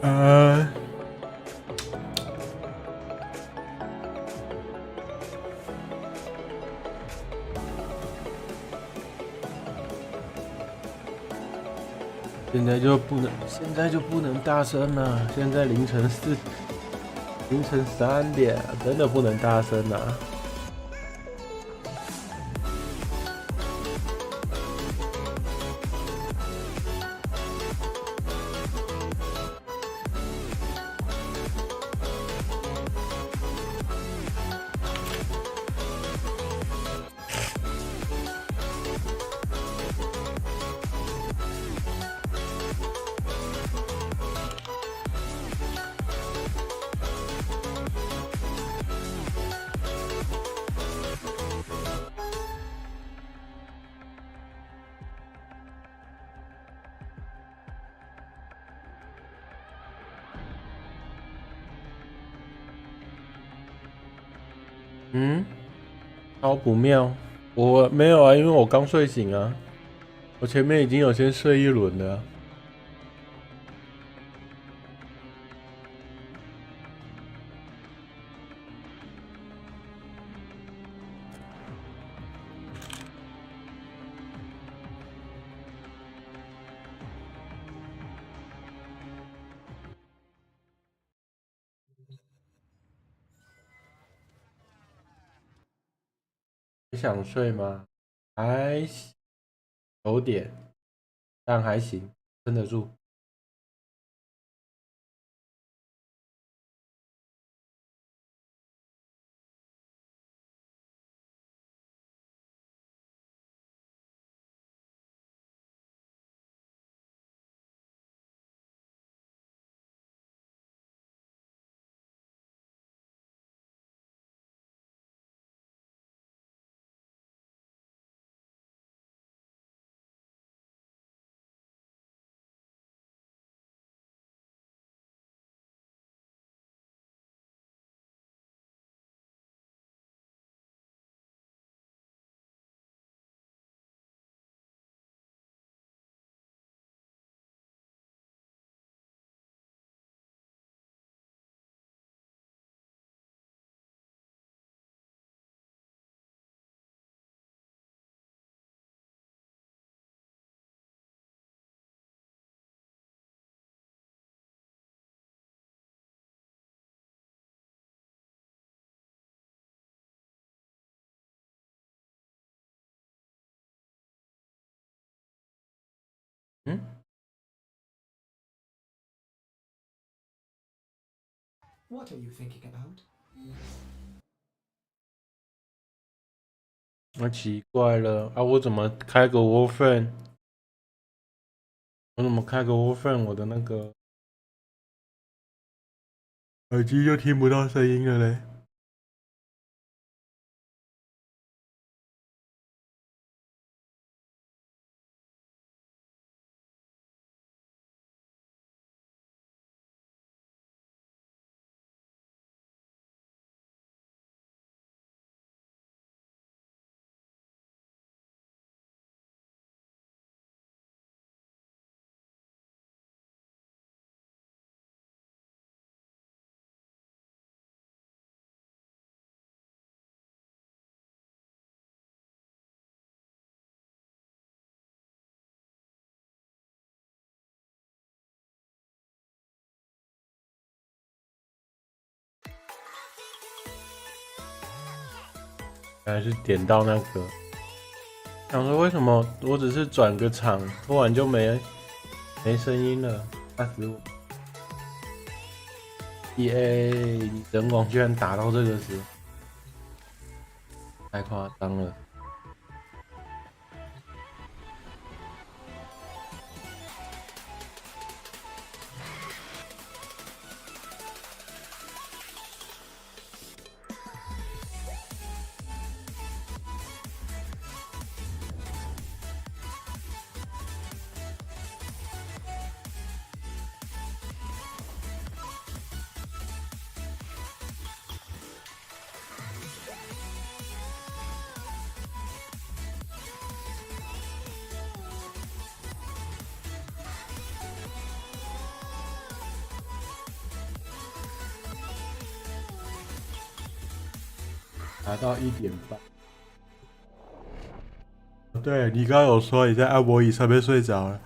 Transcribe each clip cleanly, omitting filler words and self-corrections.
呃，现在就不能大声了。现在凌晨3点，真的不能大声了。超不妙！我没有啊，因为我刚睡醒啊，我前面已经有先睡一轮了。想睡吗？还有点，但还行，撑得住。嗯，那奇怪了啊！我怎么开个 Warframe？我怎么开个 Warframe？我的那个耳机就听不到声音了嘞。还是点到那个，想说为什么我只是转个场，突然就没声音了，吓死我！EA 人网居然打到这个时候，太夸张了。达到1.8。对，你刚刚有说你在按摩椅上面睡着了。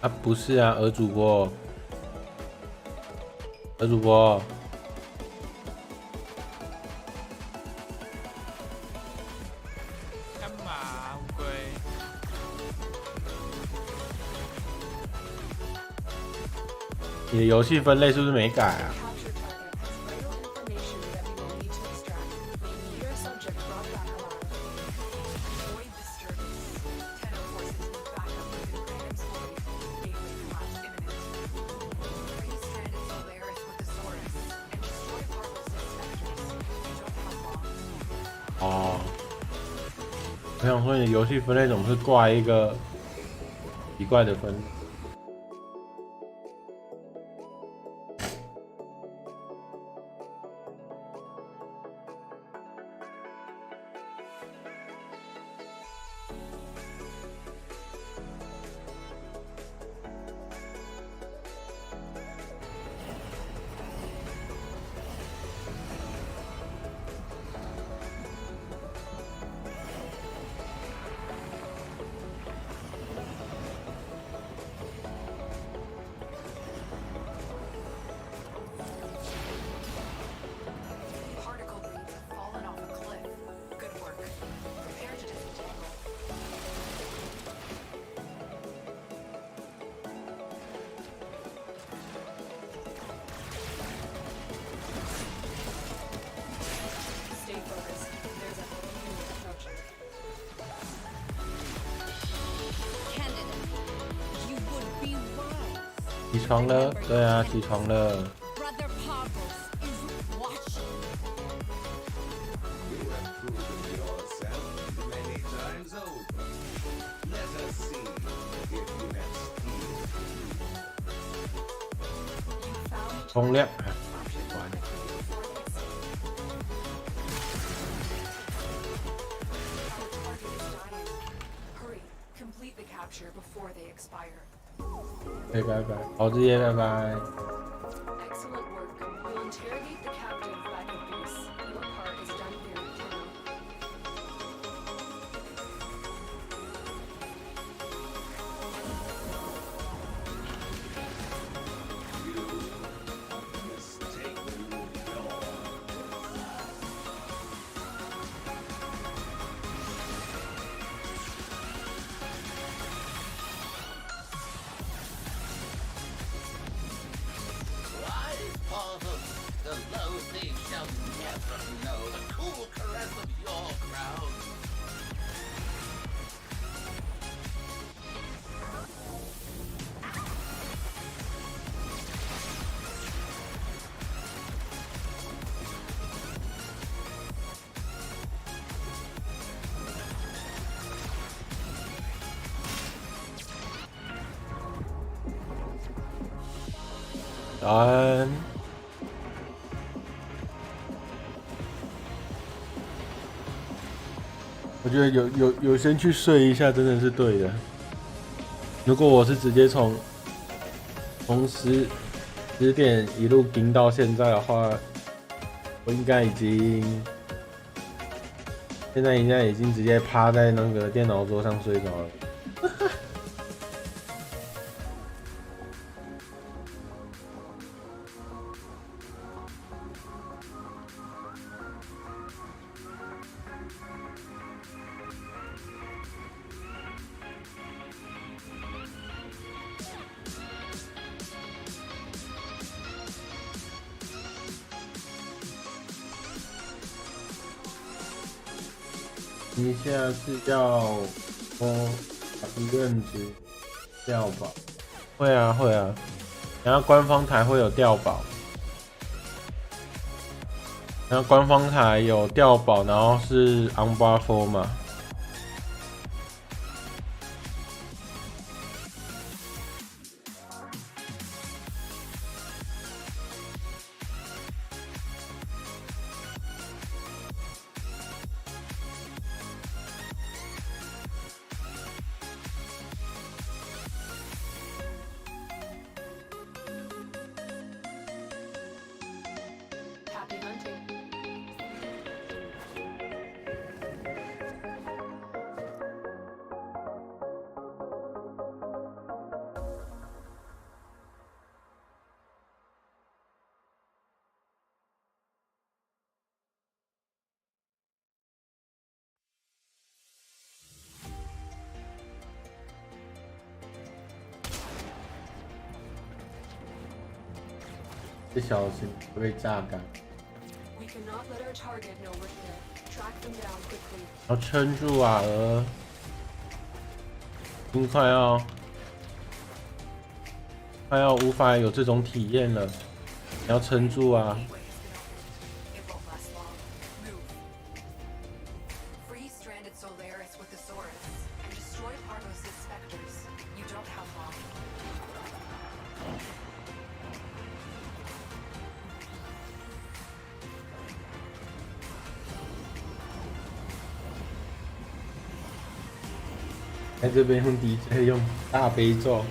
啊，不是啊，鹅主播，鹅主播，干嘛，乌龟？你的游戏分类是不是没改啊？哦，我想说你的游戏分类总是挂一个奇怪的分类。起床了，对啊，起床了。冲量。拜拜拜，好日夜拜拜。早安。我觉得有先去睡一下，真的是对的。如果我是直接从10点一路盯到现在的话，我应该现在应该已经直接趴在那个电脑桌上睡着了。你现在是要一任值掉宝？会啊会啊，然后官方台会有掉宝。然后官方台有掉宝，然后是 on buff 嘛。这小心会被榨干。要撑住啊，已经快要无法有这种体验了，你要撑住啊！在这边用 DJ 用大悲咒，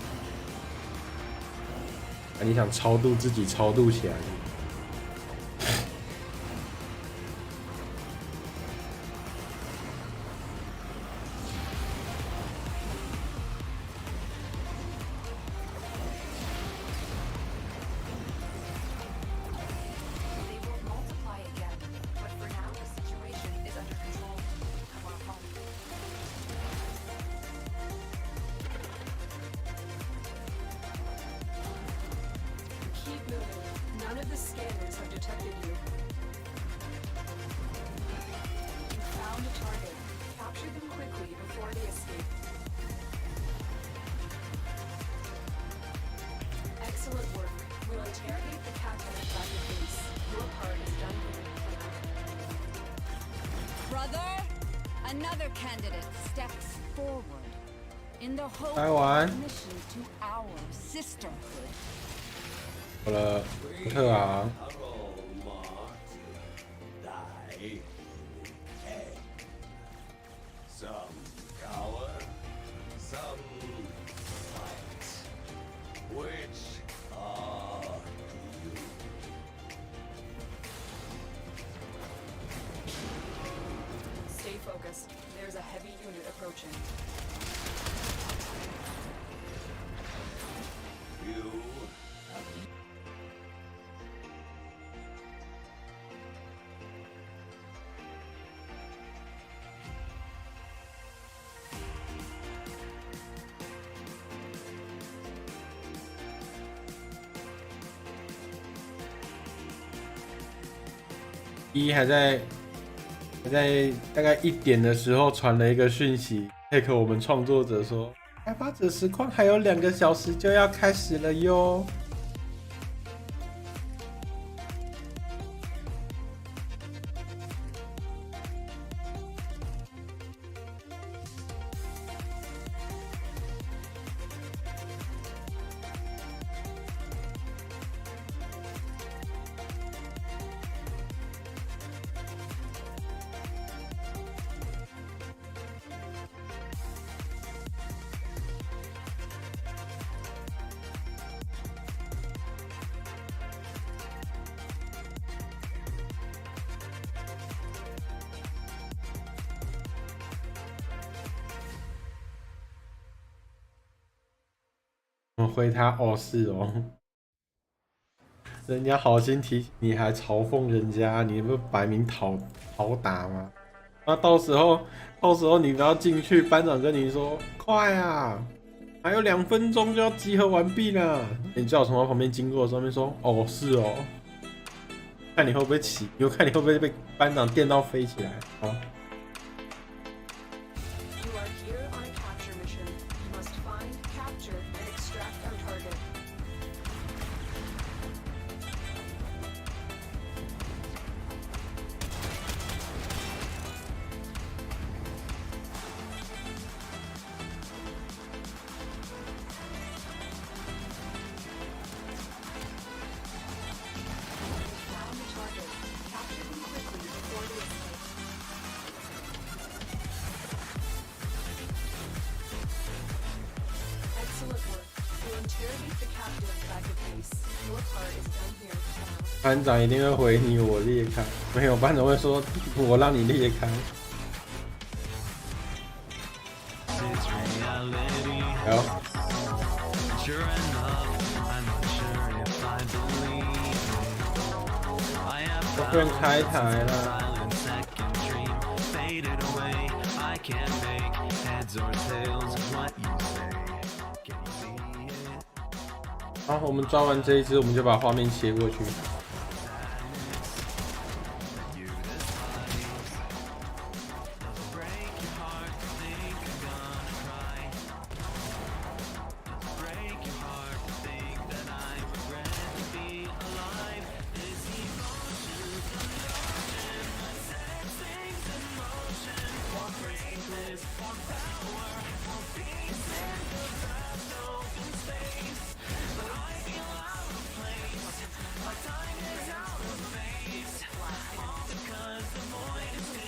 你想超度自己，超度起来。Another candidate steps forward in the hope 来玩 of admission to our sisterhood. 好了，福特昂。Focused. There's a heavy unit approaching. E 还在大概1点的时候传了一个讯息，配合我们创作者说，开发者实况还有2个小时就要开始了哟。我回他哦是哦，人家好心提醒你还嘲讽人家，你不摆明讨打吗？那到时候你不要进去，班长跟你说快啊，还有2分钟就要集合完毕了，你最好从他旁边经过的时候面说哦是哦，看你会不会起，又看你会不会被班长电到飞起来啊。班长一定会回你，我裂开。没有，班长会说，我让你裂开。有。我不能开台了。好，我们抓完这一只，我们就把画面切过去。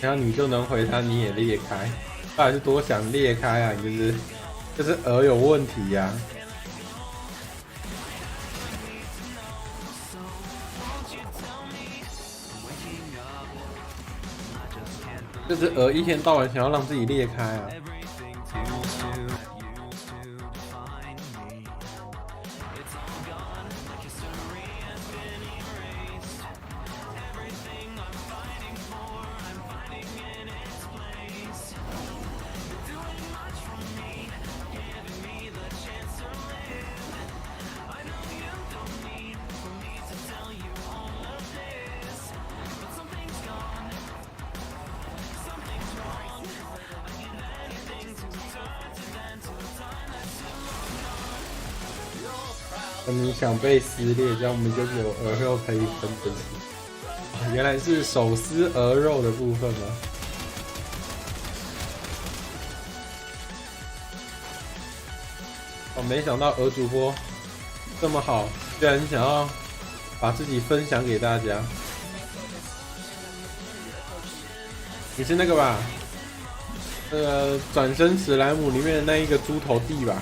然后你就能回他，你也裂开，到底是多想裂开啊？你就是鹅有问题呀、啊。就是鹅一天到晚想要让自己裂开啊。你想被撕裂，这样我们就有鹅肉可以分分析。原来是手撕鹅肉的部分吗？没想到鹅主播这么好，居然想要把自己分享给大家。你是那个吧？转身史莱姆里面的那一个猪头弟吧？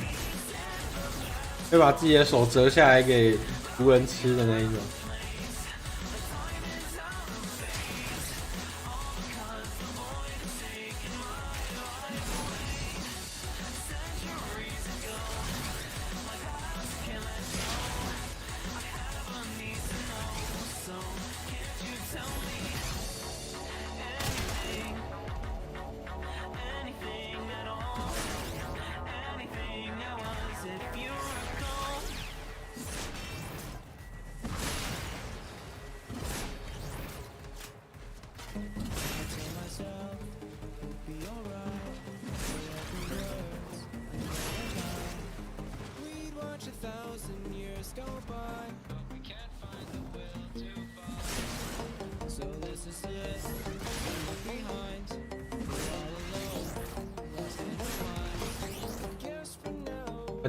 会把自己的手折下来给族人吃的那一种。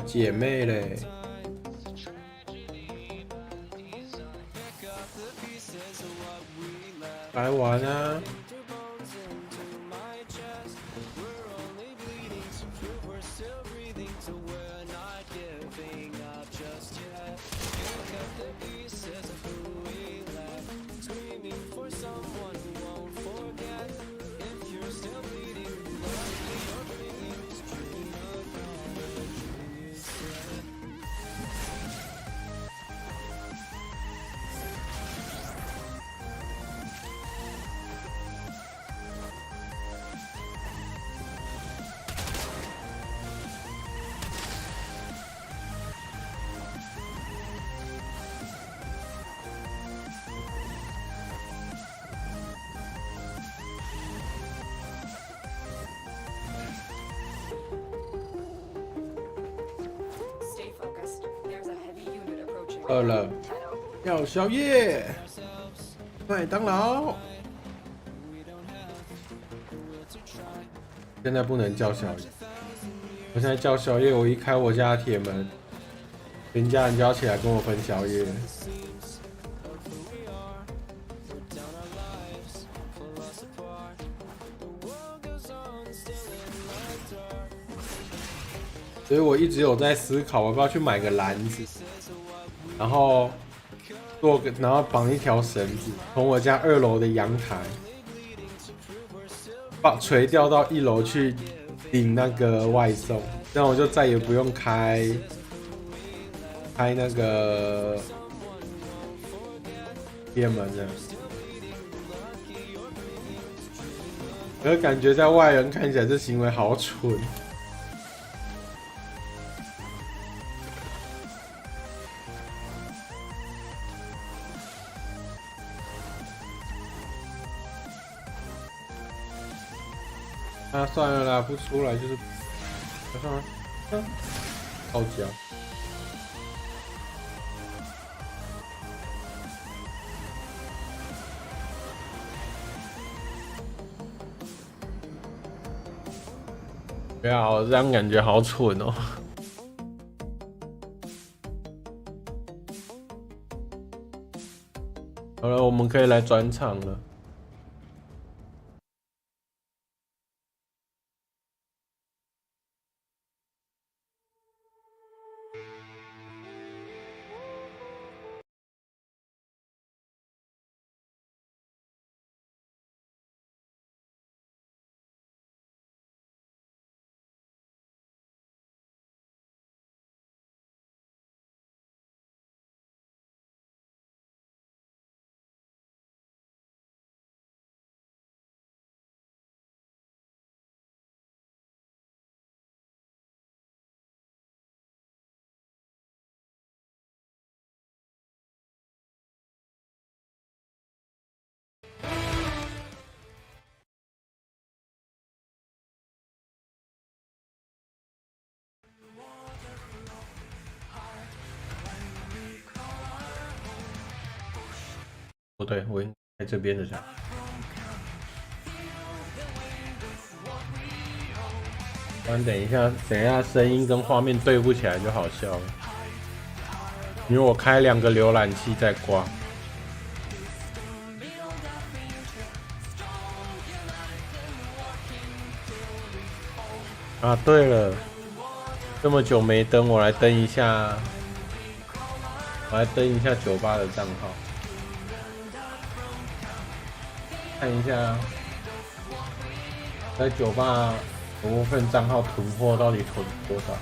姐妹嘞，来玩啊！饿了，要宵夜，麦当劳。现在不能叫宵夜，我现在叫宵夜，我一开我家的铁门，全家人就要起来跟我分宵夜。所以我一直有在思考，我要不要去买个篮子，然后然后绑一条绳子，从我家2楼的阳台，把垂吊到1楼去领那个外送，这样我就再也不用开那个店门了。我就感觉在外人看起来这行为好蠢。啊，算了啦，不出来就是，算了，好僵。不要，这样感觉好蠢哦。好了，我们可以来转场了。不对，我应该这边的场。不然等一下声音跟画面对不起来就好笑了。因为我开2个浏览器在挂。啊，对了，这么久没登，我来登一下酒吧的账号。看一下，在酒吧有部分账号囤货到底囤多少？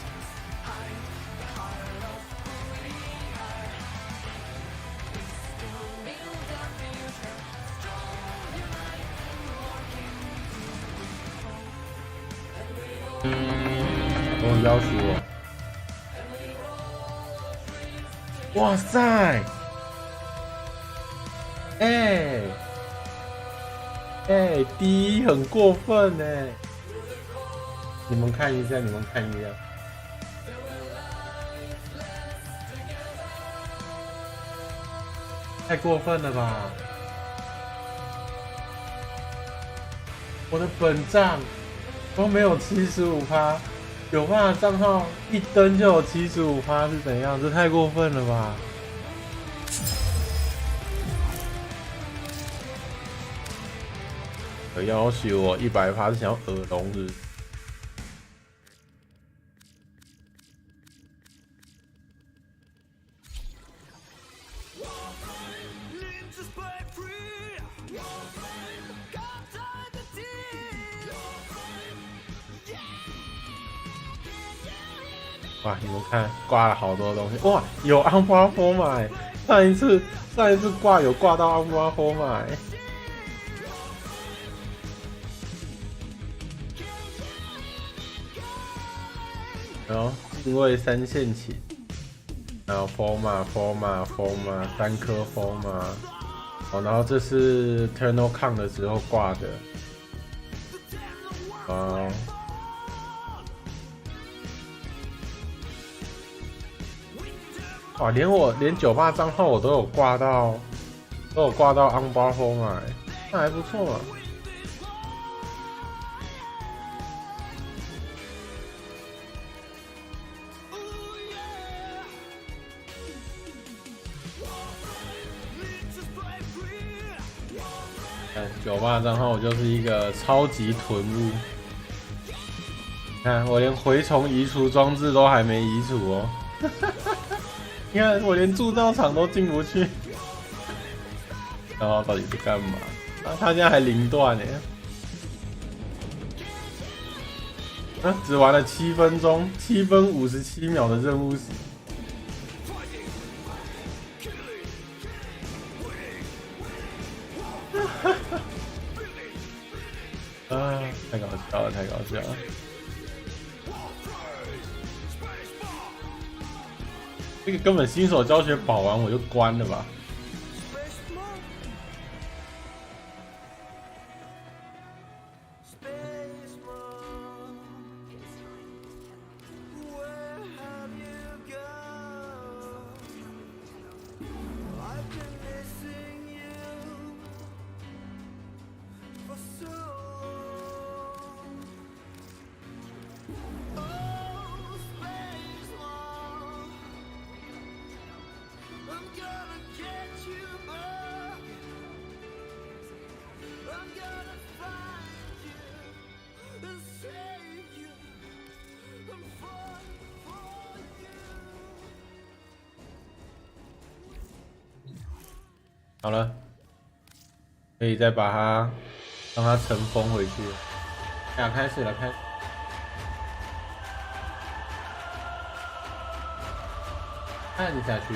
哦，要求我！哇塞！第1很过分哎！你们看一下，太过分了吧！我的本账都没有75%，酒吧的账号一登就有75%，是怎样？这太过分了吧！要求我100%是想要耳聋的。哇，你们看，挂了好多东西，哇，有安巴佛买，上一次挂有挂到安巴佛买。然后因为3线琴，然后 forma 3颗 forma， 哦，然后这是 Eternal Con 的时候挂的，哦，哇，连酒吧账号我都有挂到 Unbar forma， 那还不错嘛。酒吧账号我就是一个超级囤物，你看我连蛔虫移除装置都还没移除哦，你看我连铸造厂都进不去，然后到底是干嘛？啊，他现在还零段呢。只玩了7分钟，7分57秒的任务时。啊，太搞笑了，太搞笑了！这个根本新手教学跑完我就关了吧。好了，可以再把它让它尘封回去。开始了，开始。按下去。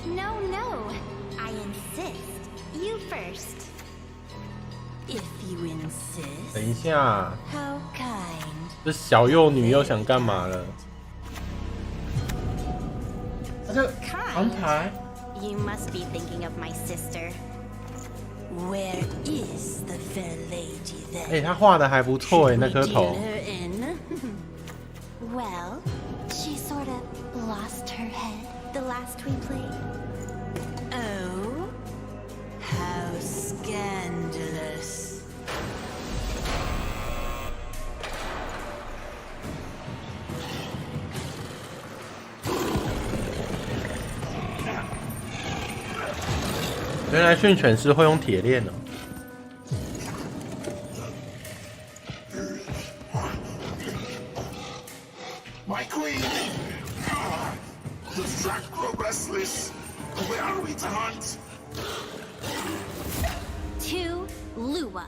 No, no. I insist. You first. If you insist. 等一下， How kind. 这小幼女又想干嘛了？这安排。 You must be thinking of my sister. Where is the fair lady then? 她画的还不错那颗头。 Well, she sort of lost her head the last we played. Oh, how scandalous. 原来训犬师会用铁链哦。 My queen! The track progressless. Where are we to hunt? To Lua.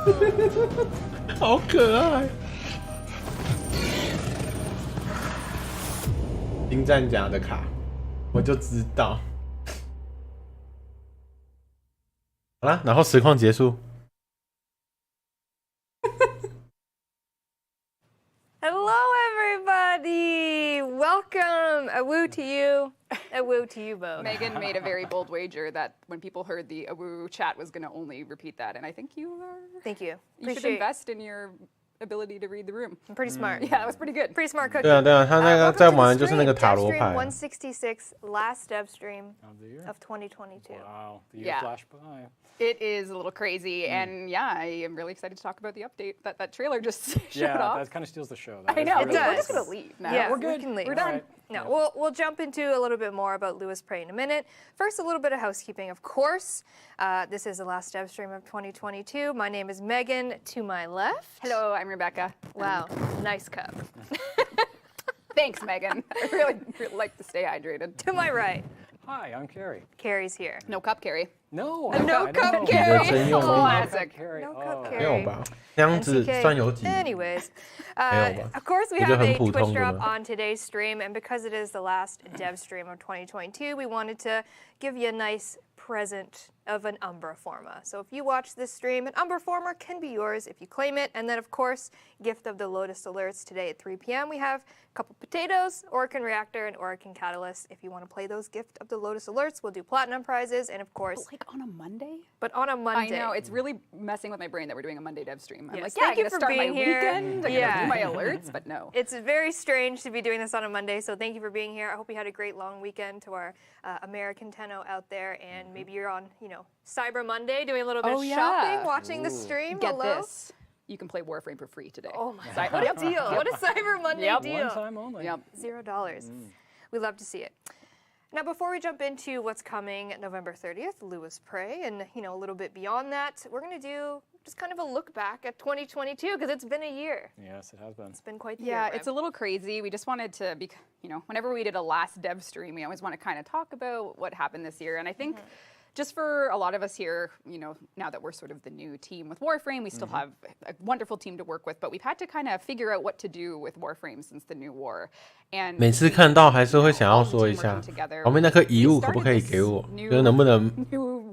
Oh, oh, oh. 好可爱。金战甲的卡，我就知道。好了，然后实况结束。Hello, everybody! Welcome! A woo to you. A woo to you both. Megan made a very bold wager that when people heard the awoo chat was going to only repeat that, and I think you are. Thank you. You should invest in your ability to read the room. I'm pretty smart. Yeah, that was pretty good. Pretty smart cookie. 对啊，对啊，他那个 Welcome 在 to the 玩就是那个 stream. 塔 Dev 罗 stream 牌。 166, last dev stream Of the year. of 2022. Wow, the year Yeah. flashed by. It is a little crazy, and yeah, I am really excited to talk about the update. That trailer just showed Yeah, off. that kind of steals the show. I know. It We're does. just gonna leave now. Yeah, We're we good. can leave. We're done. Right. No, Yeah. we'll jump into a little bit more about Lewis Prey in a minute. First, a little bit of housekeeping, of course. This is the last dev stream of 2022. My name is Megan. To my left. Hello, I'm Rebecca. Wow, nice cup. Thanks, Megan. I really like to stay hydrated. To my right, Hi, I'm Carrie. Carrie's here. No cup carry. No, No I don't cup know. Carrie. 你的真用力 Classic. Carrie. No oh. cup 没 Carrie. 有吧？这样子 NCK. 算有几？ Anyways, 没有吧？ of course we 一个 have 很 a 普 Twitch 通的 drop 呢。 on today's stream, and because it is the last dev stream of 2022, we wanted to give you a nice present of an Umbra Forma. So if you watch this stream, an Umbra Forma can be yours if you claim it. And then, of course, Gift of the Lotus Alerts today at 3 p.m. We have a couple potatoes, Orokin Reactor, and Orokin Catalyst. If you want to play those Gift of the Lotus Alerts, we'll do platinum prizes. And, of course... But like on a Monday? But on a Monday. I know. It's really messing with my brain that we're doing a Monday dev stream. I'm Yes, like, yeah, thank you I'm for going to start being my here. weekend. I'm Yeah. going to do my alerts, but no. It's very strange to be doing this on a Monday, so thank you for being here. I hope you had a great long weekend to our American Tenno out there, and maybe you're on, Cyber Monday doing a little bit of shopping, watching the stream. Get Hello. this. You can play Warframe for free today. Oh my God, what a deal. What a Cyber Monday deal. One time only. Yep. $0. We love to see it. Now, before we jump into what's coming November 30th, Lewis Prey, and a little bit beyond that, we're going to do just kind of a look back at 2022 because it's been a year. Yes, it has been. It's been quite the year. Yeah, Reb. it's a little crazy. We just wanted to be, whenever we did a last dev stream, we always want to kind of talk about what happened this year. And I think just for a lot of us here, now that we're sort of the new team with Warframe, we still have a wonderful team to work with, but we've had to kind of figure out what to do with Warframe since the new war. And 每次看到还是会想要说一下，旁边那颗遗物可不可以给我？就是能不能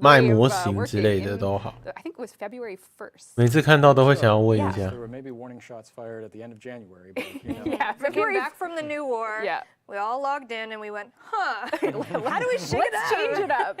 卖模型之类的都好。 I think it was February 1st. 每次看到都会想要问一下 There were maybe warning shots fired at the end of January, but Yeah, We came February. back from the new war. Yeah. We all logged in and we went, how do we shake it up?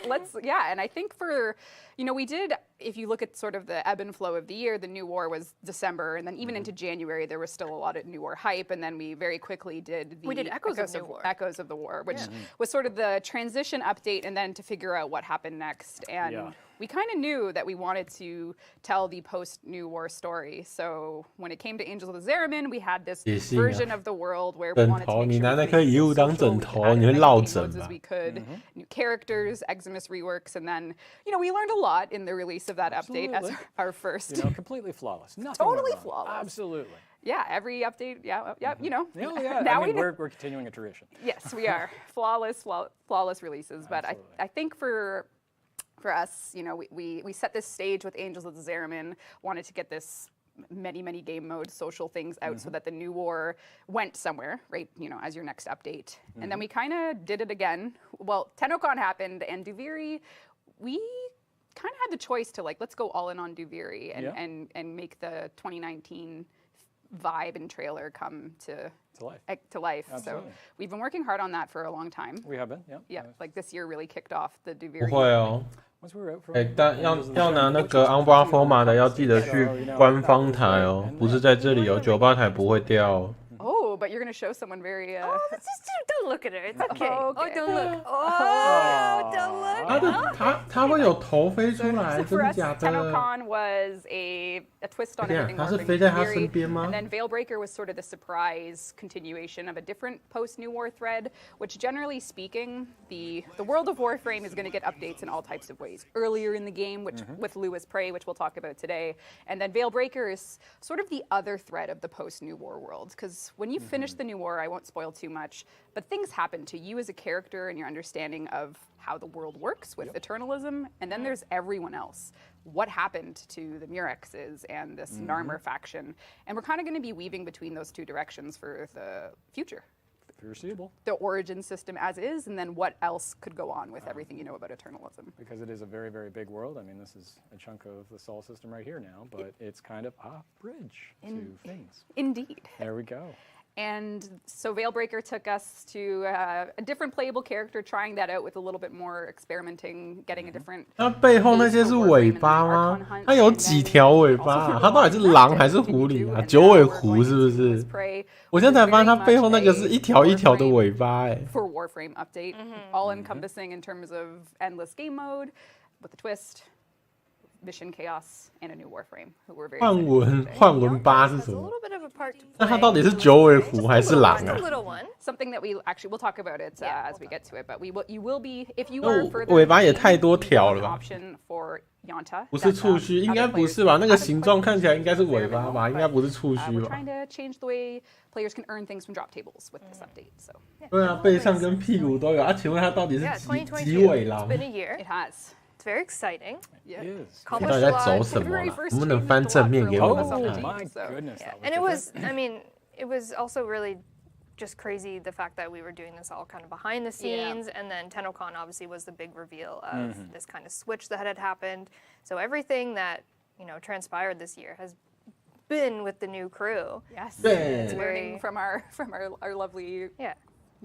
Let's change it up. And I think for, we did, if you look at sort of the ebb and flow of the year, the new war was December, and then even into January, there was still a lot of new war hype, and then we very quickly did the We did Echoes of New War. Echoes of the War, which was sort of the transition update, and then to figure out what happened next. And we kind of knew that we wanted to tell the post-New War story. So when it came to Angels of the Zeramin, we had this version of the world where we wanted to make sure we created as social modes as we could, new characters, Eximus reworks, and then, we learned a lot in the release of that update as our first. Completely flawless. Nothing Totally went wrong. flawless. Absolutely. Yeah, every update, yeah, Yeah, Now I mean, we we're continuing a tradition. Yes, we are. Flawless releases. But I think for us, we set this stage with Angels of the Zeramin, wanted to get this many game mode social things out so that the new war went somewhere, right, as your next update. And then we kind of did it again. Well, TennoCon happened, and Duviri, we kind of had the choice to let's go all in on Duviri and make the 2019 vibe and trailer come to life. Absolutely. So we've been working hard on that for a long time. We have been, yeah. Yeah, this year really kicked off the 不 Duviri. 会哦。 Once we were out from 但要拿那个 Umbra Forma 的，要记得去官方台哦，不是在这里哦，酒吧台不会掉哦。 Oh, but you're going to show someone very... Let's just don't look at her. It's okay. Okay. Oh, don't look. Oh, don't look. 它会有头飞出来， So 真 for 的 us, 假的？ TennoCon was a twist on 对啊， everything 它是 Warframe 飞在它 Duviri, 身边吗？ and then Veilbreaker was sort of the surprise continuation of a different post-New War thread, which generally speaking, the world of Warframe is going to get updates in all types of ways. Earlier in the game, which with Lewis Prey, which we'll talk about today, and then Veilbreaker is sort of the other thread of the post-New War world, because when you finish the New War, I won't spoil too much, but things happen to you as a character and your understanding of how the world works with Eternalism, and then there's everyone else. What happened to the Murexes and this Narmer faction? And we're kind of going to be weaving between those two directions for the future. foreseeable. The origin system as is, and then what else could go on with everything you know about Eternalism. Because it is a very big world. I mean, this is a chunk of the Sol system right here now, but it's kind of a bridge to things. Indeed. There we go. And so Veilbreaker took us to a different playable character, trying that out with a little bit more experimenting, getting a different. 它背后那些是尾巴吗？它有几条尾巴啊？它到底是狼还是狐狸啊？九尾狐是不是？我现在才发现它背后那个是一条一条的尾巴哎。For Warframe update, all encompassing in terms of endless game mode, with a twist, mission chaos, and a new Warframe. Who we're very 换文巴是什 A 么？ little bit of a part to 那 play. 它到底是九尾狐还是狼 Just a 啊？ little one. something that we'll talk about it as we get to it. But you will be if you 那 are 我 further 尾巴也太多条了 an 吧？ option for Yonta. 不是触须，应该不是吧？那个形状看起来应该是尾巴吧？应该不是触须 We're 吧？ trying to change the way players can earn things from drop tables with this update. So 对啊，背上跟屁股都有啊。请问它到底是 Yeah, 几 2022. 尾 It's 狼？ been a year. it has. It's very exciting. Yeah. It is. 到 Accomplished 底 a 在走 lot. 什么 February 啦？ 1st 能不能 changed 翻 a 正 lot 面 for 给 a 我 lot 们 of us on 看 the？ my So, goodness. yeah. That was And it was, different. I mean, it was also really just crazy the fact that we were doing this all kind of behind the scenes, and then TennoCon obviously was the big reveal of this kind of switch that had happened. So everything that transpired this year has been with the new crew. Yes, Yeah. learning from our lovely. Yeah.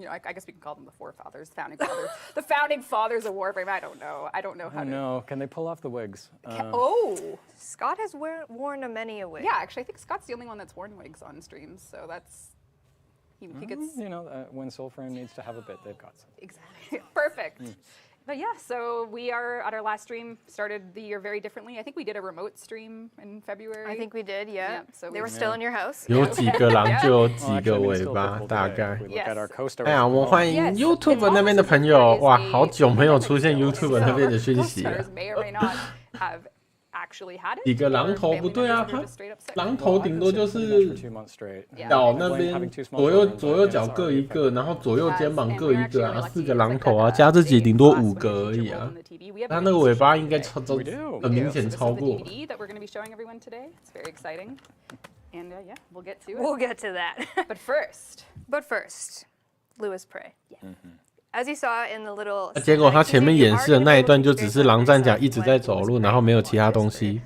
I guess we can call them the forefathers, founding fathers, the founding fathers of Warframe. I don't know how to. No, can they pull off the wigs? Scott has worn many a wig. Yeah, actually, I think Scott's the only one that's worn wigs on streams, so that's. He gets when Soulframe needs to have a bit, they've got some. exactly perfect. But yeah, so we are at our last stream. Started the year very differently. I think we did a remote stream in February. I think we did, yeah. So they were still in your house. 有几个狼就有 Well, 几 actually, 个 I mean, 尾 still 巴， difficult 大 today. 概 If。we look at our co-stars 哎呀，我们欢迎 Yes, YouTube and 那边的 also 朋友， there is 哇， a 好久没有出现 pandemic, YouTube so 那边的 our 讯息了 co-stars。may or may not have actually had it. 几个狼 or 头 family 不对啊， members who 他 are just straight up sick. 狼头顶多就 Pretty much for 是 2 months straight. 脚那边左右脚各一个，然后左右肩膀各一个啊，4个狼头啊，加自己顶多5个而已啊。他那个尾巴应该超很明显超过。 that we're going to be showing everyone today. It's very exciting. And yeah, we'll get to it. We'll get to that. But first, Lewis Prey. As you saw in the little. 结果他前面演示的那一段就只是狼战甲一直在走路，然后没有其他东西。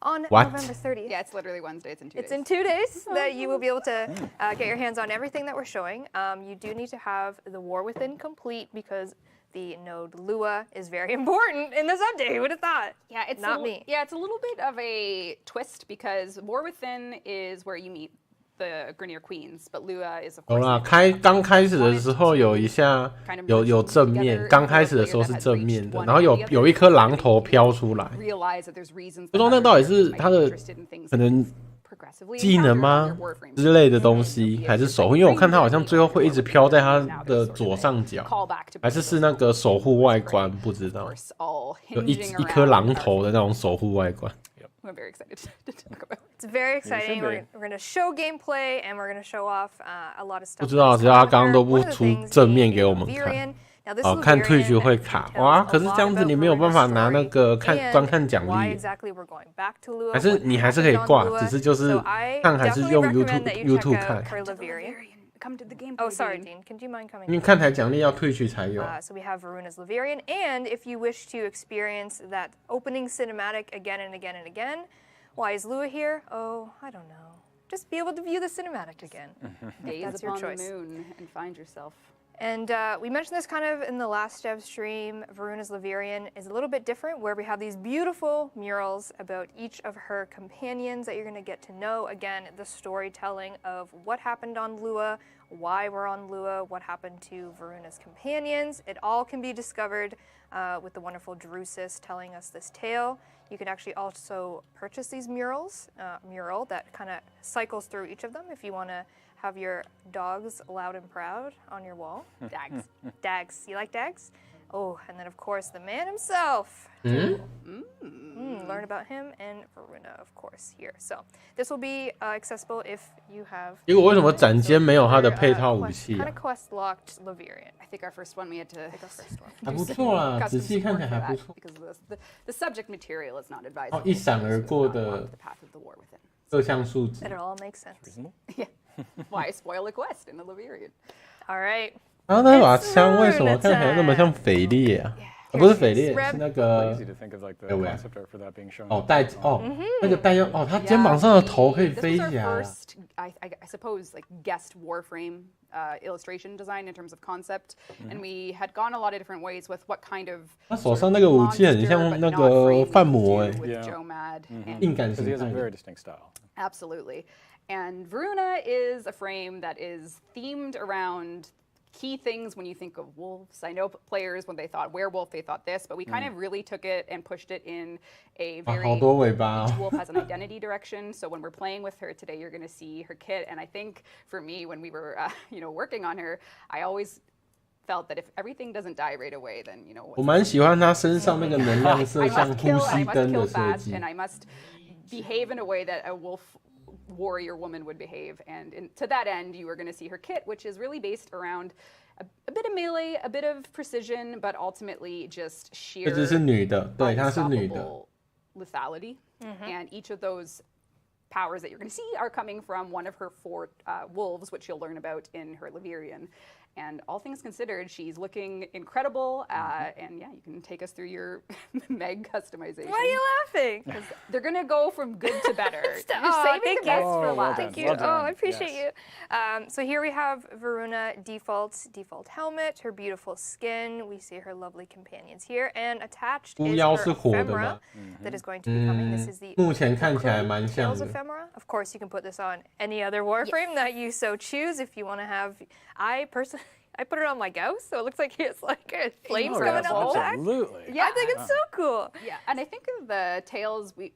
On What? November 30th. yeah, it's literally Wednesday. It's in 2 days. It's in 2 days that you will be able to get your hands on everything that we're showing. You do need to have the War Within complete because the node Lua is very important in this update. Who would have thought? Yeah, it's not me. Yeah, it's a little bit of a twist because War Within is where you meet the Grineer Queens, but Lua is of 有 course. 啦，刚开始的时候有一下有正面，刚开始的时候是正面的，然后有一颗狼头飘出来， realize that there's reasons. 不知道那到底是他的可能技能吗之类的东西，还是守护？因为我看他好像最后会一直飘在他的左上角，还是那个守护外观，不知道。有一颗狼头的那种守护外观。 I'm very excited to talk about. It's very exciting. We're going to show gameplay and we're going to show off a lot of stuff. 不知道，只要他刚刚都不出正面给我们看。哦，看退局会卡哇！可是这样子你没有办法拿那个观看奖励，还是你还是可以挂，只是就是看还是用 YouTube 看。 Come to the game. Oh, sorry, Dean. Can you mind coming? 因为看台奖励要退去才有。 So we have Varuna's Laverian, and if you wish to experience that opening cinematic again and again and again, why is Lua here? Oh, I don't know. Just be able to view the cinematic again. Gaze upon the moon and find yourself. And we mentioned this kind of in the last dev stream. Varuna's Laverian is a little bit different, where we have these beautiful murals about each of her companions that you're going to get to know. Again, the storytelling of what happened on Lua, why we're on Lua, what happened to Varuna's companions. It all can be discovered with the wonderful Drusus telling us this tale. You can actually also purchase these mural that kind of cycles through each of them if you want to have your dogs loud and proud on your wall. Dags. Dags. You like Dags? Oh, and then of course the man himself. Learn about him and Varuna, of course, here. So this will be accessible if you have. 结果为什么展间没有它的配套武器 Kind of quest locked Laverian. I think our first one we had to. 还不错啦，仔细看起来还不错。 Because the subject material is not advised. 哦，一闪而过的 The path of the war within. 各项数值。 It all makes sense. Yeah. Why spoil a quest in the Laverian? All right. 然后那把枪为什么看起来那么像匪猎啊？不是匪猎，是那个 Easy to think of like the concept art for that being shown. 哦带哦那个带哦，他肩膀上的头可以 This 飞 was 起 our 来。 first, I suppose, like guest Warframe illustration design in terms of concept, and we had gone a lot of different ways with what kind of. 他手上那个武器很像那个范魔哎， with Jomad and 硬感 Because 形 he has a 态 very。distinct style. absolutely. And Varuna is a frame that is themed around key things when you think of wolves. I know players, when they thought werewolf, they thought this, but we kind of really took it and pushed it in a 啊， very 好多尾巴 each 哦。 wolf has an identity direction. So when we're playing with her today, you're going to see her kit. And I think for me, when we were working on her, I always felt that if everything doesn't die right away, then 我蛮喜欢他身上那个能量色 I 像 must 呼 kill and 吸 I must 灯的 kill 设 fast 计 and。I must behave in a way that a wolf warrior woman would behave. And to that end, you are going to see her kit, which is really based around a bit of melee, a bit of precision, but ultimately just sheer 这只是女的，对，她是女的。 unstoppable lethality. And each of those powers that you're going to see are coming from one of her 4 wolves, which you'll learn about in her Laverian. And all things considered, she's looking incredible. And yeah, you can take us through your Meg customization. Why are you laughing? They're going to go from good to better. You're Oh, saving thank the best you. for last. Thank you. Well done. Oh, I appreciate Yes. you. So here we have Varuna default helmet, her beautiful skin. We see her lovely companions here, and attached is 狐妖 her 是火的 ephemera 吗？ that is going to be coming. This is the 目前看起来蛮像 Tails 的。 ephemera. Of course, you can put this on any other warframe that you so choose. If you want to have, I personally, I put it on my Gauss, so it looks like it's like flames Oh, coming yes, out the back. absolutely. Yeah. I think it's so cool. Yeah, and I think of the tails, we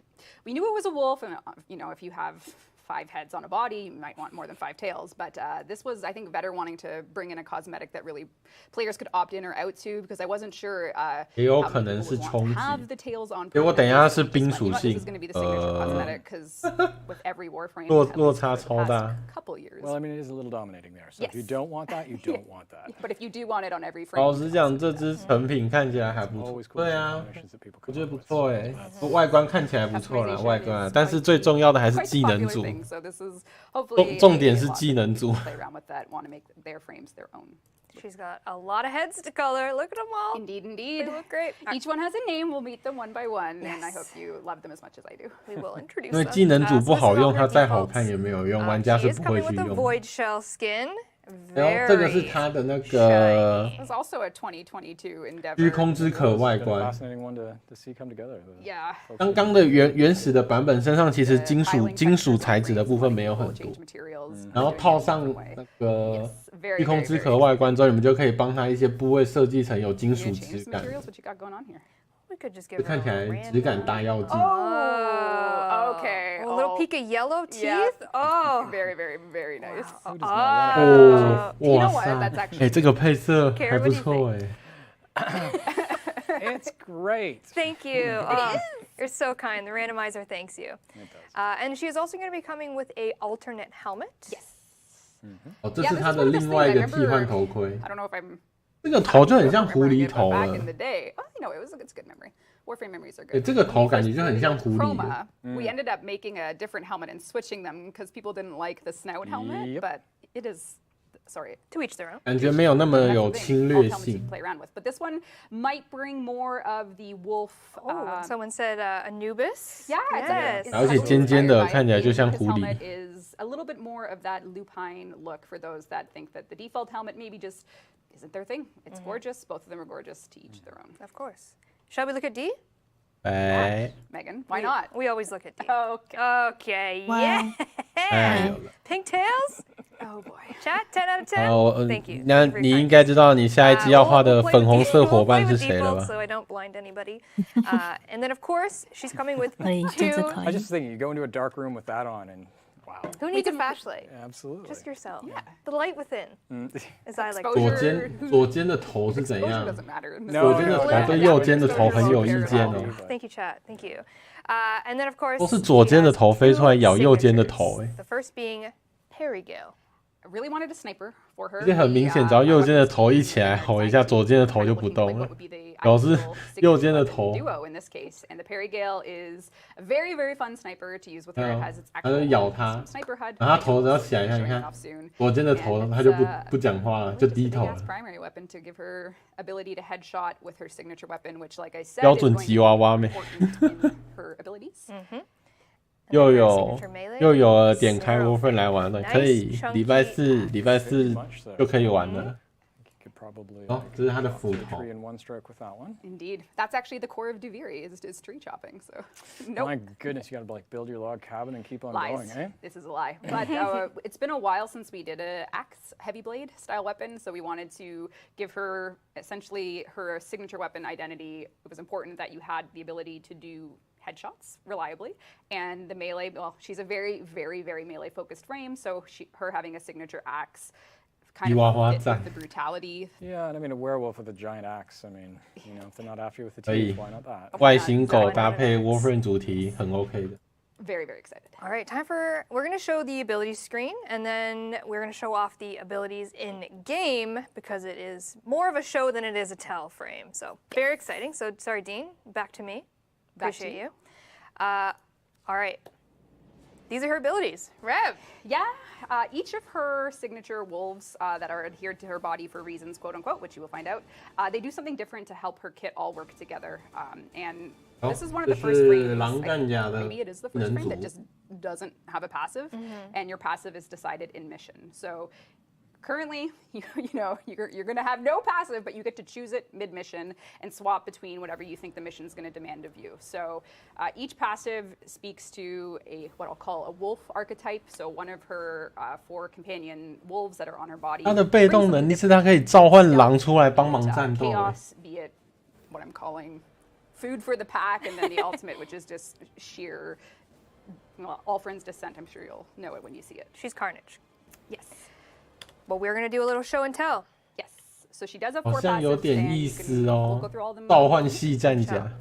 knew it was a wolf, and if you have 5 heads on a body, you might want more than 5 tails. But this was, I think, Vetter wanting to bring in a cosmetic that really players could opt in or out to, because I wasn't sure 也有 how 可 many 能 people 是 would want 冲 to 击。 have the tails on. 结果等一下是 permanently. 冰 Just let you 属 know 性 this is going to be the signature cosmetic, because with every warframe, 落 at 落 least 差 for the 超 past 大。 couple years. Well, I mean, it is a little dominating there. So if you Yes. don't want that, you don't want that. But if you do want it on every frame, 老实讲，这只成品看起来还不错 Always。cool 对啊， combinations that people 我 come 觉得 up 不 with. 错哎，外观看起来不错啦， customization 外观啊 is，但是最重要的还是 quite 技 a 能 popular 组。 thing, so this is hopefully 重点 a 是 lot 技能 of 组。 people play around with that, want to make their frames their own. She's got a lot of heads to color. Look at them all. Indeed, They indeed. look great. Each one has a name. We'll meet them one by one, and I Yes. hope you love them as much as I do. We will introduce 因为 them. 技能组 So 不 this 好 is all 用， her 它再好 defaults. 看也没有用，玩家 She 是 is 不会 coming 去 with a 用。 void shell skin. 然后这个是 Very 它的那 shiny. 个 It was also a 2022 endeavor. 虚空之壳外 It's been a 观。 fascinating one to see come together. The Yeah. folks 刚 who 刚 did 的 it. 原始的版本身上其实 The 金属 tiling 金属 textures 材质的 on 部分 frames, 没有 wanting 很 people 多 to change，materials, 然后 doing 套 it 上 a different way. 那个 Yes, very, 虚空 very, 之 very 壳外观之后，你们就可以帮它一些部位设计成有金 You 属 gonna change 质 some 感， materials? What you got going on here? We could just 这 give 看 her 起 a 来质感大药剂。 Oh, okay. A little Oh, peek of yellow yeah. teeth. Oh. Very, very, very nice. Who does not want 哦， You know 哇 what? 塞 That's，actually 哎，这个配色 Kara, 还 what 不 do you 错哎。 It's great. Thank you. Oh, you're so kind. The randomizer thanks you. It does. And she is also going to be coming with a alternate helmet. Yes. 哦，这 Yeah, 是 this 它 is 的 one of those 另外一 things 个 I 替换 remember- 头盔， I don't know if I'm 这个头就很像 remembering 狐狸 it, but 头 back 了 in。the day. Oh, no, it's good memory. Warframe memories are 哎， good. 这个头 We 感觉 first 就很像 created 狐狸的。 Chroma. We ended up making a different helmet and switching them because people didn't like the snout helmet, Yep. but it is, sorry. To each their own. 感觉没有那么 That's 有 the thing. 侵 All 略 helmets you 性 can。play around with, but this one might bring more of the wolf. Oh, someone said Anubis. Yeah, Yes. it's 而且 heavily 尖尖的 inspired by 看起来 it. 就像 This 狐狸。 helmet is a little bit more of that lupine look for those that think that the default helmet maybe just isn't their thing. It's gorgeous. Both of them are gorgeous, to each their own. Of course. Shall we look at D? 哎， Megan, why not? We always look at D. Okay. Okay, Wow. yeah. 哎，有了。 Pink tails? Oh boy. Chat, 10 out of 10? 好， Thank you. 那 Thank you for 你 your 应该知道你下一 kindness. 支要画 We'll 的 play 粉 with 红 the- 色 we'll 伙 play 伴 with 是谁了 defaults 吧？ so I don't blind anybody. And then, of course, she's coming with 我已经是 two. 可 I 以 just think you go into a dark room with that on, and wow, Who needs a flashlight? absolutely. Just yourself. The light within, as I like to 左 Exposure. 肩左肩的头是怎 Exposure 样？ doesn't matter. No, 左肩的 no, 头 no, 对 no, 右 no, 肩的 no, 头 no, 很有 no, 意 no, 见 no, 哦。 no. Thank you, chat. Thank you. And then, of course, 都是左肩的头 she has 飞出来咬 two 右肩的 signatures. 头，哎， The first being Perigale. I really wanted a sniper for her. 这很明显，只要右肩的头一起来吼一下，左肩的头就不动了。表示右肩的头 duo in this case, and the Perigale is a very, very fun sniper to use with her. It has its 它就 actual 咬它， sniper HUD. 然后它头只要起来，你看，你 Showing 看 off soon. 左肩的头， And 它就 it's, 不讲话了， really 就 just a 低 big 头 ass 了。 primary weapon to give her ability to headshot with her signature weapon, which, like I said, 标 is 准 going to 吉娃娃 be 妹， important in her abilities. 又 And then her 有 signature melee 又有了点开 Zero. Warframe 来玩了， Nice 可以 chunky 礼拜四 Pretty much so. 就可以玩了。 You could probably 哦，这是它的 chop 斧 through a 头 tree in one stroke with that one. Indeed, that's actually the core of Duviri is tree chopping. So, nope. My goodness, you got to like build your log cabin and keep on Lies. going, eh? This is a lie. But it's been a while since we did a axe heavy blade style weapon, so we wanted to give her essentially her signature weapon identity. It was important that you had the ability to do headshots reliably, and the melee. Well, she's a very, very, very melee focused frame, so her having a signature axe kind of fit with the brutality. Yeah, and I mean a werewolf with a giant axe. I mean, you know, if they're not after you with the 可以 teeth, why not that? 外形狗搭配 Warframe 主题很 OK 的。 Very, very excited. All right, we're going to show the abilities screen, and then we're going to show off the abilities in game because it is more of a show than it is a tell frame. So very exciting. So sorry, Dean, back to me. Back to Appreciate you. you. All right. These are her abilities. Rev. Yeah, each of her signature wolves that are adhered to her body for reasons, quote unquote, which you will find out, they do something different to help her kit all work together. And this is one of the first frames. Maybe it is the first frame that just doesn't have a passive, and your passive is decided in mission. So currently, you're going to have no passive, but you get to choose it mid-mission and swap between whatever you think the mission is going to demand of you. So each passive speaks to what I'll call a wolf archetype. So one of her 4 companion wolves that are on her body. 她的被动能力是她可以召唤狼出来帮忙战斗。Chaos, be it what I'm calling food for the pack, and then the ultimate, which is just sheer, well, all friends descent. I'm sure you'll know it when you see it. She's Carnage. Yes. Well, we're gonna do a little show and tell. Yes. So she does have 好 4 像有 passives, 点 and 意 you 思 can 哦 we'll go through all of them. 召唤系战甲。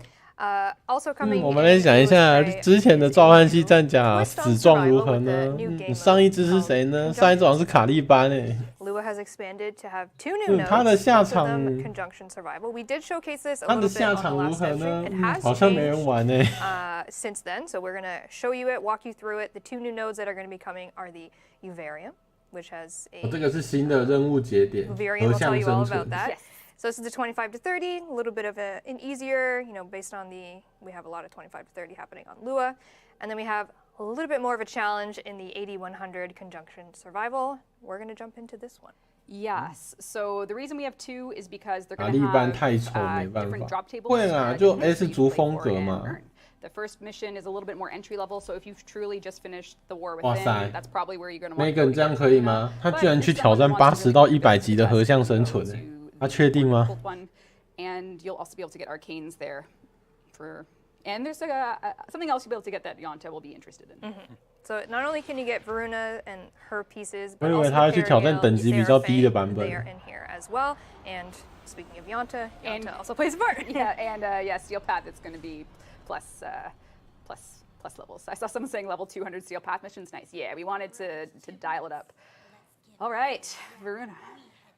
Also coming. 我们来讲一下之前的召唤系战甲死状如何呢？你上一只是谁呢？上一只好像是卡利班诶。 Lua has expanded to have 2 new nodes. 它的下场 conjunction survival. We did showcase this a 它 little 的 bit 下 on the 场如 last 何 stream. 呢 It has 好像没人 changed 玩诶。 since then, so we're gonna show you it, walk you through it. The 2 new nodes that are gonna be coming are the Uvarium, which has a 这个是新的任务节点， Uvarium 合 will tell 相 you all 生 about 存。 that. So this is the 25 to 30, a little bit of an easier, based on we have a lot of 25 to 30 happening on Lua. And then we have a little bit more of a challenge in the 80-100 conjunction survival. We're going to jump into this one. Yes. So the reason we have 2 is because they're 卡 going 利 to 班 have 太丑没办 different 法 drop。tables. 会啦，就 that S you 族 play 风 for 格 and 嘛。 earn. The first mission is a little bit more entry level, so if you've truly just finished the war 哇 within, 塞 that's probably where you're going to want to Megan 这样可以吗？他居然去挑战80到100级的合相生存诶，他确定吗？ And you'll also be able to get arcanes there and there's something else you'll be able to get that Yonta will be interested in. So not only can you get Varuna and her pieces, but 我以 also 为他要 the 去挑战 Perineal, 等级比较低的版 Seraphim, 本 they。are in here as well. And speaking of Yonta, And- Yonta also plays a part. Yeah, and Steel Path is going to be plus levels. I saw someone saying level 200 Steel Path missions. Nice. Yeah, we wanted to dial it up. All right, Varuna.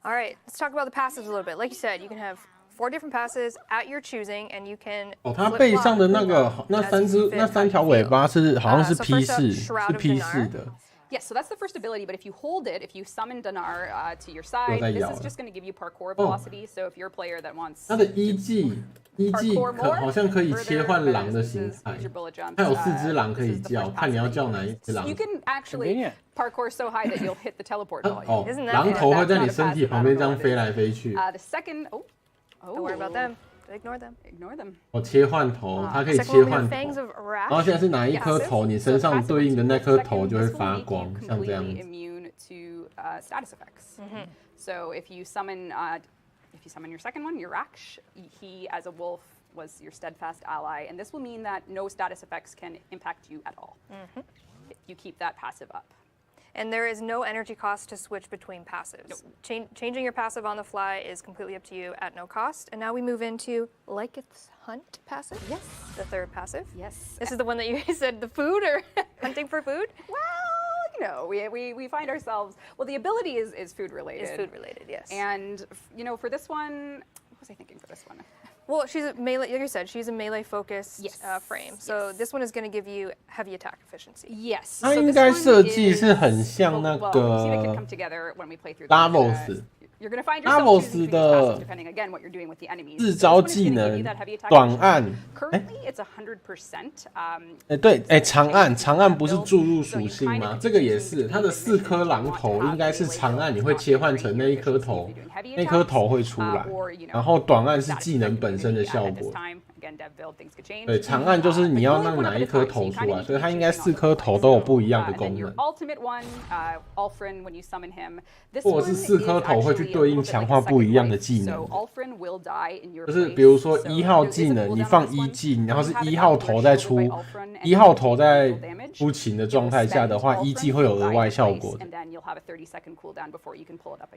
All right, let's talk about the passives a little bit. Like you said, you can have 4 different passives at your choosing, and you can. 哦，它背上的那个那3条尾巴是好像是 So P first up, 式， Shroud 是 of P Dinar. 式的。 Yes, so that's the first ability, but if you hold it, if you summon Dinar to your side,在 this 咬 is 了 just going to give you parkour velocity. So if you're a player that wants 它的技好像可以切换狼的形态，它有4只狼可以叫，看你要叫哪一只狼。 You can actually Convenient. parkour so high that you'll hit the teleport volume. 哦 Isn't，that 狼头 it? 会在你身体旁边这样飞来飞去。 The second, Don't worry about them. Ignore them. Ignore them. 哦，切换头，它可以 Second 切 one, we 换 have 头。 Fangs of 然后现在是哪一颗头，你身上对应的那颗头就会发光，像这样 Completely 子。 immune to status effects. So if you summon your second one, your Raksh, he as a wolf was your steadfast ally, and this will mean that no status effects can impact you at all. If you keep that passive up. And there is no energy cost to switch between passives. Changing your passive on the fly is completely up to you at no cost. And now we move into Lyceth's Hunt passive. Yes. The 3rd passive. Yes. This is the one that you said the food or hunting for food? Well, we find ourselves. Well, the ability is food related. Is food related, yes. And for this one, what was I thinking for this one? Well, she's a melee, like you said, she's a melee focused Yes. frame. So this one is going to give you heavy attack efficiency. Yes. 它 so 应 this 该 one 设计 is- 是很像那 well, we see they can 个 come together when we play through Davos. You're going to find yourself Davos choosing between 的 classes depending again what you're doing with the enemies. 自 This 招 one is 技 gonna give 能 you that heavy attack 短 efficiency. 按。 Currently, it's 100%. 对，长按不是注入属性吗？这个也是，它的4颗狼头应该是长按，你会切换成那一颗头，那颗头会出来，然后短按是技能本身的效果。对，长按就是你要让哪一颗头出来，所以它应该4颗头都有不一样的功能。或者是4颗头会去对应强化不一样的技能。就是比如说1号技能，你放1技，然后是1号头再出，1号头在出勤的状态下的话，1技会有额外效果的。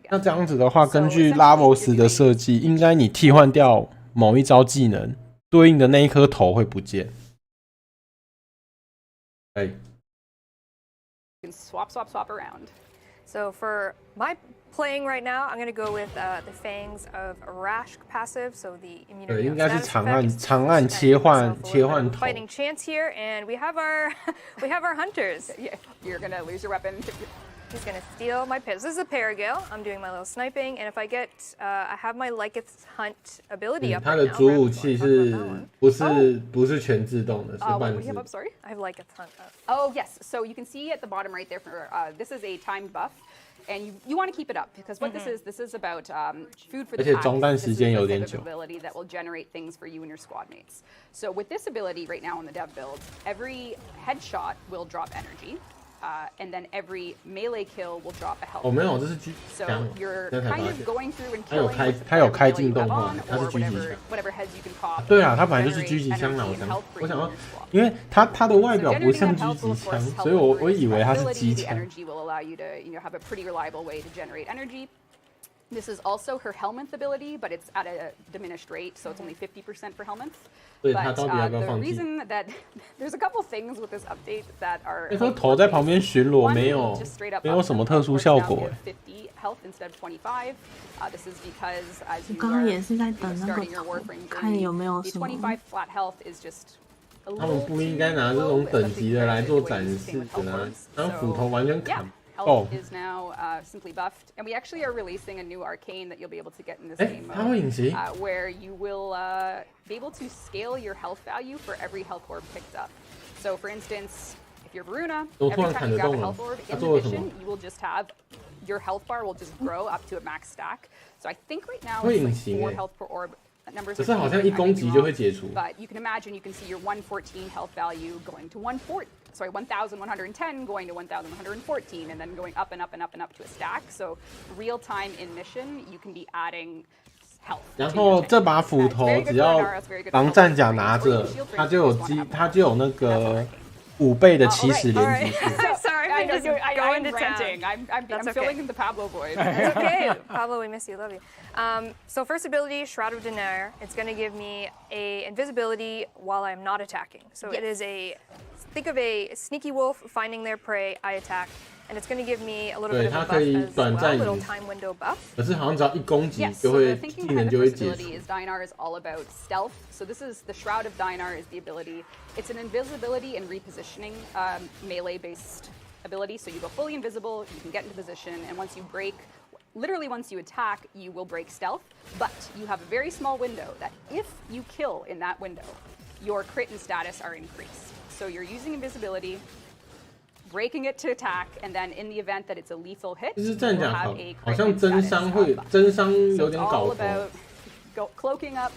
那这样子的话，根据 Lavos 的设计，应该你替换掉某一招技能，对应的那一颗头会不见。Swap around. So for my playing right now, I'm gonna go with the Fangs of Rash passive, so the 对， immunity 应 on 该是 status 长按 effects. 长按 Just 切 kinda 换 give yourself a 切 little 换 bit of 头。 fighting chance here, and we have our hunters. Yeah, you're gonna lose your weapon. He's gonna steal my pits. This is a Paragale. I'm doing my little sniping, and if I get, I have my Liketh's Hunt ability up 它 right 的 now. 主 right 武 before I 器 talk about 是 that one. 不是全自动的，是 What 半 do you have 自 up? Sorry. I have Liketh's Hunt up. Oh yes. So you can see at the bottom right there. This is a timed buff. And you want to keep it up because what this is about food for the 而且 pack. 中弹 This 时 is 间 the 有 type 点 of 久。 ability that will generate things for you and your squad mates. So with this ability right now on the dev build, every headshot will drop energy, and then every melee kill will drop a health. 哦，没有，这是狙 So 枪， you're 现在才 kind 发 of 现。 going through and 它有 killing 开 with 它有 whatever 开 melee 进 you 动 have 画 on, 它是 or 狙击 whatever 枪。 whatever heads you can pop. 对啊，它本来就是 generate 狙击枪啦，我 energy 想 and health for 我想 you 要 and your squad. 因为它的外表 So 不像 generating that 狙 health will 击 of course 枪， help 所以 with 我 your 以为它是 survivability. 机 The 枪。 energy will allow you to have a pretty reliable way to generate energy. This is also her Helminth ability, but it's at a diminished rate, so it's only 50% for Helminth. 所以它 But 到底要不要 the 放弃？ reason that there's a couple things with this update that are 那时候头在旁边巡逻， One, 没有 just straight up 没有什么特殊 of course, 效 now 果 we 哎 have 50 health instead of 25. This is because as 我 you 刚刚 are 也是在等那个 starting your 头， Warframe 看有 journey, 没有 the 什么。 25 flat health is just a 他们 little 不应该 too 拿这 low, 种等 especially 级的来 compared 做 to the 展 ways 示 to with 的 health 啊 orbs. 当斧头 So, 完全 yeah, 砍 health 爆。 is now simply buffed, and we actually are releasing a new arcane that you'll be able to get in this 哎， game 它会 mode, 隐形， where you will be able to scale your health value for every health orb picked up. So, for instance, if you're Varuna, 我 every 突然 time 砍 you 得 grab 动 a 了 health orb 它 in the 做了什么 mission, you will just have your health bar will just grow up to a max stack. So I think right now 会 it's 隐 like 形 4 哎， health per orb. Numbers 可 are 是好像 changing, 一 I may 攻 be 击就会 wrong, 解除。 but you can imagine you can see your 114 health value going to 1,110 going to 1,114 and then going up and up and up and up to a stack. So real time in mission, you can be adding health. 然 to 后 your 这 tank. 把斧 It's 头 very 只 good for 要 Inara, it's very good for 狼 health 战甲 range, 拿 or 着 even shield， 它 range 就有 if you just wanna have 它就有那 That's 个 arcane. 5倍的 Oh, 起始 right, 连 alright. 击数。 Sorry, I'm I'm just I'm going to ranting. town. I'm That's okay. filling in the Pablo void. It's okay. Pablo, we miss you. Love you. So first ability, Shroud of Denier. It's going to give me a invisibility while I'm not attacking. So it Yes. is a, think of a sneaky wolf finding their prey, I attack. And it's going to give me a little bit of a 对，它 buff 可以 as 短 well, 暂 little 移。 time window buff. 可是好像只要一攻击 Yes, 就 so 会 the thinking 技能 behind 就 the 会 first 解除 ability。is Dynar is all about stealth. So this is the Shroud of Dynar is the ability. It's an invisibility and repositioning melee-based ability. So you go fully invisible, you can get into position, and once you break, literally once you attack, you will break stealth. But you have a very small window that if you kill in that window, your crit and status are increased. So you're using invisibility, breaking it to attack, and then in the event that it's a lethal hit, 其实 you 这样 will 讲 have 好 a，好 crit 像 and 真 status 伤会 buff. 真伤 So 有 it's 点 all 搞头。 about cloaking up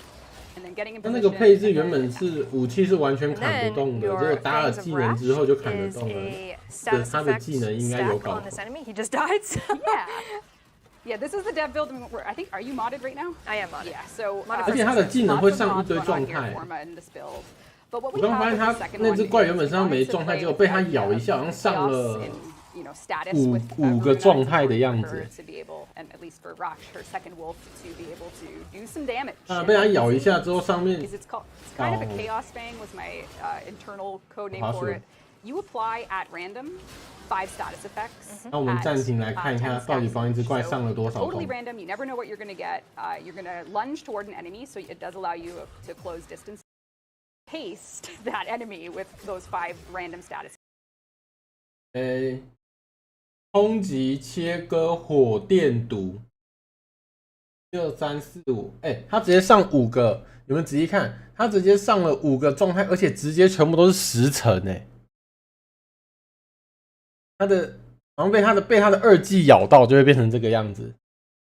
and then getting in 它 position. 那个配置 and 原 then 本 attack. 是武器是完全 And 砍 then 不动的，结 your 果搭了 Fangs of 技能之后就砍得 Rash 动 is 了。 a 对， status 它的 effect 技能应该有 stack 搞 on 头 this。enemy. He just died. So. Yeah. Yeah, this is the dev build. I think, are you modded right now? I am modded. Yeah, so 而且它的技能会 lots of 上一 mods 堆 run on 状 here 态。 Forma in this build. But what 我 we 刚 have 发现 with 它 the second 那 one 只怪 is 原本 we 上 wanted 没 to 状态， play 结果 with 被它 the idea 咬一 of 下，好像上 chaos 了 in, status with 五个 Varuna. 状态的样 For 子。 her to be able, and at least for Rash, her second wolf, to be able to do some damage. 啊，被它咬一下之后，上面 It's kind of a Oh. chaos fang was my internal code name Awesome. for it. You apply at random 5 status effects. 那我们 at, 暂停来看一下 10 到底 status 防一只 each. 怪 So 上了多少 totally 痛。 random. You never know what you're going to get. You're going to lunge toward an enemy, so it does allow you to close distance. Paste that enemy with those 5 random status. 冲击、切割、火电毒，1、2、3、4、5，它直接上5个，你们仔细看，它直接上了5个状态，而且直接全部都是10层哎。它的好像被它的2技咬到，就会变成这个样子，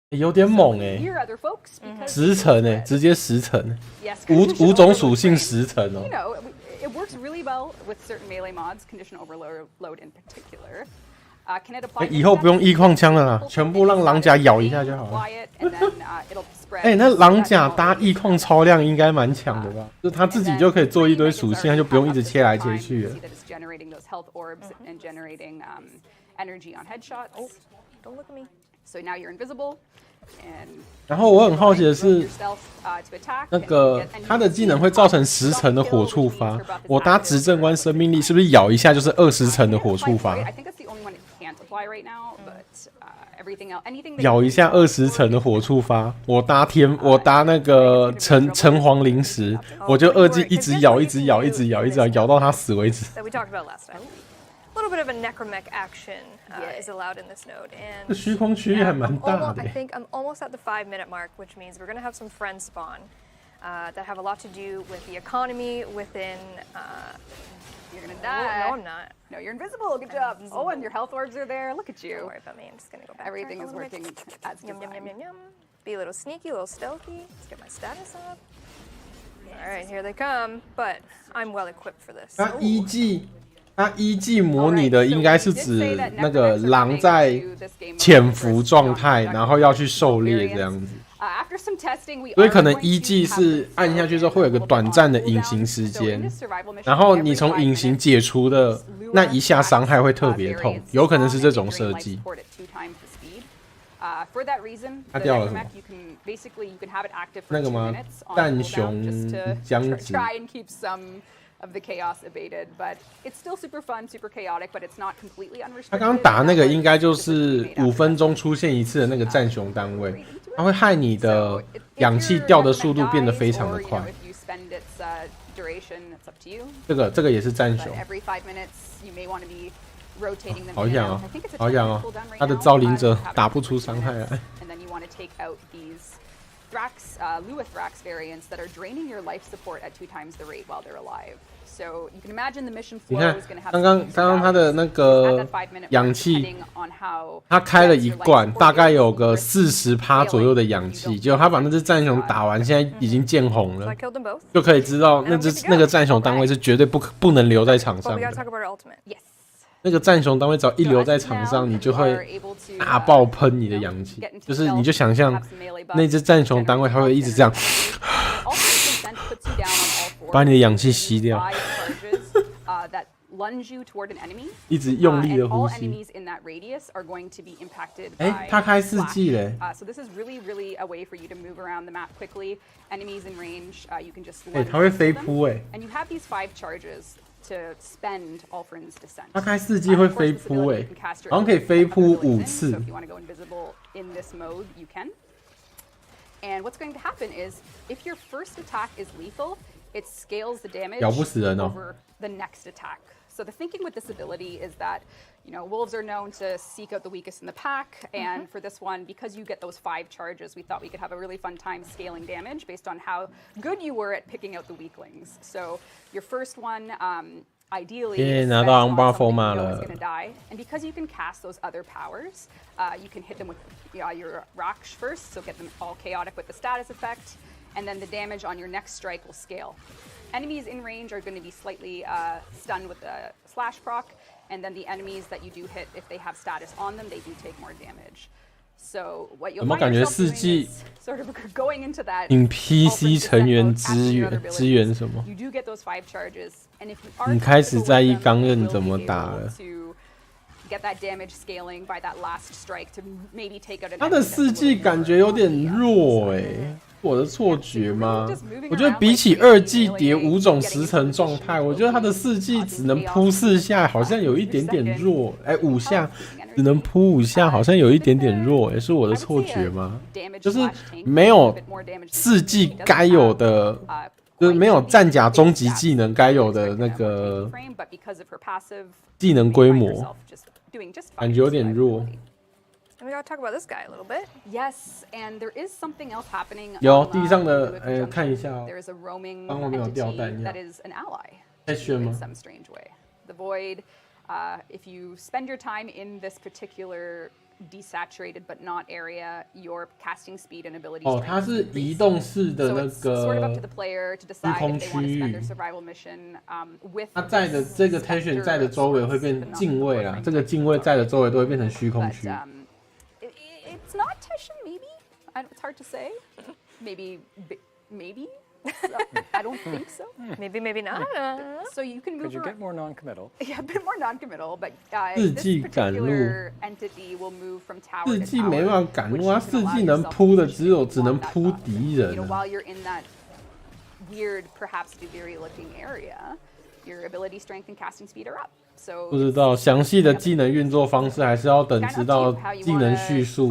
有点猛哎。 Here, other folks, because 10层哎，直接10层， yes, 5种属性10层 You 哦。 know, it works really well with certain melee mods, condition overload in particular. Can it apply? 以后不用异矿枪了啦，全部让狼甲咬一下就好了。 Apply it, and then, it'll spread 那狼甲搭异矿超量应该蛮强的吧？就他自己就可以做一堆属性，他就不用一直切来切去了。 See that it's generating those health orbs and generating energy on headshots. Don't look at me. So now you're invisible. And 然后我很好奇的是， yourself, to attack, 那个 and 他的技能会造成10层的火触发，我搭执政官生命力是不是咬一下就是20层的火触发？ I think that's the only one it can't apply right now, but everything else, anything that 咬一下20层的火触发，我搭那个橙黄灵石，我就二技一直咬，咬到它死为止。 that we talked about last time. A little bit of a necromech action is allowed in this node, 这 and 虚空区域还蛮大的 I。think I'm almost at the 5-minute mark, which means we're gonna have some friends spawn that have a lot to do with the economy within. You're gonna No, die. I'm not. No, you're invisible. Good job. Oh, and your health orbs are there. Look at Don't you. worry about me. I'm just gonna go back. Everything is Let me working as Yum yum yum designed. yum yum. Be a little sneaky, a little stealthy. Let's get my status up. All right, here they come. But I'm well equipped for this. 它一技模拟的应该是指那个狼在潜伏状态，然后要去狩猎这样子。所以可能一技是按下去之后会有个短暂的隐形时间，然后你从隐形解除的那一下伤害会特别痛，有可能是这种设计。它掉了什么？那个吗？蛋熊姜子。 Of the chaos abated, but it's still super fun, super chaotic, but it's not completely unrestricted. 他刚刚打那个应该就是5分钟出现一次的那个战熊单位，它会害你的氧气掉的速度变得非常的快。这个也是战熊。好痒哦，好痒哦！他的造林者打不出伤害来。 Luithrax variants that are draining your life support at 2 times the rate while they're alive. So you can imagine the mission 你 flow 看 is going to have 刚刚他的那个氧气，他开了一罐，大概有个40%左右的氧气，结果他把那只战熊打完，现在已经见红了，就可以知道那个战熊单位是绝对不能留在场上的。 那个战熊单位只要一留在场上，你就会大爆喷你的氧气，就是你就想象那只战熊单位，它会一直这样，把你的氧气吸掉，一直用力的呼吸。哎，它开4技嘞！哎，它会飞扑哎！ To spend Ulfrin's descent. 它开4技会飞扑哎，好像可以飞扑5次。 So if you want to go invisible in this mode, you can. And what's going to happen is, if your first attack is lethal, it scales the damage over the next attack. So the thinking with this ability is that, you know, wolves are known to seek out the weakest in the pack, and for this one, because you get those 5 charges, we thought we could have a really fun time scaling damage based on how good you were at picking out the weaklings. So your first one, ideally, is going to die, and because you can cast those other powers, you can hit them with your Raksh first, so get them all chaotic with the status effect, and then the damage on your next strike will scale. Enemies in range are going to be slightly stunned with the slash proc, and then the enemies that you do hit, if they have status on them, they do take more damage. So what you'll find yourself doing is sort of going into that. PC 成员支援什么？ You do get those 5 charges, and if you are 你开始在意钢刃怎么打了。 Get that damage scaling by that last strike to maybe take out an. 他的4技感觉有点弱哎，我的错觉吗？我觉得比起2技叠5种10层状态，我觉得他的4技只能扑4下，好像有一点点弱。哎，5下只能扑5下，好像有一点点弱，也是我的错觉吗？就是没有4技该有的。 就是没有战甲终极技能该有的那个技能规模，感觉有点弱。 We gotta talk about this guy a little bit. Yes, and there is something else happening. 有地上的，看一下哦。 There is a roaming 刚刚没有掉 entity 弹药。 that is an ally 太炫 in 吗？ some strange way. The void. If you spend your time in this particular desaturated but not area, your casting speed and ability. 哦，它是移动式的那个虚空区域。它在的这个 tension 在的周围会变近位啦，这个近位在的周围都会变成虚空区。It's not tension, maybe. It's hard to say. Maybe. I don't think so. Maybe not. So you can move. Could you get more non-committal? Yeah, a bit more non-committal, but 4技 this 赶路 particular entity will move from tower 4 to 技没办 tower. 法赶路啊，4技能扑的只能扑敌人 You know, 啊。 while you're in that weird, perhaps Duviri-looking area, your ability, strength, and casting speed are up. So 不知道详细的技能运作方式，还是要等知道技能叙述，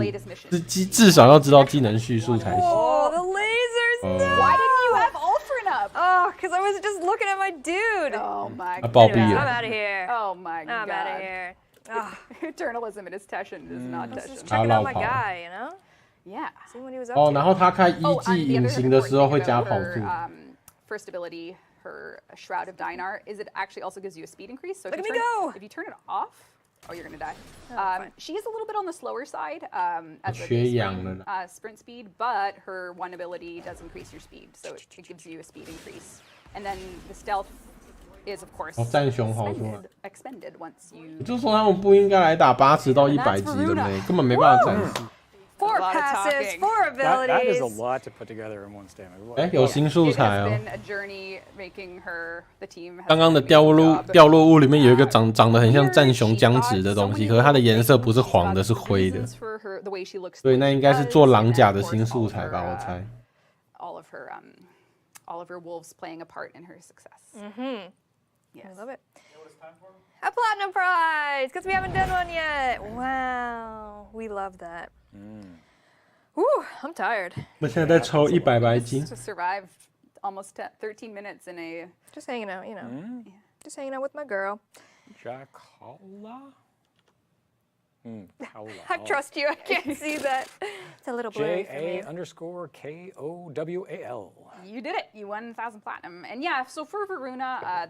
至少要知道技能叙述才行。Oh, the lasers! why didn't you have Ultron up? Oh, because I was just looking at my dude. Oh my 暴 god. 毙 I'm 了。 out of here. Oh my I'm god. out of here. Journalism is Teshin is not Teshin. Checking out my 跑 guy, you know? Yeah. Seeing what he was up 哦， to. 然后他开一 Oh, 技 the 隐 other 形的 important 时候 thing 会加 about 跑 her, 速。first ability, her Shroud of Dynar, is it actually also gives you a speed increase. So Look if at you me turn go! If you turn it off, oh, you're gonna die. fine. She is a little bit on the slower side as a 缺 base 氧 frame, 了。 sprint speed, but her one ability does increase your speed, so it gives you a speed increase. And then the stealth is of course 哦，战熊好说。 expended once you. 就说他们不应该来打80到100级的没，根本没办法展示。 4 A lot of passives, talking. 4 That is abilities. a lot to put together in one stamina. 哎，有新素 It 材 has 哦。 been a journey making her the team. has 刚刚的 done an 掉 amazing 落 job. 掉落物里面有一个长得很像战熊僵直的东西，可是它的颜色不是黄的，是灰的。所以那应该是做狼甲的新素材吧，我猜。 All of her wolves playing a part in her success. I Yes. love it. A platinum prize, because we haven't done one yet. Wow, we love that. Whew, I'm tired. 我们现在在抽100白金 To survive almost 13 minutes in a. Just hanging out, you know. Just hanging out with my girl. Jackala? I trust you. I can't see that. It's a little blurry for me. JA_KOWAL. You did it. You won 1,000 platinum. And yeah, so for Varuna,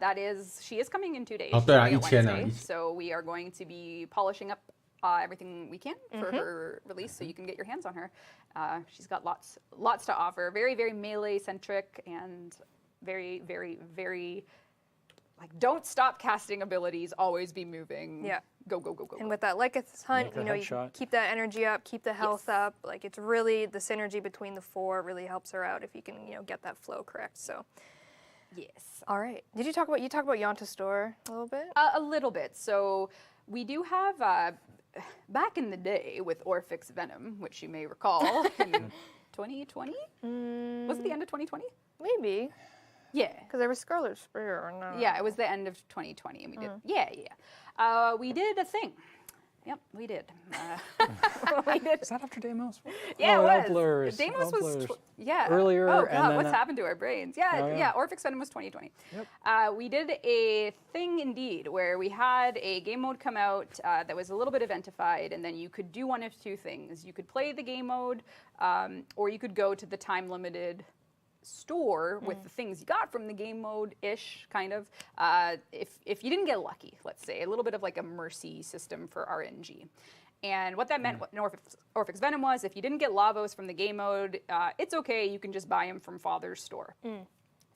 she is coming in 2 days. Oh, She's yeah, coming out 1000 Wednesday. So we are going to be polishing up everything we can for her release, so you can get your hands on her. She's got lots to offer. Very, very melee centric and very, very, very like don't stop casting abilities. Always be moving. Yeah. Go, go, go, go. And with that Lycus hunt, Make a you know, you headshot. keep that energy up, keep the health up. Like it's really the synergy between the 4 really helps her out if you can, you know, get that flow correct. So, yes. all right. Did you talk about Yonta Store a little bit? A little bit. So we do have back in the day with Orphix Venom, which you may recall in 2020. Was it the end of 2020? Maybe Yeah. because there was Scarlet Spear or no? Yeah, it was the end of 2020, and we did. Yeah. We did a thing. Yep, we did. We did. Is that after Deimos? Yeah, oh, it was. Elflers, Deimos was Elflers. yeah. Earlier, Oh and god, then what's that- happened to our brains? Yeah, Oh, yeah. yeah. Orphix Venom was 2020. We did a thing indeed where we had a game mode come out that was a little bit eventified, and then you could do one of 2 things. You could play the game mode, or you could go to the time limited store with the things you got from the game mode-ish, kind of. If you didn't get lucky, let's say, a little bit of like a mercy system for RNG. And what that meant in Orphix Venom was, if you didn't get Lavos from the game mode, it's okay, you can just buy them from Father's store.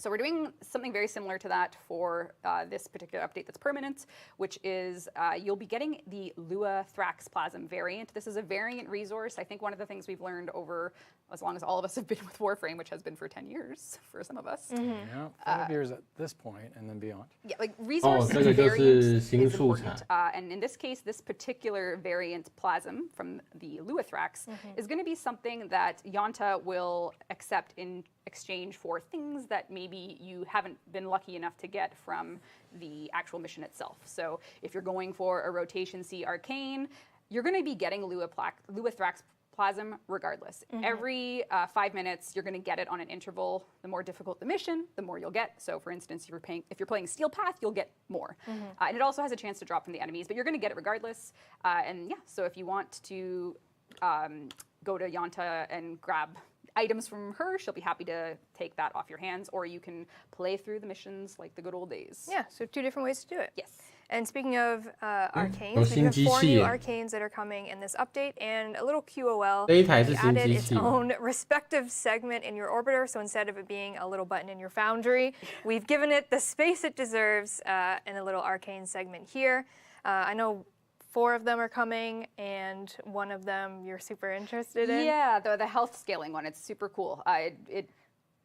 So we're doing something very similar to that for this particular update that's permanent, which is you'll be getting the Lua Thrax Plasm variant. This is a variant resource. I think one of the things we've learned over as long as all of us have been with Warframe, which has been for 10 years for some of us. Yeah, 5 years at this point, and then beyond. Yeah, like resource 这个就是 variant 新 is 素材。 important. And in this case, this particular variant plasm from the Luathrax is going to be something that Yonta will accept in exchange for things that maybe you haven't been lucky enough to get from the actual mission itself. So if you're going for a Rotation C Arcane, you're going to be getting Luathrax Plasm regardless. Every 5 minutes, you're going to get it on an interval. The more difficult the mission, the more you'll get. So for instance, if you're playing Steel Path, you'll get more. And it also has a chance to drop from the enemies, but you're going to get it regardless. And yeah, so if you want to go to Yonta and grab items from her, she'll be happy to take that off your hands, or you can play through the missions like the good old days. Yeah, so 2 different ways to do it. Yes. And speaking of arcanes, Oh, we do have 4 new 新机器耶。 arcanes that are coming in this update, and a little QOL. 这一台是 We 新 added 机 its 器。 own respective segment in your orbiter, so instead of it being a little button in your foundry, we've given it the space it deserves in a little arcane segment here. I know 4 of them are coming, and one of them you're super interested in. Yeah, the health scaling one, it's super cool.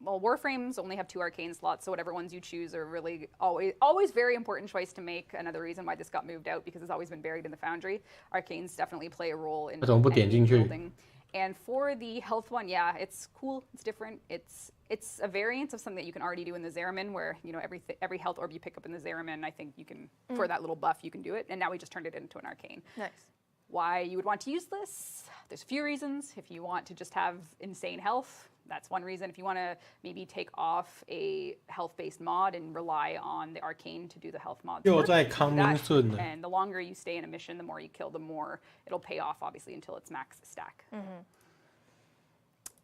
Well, Warframes only have 2 arcane slots, so whatever ones you choose are really always very important choice to make. Another reason why this got moved out, because it's always been buried in the foundry. Arcanes definitely play a role in 为什么不点进去？ building. And for the health one, yeah, it's cool. It's different. It's a variant of something that you can already do in the Zeramin, where every health orb you pick up in the Zeramin, I think you can for that little buff you can do it. And now we just turned it into an arcane. Nice. Why you would want to use this? There's a few reasons. If you want to just have insane health, that's one reason. If you want to maybe take off a health-based mod and rely on the arcane to do the health mod, 又在康明顺了。 and the longer you stay in a mission, the more you kill, the more it'll pay off, obviously, until it's max stack.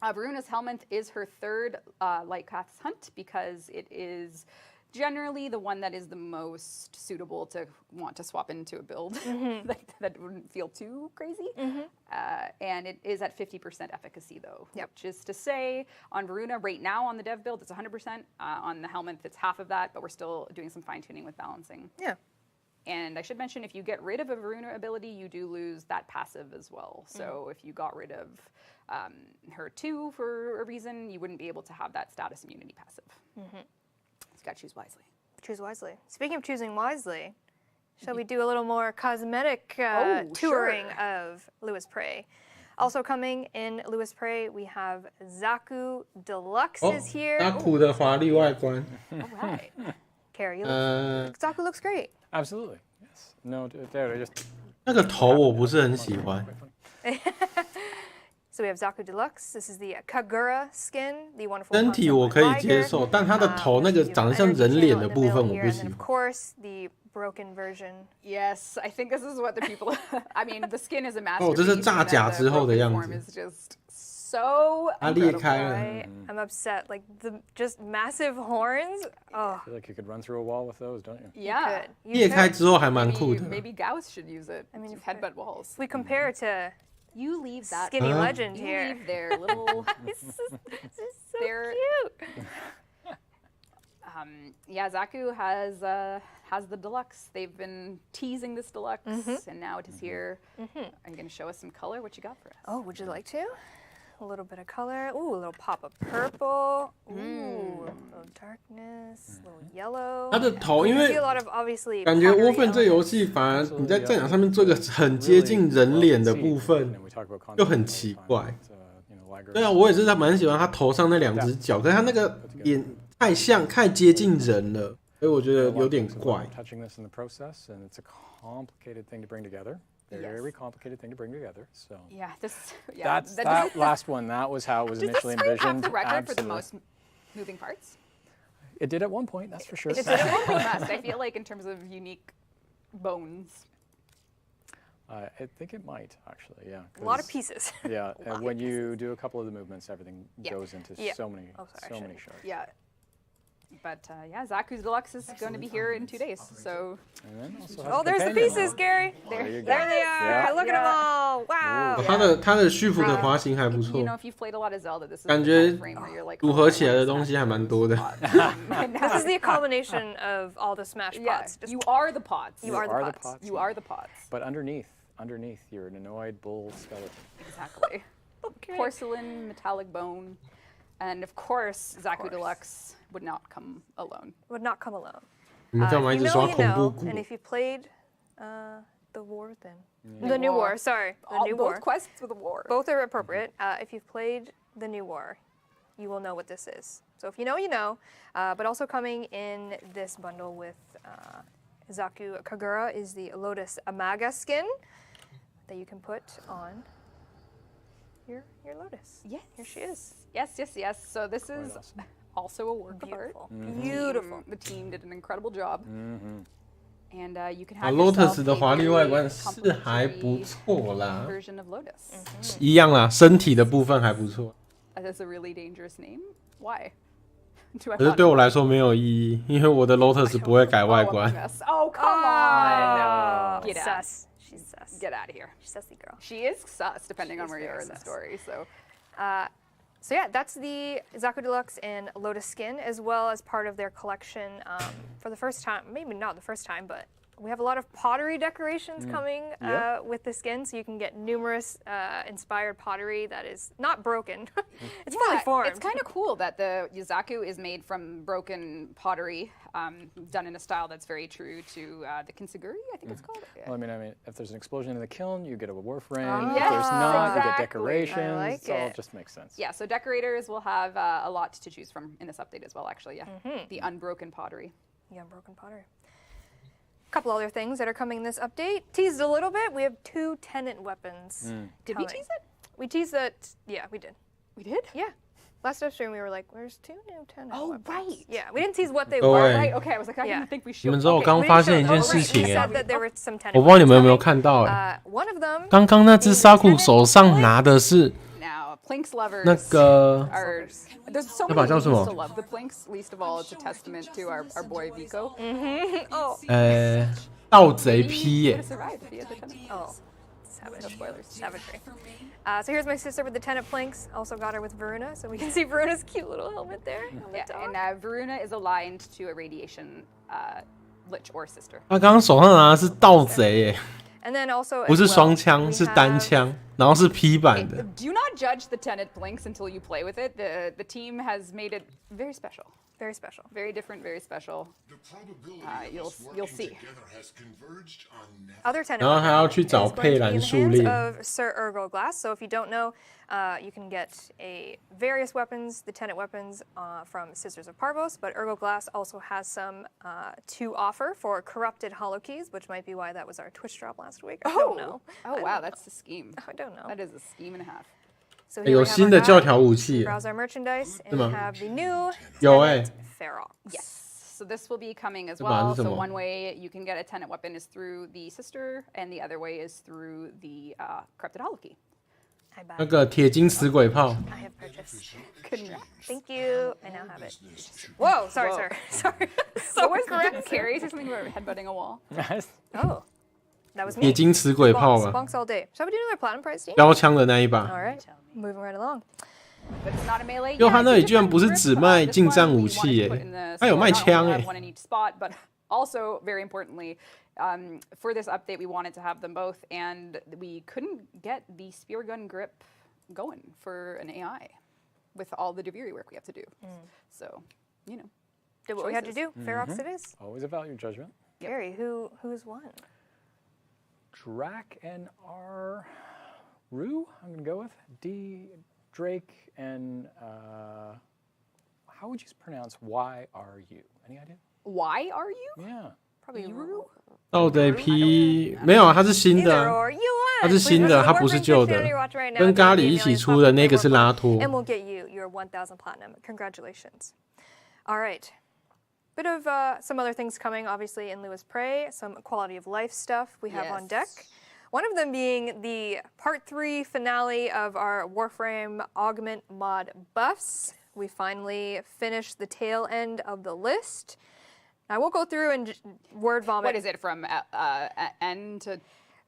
Varuna's Helminth is her third Lightcraft's Hunt because it is generally the one that is the most suitable to want to swap into a build that wouldn't feel too crazy. And it is at 50% efficacy, though. Yep. Which is to say, on Varuna, right now on the dev build, it's 100%. On the Helminth, it's half of that, but we're still doing some fine-tuning with balancing. Yeah. And I should mention, if you get rid of a Varuna ability, you do lose that passive as well. So if you got rid of her 2 for a reason, you wouldn't be able to have that status immunity passive. So you gotta choose wisely. Choose wisely. Speaking of choosing wisely, shall we do a little more cosmetic touring of Lewis Prey? Also coming in Lewis Prey, we have Zaku Deluxe is here. 扎古的华丽外观。 All right. Carrie, Zaku looks great. Absolutely. Yes. No, there. Just 那个头我不是很喜欢。 So we have Zaku Deluxe. This is the Kagura skin, the wonderful. 身体我可以接受，但他的头那个长得像人脸的部分我不喜 Of 欢。 course, the broken version. Yes, I think this is what the people. I mean, the skin is a masterpiece. 哦，这是炸假之后的样子。 The form is just so 它裂 incredible. 开了。 I'm upset. Like the just massive horns. Oh, I feel like you could run through a wall with those, don't you? Yeah. good. You 裂开 could. 之后还蛮酷的。 Maybe Gauss should use it. I mean, to headbutt walls. If we compare it to You leave that. Skinny Legend You here. leave their little. This is so They're- cute. Yeah, Zaku has the deluxe. They've been teasing this deluxe, and now it is here. Are you going to show us some color? What you got for us? Oh, would you like to? A little bit of color. Ooh, a little pop of purple. Ooh, a little darkness. A little yellow. 他的头，因 You see 为 a lot of obviously. 感觉 pottery 窝份这游 elements. 戏反而你在战场上面做一个很接近人脸的部分，就很奇怪。对啊，我也是蛮喜欢他头上那两只脚，可是他那个脸太像、太接近人了，所以我觉得有点怪。 Touching this in the process, and it's a complicated thing to bring together. Very complicated thing to bring together. So Yeah, yeah. that last one. That was how it was Does initially this frame have envisioned. the record for the Absolutely. most moving parts? It did at one point, that's for sure. It must. I feel like in terms of unique bones. I think it might actually, yeah. A lot of 'cause, pieces. Yeah, and when you do a couple of the movements, everything Yeah. goes into Yeah. so many, Oh, sorry, I so many shouldn't. shards. Yeah. But yeah, Zaku's Deluxe is going to be here in 2 days. So And then also has Oh, a there's the companion pieces, mod. Gary. There you go. There they are. Yeah. Look at them all. Wow. 他的续服的滑行还不 you 错 know,，if you've played a lot of Zelda, this is 感 the 觉 kind of frame where you're like, 组合起来的东西还蛮多的。 This is the culmination of all the Smash Yeah, pots. Just you are the pots. You are the pots. You are the pots. But underneath, you're an annoyed bull skeleton. Exactly. Okay. Porcelain, metallic bone, and of course, Zaku Deluxe would not come alone. Would not come alone. 你们干嘛一 You 直 know, 刷 you 恐 know. 怖谷 And？if you played the war, then the new war. Sorry, the All, new both war. quests for the war. Both are appropriate. If you've played the new war, you will know what this is. So if you know, you know. But also coming in this bundle with Zaku Kagura is the Lotus Amaga skin that you can put on your Lotus. Yes. Here she is. Yes, yes, yes. So this is awesome. also a work of art. Beautiful. Beautiful. The team did an incredible job. And you can 啊 have ，Lotus yourself 的 a 华丽外观 very 是还不 complimentary 错啦， version of Lotus. 一样啦，身体的部分还不错， That is a really dangerous name. Why? Do I 可是 want 对我来说没有意义，因为我的 Lotus 不会改外 Oh, 观。 Among Us. Oh, come on! Get out. Sus. She's sus. Get out of here. She's sussy girl. She is sus, depending She on is where you very are in the sus. story. So, So yeah, that's the Zaku Deluxe and Lotus skin, as well as part of their collection for the first time. Maybe not the first time, but We have a lot of pottery decorations coming with the skin, so you can get numerous inspired pottery that is not broken. It's fully formed. It's kind of cool that the Yuzaku is made from broken pottery, done in a style that's very true to the Kintsugi, I think it's called. Well, I mean, if there's an explosion in the kiln, you get a warframe. Yes, If there's not, you get exactly. decorations. I like It all it. just makes sense. Yeah, so decorators will have a lot to choose from in this update as well, actually, yeah. The unbroken pottery. Yeah, broken pottery. A couple other things that are coming in this update. Teased a little bit. We have 2 Tenant weapons. Did we tease it? We teased that. Yeah, we did. We did? Yeah. Last upstream, we were like, "Where's 2 new Tenant weapons?" right. Yeah, we didn't tease what they 各 were. 位 Right, okay, I was like, I Yeah. didn't think we 你 should. 们知道我 Okay. 刚 We 发 didn't 现 show 一件 those. 事 We 情 said 哎， that there were some Tenant 我不知道你们有没有 weapons 看到哎， coming. One of them. 刚刚那只沙库手上拿的是 Now, Plinks lovers 那个 are... There's so 那把 many 叫什 reasons 么 to love the Plinks. Least of all, it's a testament to our boy Vico. Oh. 盗贼批耶 He survived if he had the tenant. Oh. Savage. No spoilers. Savagery. So here's my sister with the Tenant Planks. Also got her with Varuna, so we can see Varuna's cute little helmet there. On the Yeah, top. and Varuna is aligned to a radiation lich or sister. 他刚刚手上拿的是盗贼耶， And then also 不 as 是 well, 双枪， we 是单 have- 枪，然后是 P 版的。 Do not judge the tenant Blinks until you play with it. The team has made it very special. Very special. Very different, very special. The probability you'll- of us you'll working see. together has converged on never. Other tenant 然后还要去 weapon 找 is going 佩 to be 兰 in the 树 hands 立。 of Sir Ergo Glass. So if you don't know, you can get various weapons, the tenant weapons from Sisters of Parvos, but Ergo Glass also has some to offer for corrupted hollow keys, which might be why that was our Twitch drop last week. I don't know. Oh, wow, that's a scheme. I don't know. That is a scheme and a half. So 有 here we have 新 our 的 guide, 教条武器耶， browse our merchandise, and 是 we 吗？ have the new 有 tenant Ferox. Yes. So this will be coming as 这把是 well. 什 So 么？ one way you can get a tenant weapon is through the sister, and the other way is through the corrupted hollow key. I buy. 那个铁金齿鬼炮， I have purchased. Congrats. Thank you. I now have it. Whoa, sorry, Whoa. sorry, sorry. So So was correct. Carrie say something about headbutting a wall? Oh, that was me. 铁金齿鬼炮 Bonks, 吧， bonks all day. Shall we do another platinum prize team? 标枪的那一 All 把。 right, moving right along. But it's not a melee. 因为他 Yeah, 那 it's 里 a 居然 different 不是 grip. 只卖 This 近 one 战 we 武 wanted 器 to 耶 put in the， 他有 store, 卖 not 枪 only 哎 have。one in each spot, but also very importantly, for this update, we wanted to have them both, and we couldn't get the spear gun grip going for an AI with all the Deviri work we have to do. So, you know. Did what we had to choices. do. Ferox it is. Always a value judgment. Gary, who's won? Drac and R. Rue, I'm going to go with. D. Drake and. How would you pronounce YRU? Any idea? Why are you? Yeah. Probably Yuru? 盗贼批没有啊，它是新的 Either 啊， or. You won. 它是新的，它不是旧的，跟咖喱一起出的那个是拉托。 And we'll get you your 1,000 platinum. Congratulations. All right. Bit of some other things coming, obviously, in Lewis Prey. Some quality of life stuff we have on deck. Yes. One of them being the Part 3 finale of our Warframe Augment mod buffs. We finally finished the tail end of the list. I won't go through and word vomit. What is it from N to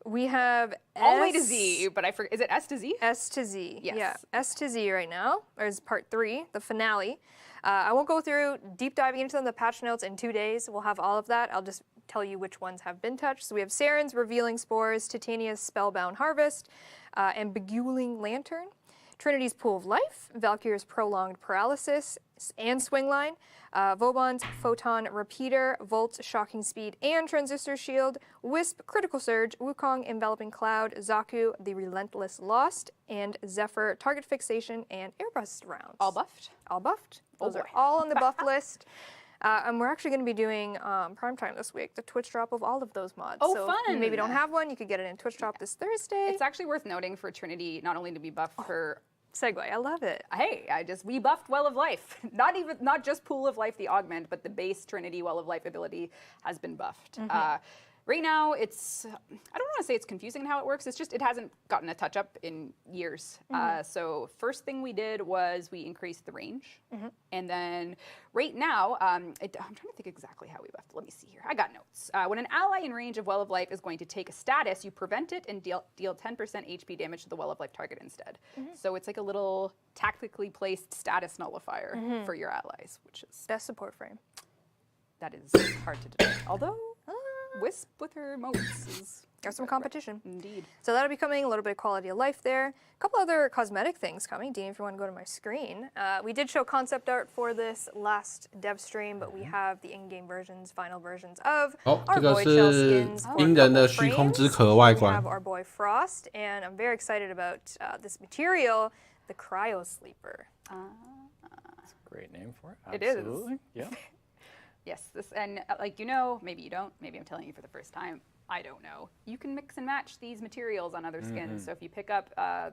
We have all the way to Z? But I forget. Is it S to Z? S to Z. Yes. Yeah, S to Z right now, or is part 3, the finale. I won't go through deep diving into them, the patch notes in 2 days. We'll have all of that. I'll just tell you which ones have been touched. So we have Saren's Revealing Spores, Titania's Spellbound Harvest, and Beguiling Lantern, Trinity's Pool of Life, Valkyr's Prolonged Paralysis and Swingline, Vauban's Photon Repeater, Volt's Shocking Speed and Transistor Shield, Wisp Critical Surge, Wukong Enveloping Cloud, Zaku The Relentless Lost, and Zephyr Target Fixation and Airbus Rounds. All buffed? All buffed. Those are boy. all on the buff list. And we're actually going to be doing Primetime this week, the Twitch drop of all of those mods. Oh, so if you fun. maybe don't have one, you could get it in Twitch drop this Thursday. It's actually worth noting for Trinity not only to be buffed her. Segue, I love it. Hey, we buffed Well of Life. Not just Pool of Life, the augment, but the base Trinity Well of Life ability has been buffed. Right now, it's, I don't want to say it's confusing in how it works. It's just, it hasn't gotten a touch up in years. So first thing we did was we increased the range. And then right now, I'm trying to think exactly how we buffed. Let me see here. I got notes. When an ally in range of Well of Life is going to take a status, you prevent it and deal 10% HP damage to the Well of Life target instead. So it's like a little tactically placed status nullifier for your allies, which is, Best support frame. that is hard to detect. Although, Wisp with her moats is Got some competition. indeed. So that'll be coming, a little bit of quality of life there. A couple other cosmetic things coming. Dean, if you want to go to my screen. We did show concept art for this last dev stream, but we have the in-game versions, final versions of 哦， our 这个 Void Shell 是 skins for 冰 a 人的 couple 虚空之 frames. 壳外 We 观 have。our boy Frost, and I'm very excited about this material, the Cryo Sleeper. Great name for it. It is. Absolutely. Yeah. Yes, this and like maybe you don't. Maybe I'm telling you for the first time. I don't know. You can mix and match these materials on other skins. So if you pick up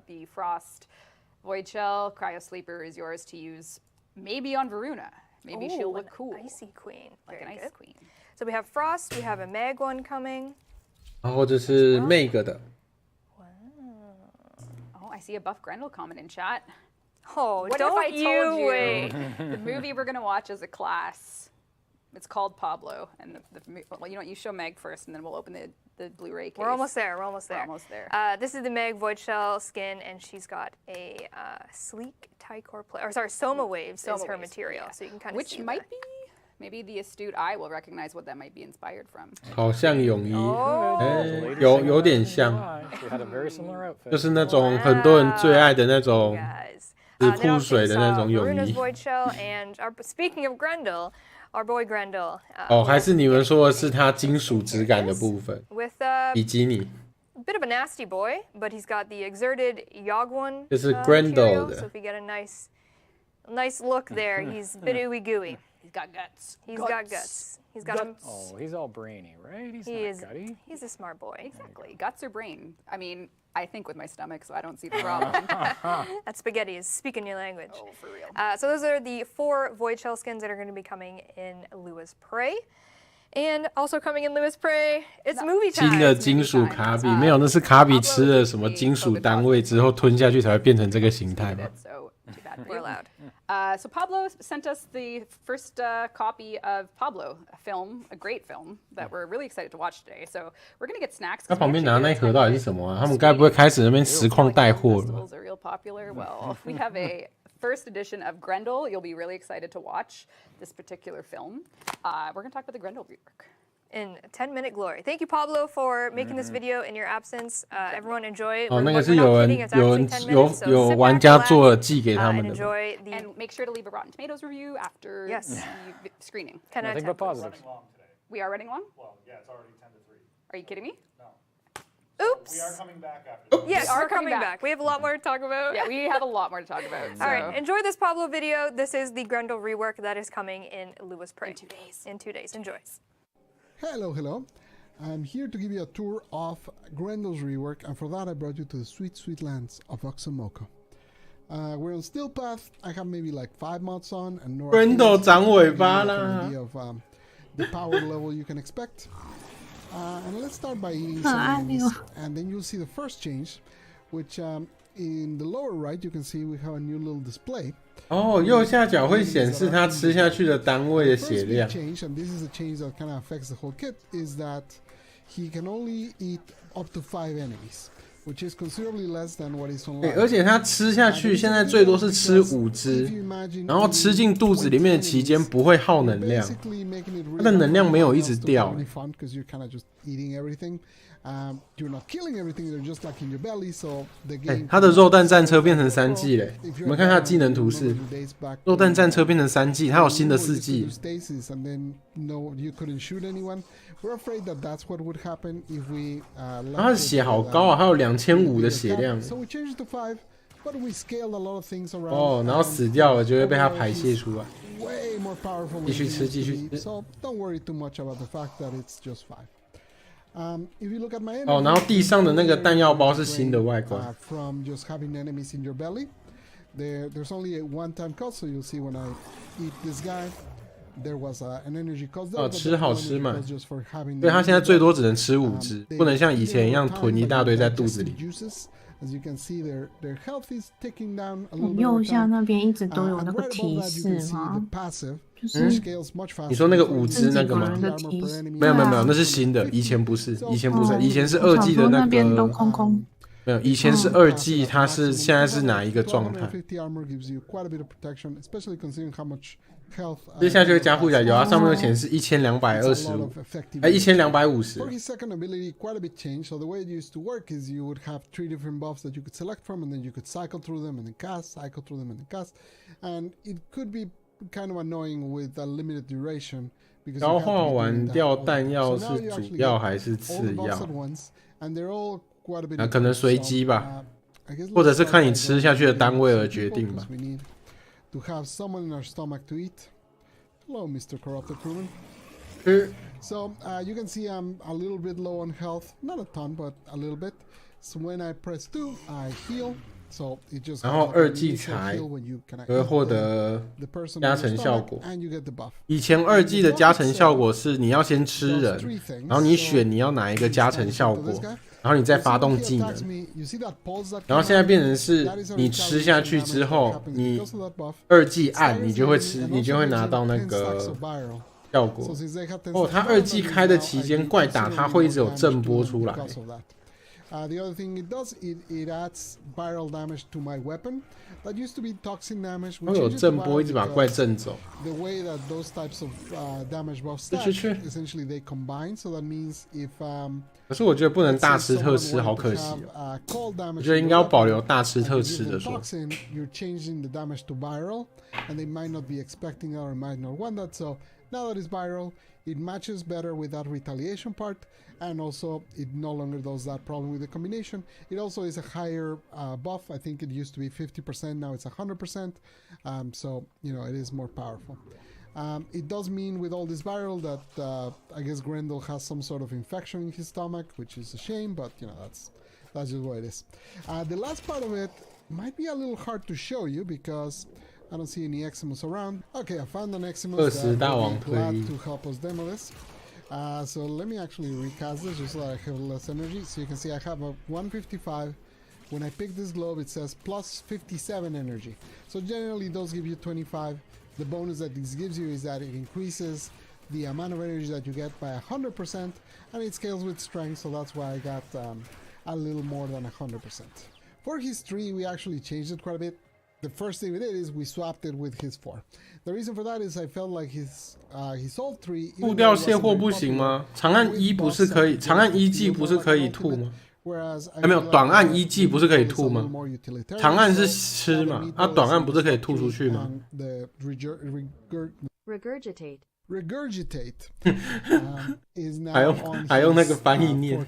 the Frost Void Shell, Cryo Sleeper is yours to use maybe on Varuna. Maybe she'll look cool. Icy Queen. Like Very an good. Ice Queen. So we have Frost, we have a Mag one coming. 然后这是 Meg 的， Oh, I see a Buff Grendel comment in chat. Oh, What don't if I you told you wait. the movie we're gonna watch as a class? It's called Pablo, and well, you know what? You show Meg first, and then we'll open the Blu-ray case. We're almost there. We're almost there. We're almost there. This is the Meg Void Shell skin, and she's got a sleek Tycor play. Or sorry, Soma Waves is her Waves, material, yeah. so you can kind of Which see might be, maybe the astute eye will recognize what that might be inspired from. 好像泳衣， Oh. 哎 Lady 有 singer 有点 in 像， July. She had a very similar outfit. 就是那种很多人最爱的那种 guys. 只 Then 铺 also 水的那种泳 Varuna's 衣。 Void Shell, and speaking of Grendel, our boy Grendel. 哦，还是你们说的是它金属质感的部分， With 比基尼。 a bit of a nasty boy, but he's got the exerted Yogwon 这是 material, Grendel 的 so if you get a nice look there, he's a bit ooey gooey. He's got guts. He's got guts. He's got a, Oh, he's all brainy, right? He's he not is gutty. he's a smart boy. Exactly. Guts or brain? I mean, I think with my stomach, so I don't see the problem. That spaghetti is speaking your language. Oh, for real. So those are the 4 Void Shell skins that are going to be coming in Lua's Prey. And also coming in Lua's Prey, it's movie 金 time. 的金属卡比没有，那是卡比吃了什么金属单位之后吞下去才会变成这个形态吗？ So too bad for We're you. allowed. So Pablo sent us the first copy of Pablo, a film, a great film that we're really excited to watch today. So we're gonna get snacks. 它旁边拿那一盒到底是什么啊？他们该不会开始那边实况带货了？ Festivals are real popular. Well, we have a first edition of Grendel. You'll be really excited to watch this particular film. We're gonna talk about the Grendel rework. In 10-minute glory. Thank you, Pablo, for making this video in your absence. Everyone enjoy it. 哦，那 We're 个是 not 有 kidding, 人 it's 有 actually 人 10 minutes, 有 so 有 sit 玩 back, 家 relax, 做了寄给他 and 们的。 enjoy the And make sure to leave a Rotten Tomatoes review after Yes. the screening. 10 out of Nothing 10. but positives. We are running long? Well, yeah, it's already 10 to 3. Are you kidding me? Oops. We are coming back after this. Yes, We are we're coming coming back. back. We have a lot more to talk about. Yeah, we have a lot more to talk about. All right, enjoy this Pablo video. This is the Grendel rework that is coming in Lua's Prey. In 2 days. In 2 days. Enjoy. Hello, hello. I'm here to give you a tour of Grendel's rework, and for that I brought you to the sweet, sweet lands of Oxamoco. We're on Still Path. I have maybe like 5 mods on, and no Grendel arcades, 长尾 to give you 巴 like 啦 an idea of the power level you can expect. And let's start by eating some enemies, and then you'll see the first change, which in the lower right you can see we have a new little display. 哦，右下角会显示它吃下去的单位的 The 血 first big 量。 change, and this is a change that kind of affects the whole kit, is that he can only eat up to 5 enemies, which is considerably less than what is 对， online. 而且它吃下去现在最多是吃5只，然后吃进肚子里面的期间不会耗能量，它的能量没有一直掉。 because you're kind of just eating everything. You're not killing everything, they're just like in your belly, so the 哎 game，它的肉弹战车变成3季嘞！你们看它的技能图示，肉弹战车变成3季，它有新的4季。 and then no, you couldn't shoot anyone. We're afraid that that's what would happen if we 然后它的血好高啊，还有2500的血量。 So we changed to 5, but we scaled a lot of things around. 哦，然后死掉了就会被它排泄出来。 Way more powerful. 继续吃，继续吃。 So don't worry too much about the fact that it's just 5. If you look at my 哦，然后地上的那个弹药包是新的外观。 from just having enemies in your belly. There's only a one-time cost, so you'll see when I eat this guy, there was an energy cost. 哦，吃好吃满。 Just for having 对，它现在最多只能吃5只，不能像以前一样囤一大堆在肚子里。 As you can see, their health is ticking down a little bit. 右下那边一直都有那个提示吗？就是你说那个5只那个吗？没有没有没有，那是新的，以前不是，以前不是，以前是2季的那边都个。空空。没有，以前是2季，它是现在是哪一个状态？ health. 接下去会加附甲，有啊，上面有显示1225，哎，1250。For his second ability, quite a bit changed. So the way it used to work is you would have 3 different buffs that you could select from, and then you could cycle through them and then cast, cycle through them and then cast, and it could be kind of annoying with a limited duration. 交换完掉弹药是主要还是次要？可能随机吧，或者是看你吃下去的单位而决定吧。To have someone in our stomach to eat. Hello, Mr. Corrupted Crewman. So you can see I'm a little bit low on health, not a ton, but a little bit. So when I press 2, I heal. So it just 然后2技才会获得加成效果。以前2技的加成效果是你要先吃人，然后你选你要哪一个加成效果，然后你再发动技能。然后现在变成是你吃下去之后，你2技按你就会拿到那个效果。哦，它2技开的期间怪打它会一直有震波出来。The other thing it does, it adds viral damage to my weapon. That used to be toxin damage. 会有震波一直把怪震走。The way that those types of damage buffs stack, essentially they combine. So that means if 可是我觉得不能大吃特吃，好可惜哦。我觉得应该要保留大吃特吃的说。You're changing the damage to viral, and they might not be expecting that or might not want that. So now that it's viral, it matches better with that retaliation part, and also it no longer does that problem with the combination. It also is a higher buff. I think it used to be 50%, now it's 100%. So, you know, it is more powerful. It does mean with all this viral that I guess Grendel has some sort of infection in his stomach, which is a shame, but you know, that's just what it is. The last part of it might be a little hard to show you because I don't see any Eximus around. Okay, I found an Eximus that will be glad to help us demo this. So let me actually recast this just so that I have less energy. So you can see I have a 155. When I pick this globe, it says plus 57 energy. So generally those give you 25. The bonus that this gives you is that it increases the amount of energy that you get by 100%, and it scales with strength, so that's why I got a little more than 100%. For his 3, we actually changed it quite a bit. The first thing we did is we swapped it with his 4. The reason for that is I felt like his old 3. 吐掉卸货不行吗？长按1不是可以？长按1技不是可以吐吗？没有，短按1技不是可以吐吗？长按是吃嘛，短按不是可以吐出去吗？ Regurgitate. Regurgitate is now on 还用那个翻译念。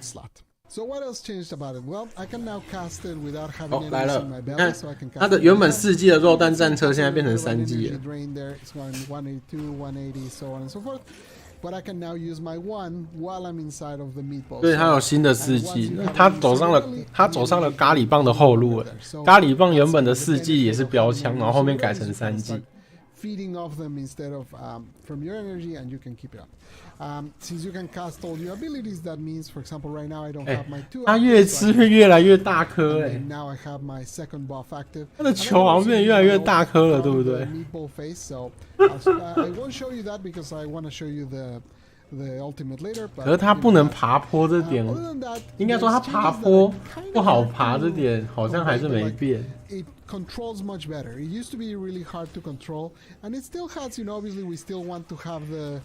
So what else changed about it? Well, I can now cast it without having enemies in my belly, so I can cast it. 它的原本4技的肉弹战车现在变成3技了。 It's going 182, 180, so on and so forth. But I can now use my 1 while I'm inside of the meatball. 对，它有新的4技，它走上了咖喱棒的后路了。咖喱棒原本的4技也是标枪，然后后面改成3技。 Feeding off them instead of from your energy, and you can keep it up. Since you can cast all your abilities, that means, for example, right now I don't have my 2. 它越吃会越来越大颗哎。Now I have my second buff active. 它的球好像变得越来越大颗了，对不对？ Meatball face. So I won't show you that because I want to show you the ultimate later. 可是它不能爬坡这点，应该说它爬坡不好爬这点好像还是没变。 It controls much better. It used to be really hard to control, and it still has. You know, obviously we still want to have the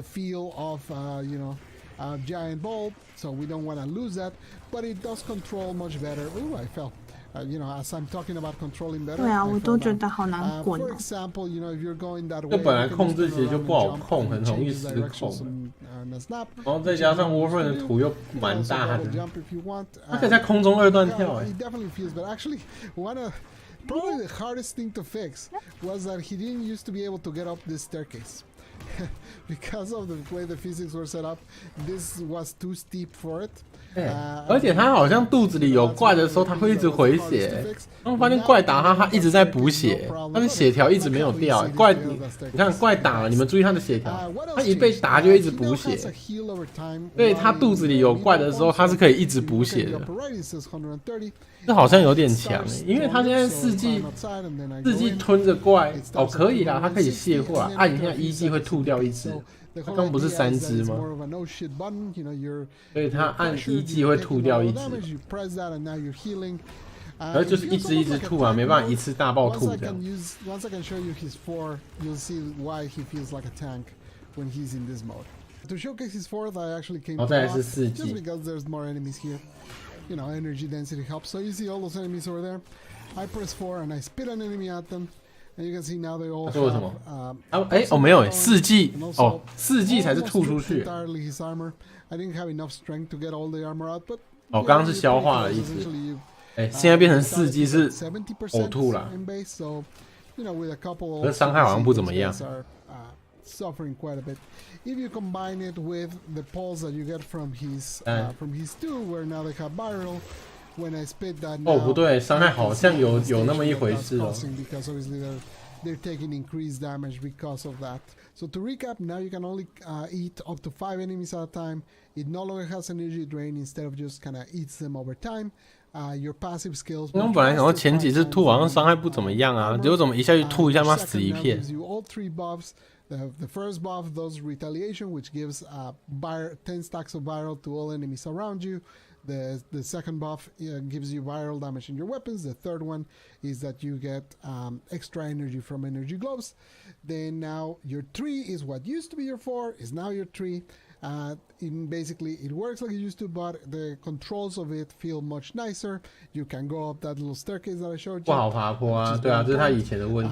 feel of you know, a giant ball, so we don't want to lose that. But it does control much better. Ooh, I fell. You know, as I'm talking about controlling better. 对啊，我都觉得好难滚哦。 For example, you know, if you're going that way. 这本来控制其实就不好控，很容易失控。然后再加上 Warframe 的图又蛮大的，它可以在空中2段跳哎。 It definitely feels, but actually, probably the hardest thing to fix was that he didn't used to be able to get up this staircase. Because of the way the physics were set up, this was too steep for it. 而且他好像肚子里有怪的时候，他会一直回血。然后发现怪打他，他一直在补血，他的血条一直没有掉。怪，你看怪打了，你们注意他的血条，他一被打就一直补血。所以他肚子里有怪的时候，他是可以一直补血的。这好像有点强欸，因为他现在4技吞着怪，哦可以啦，他可以卸货啦，按一下1技会吐掉1只。 他刚不是3只吗？所以他按1技会吐掉1只。然后就是一直吐啊，没办法一次大爆吐这样。Once I can show you his 4, you'll see why he feels like a tank when he's in this mode. To showcase his 4th, I actually came to just because there's more enemies here. You know, energy density helps. So you see all those enemies over there. I press 4 and I spit an enemy at them. And you can see now they all have, 没有4季4季才是吐出去。 entirely his armor. I didn't have enough strength to get all the armor out, but 刚刚是消化的意思。现在变成4季是呕吐了。So, you know, with a couple 可是伤害好像不怎么样。 Suffering quite a bit. If you combine it with the pulse that you get from his 2, where now they have viral. When I spit that now, 不对，伤害好像有那么一回事哦。 Because obviously they're taking increased damage because of that. So to recap, now you can only eat up to 5 enemies at a time. It no longer has energy drain instead of just kind of eats them over time. Your passive skills. 我本来想说前几次吐好像伤害不怎么样啊，结果怎么一下就吐一下妈死一片。 You all 3 buffs. The first buff does retaliation, which gives 10 stacks of viral to all enemies around you. The second buff gives you viral damage in your weapons. The third one is that you get extra energy from energy gloves. Then now your 3 is what used to be your 4 is now your 3. Basically it works like it used to, but the controls of it feel much nicer. You can go up that little staircase that I showed you. 不好爬坡啊，对啊，这是他以前的问题。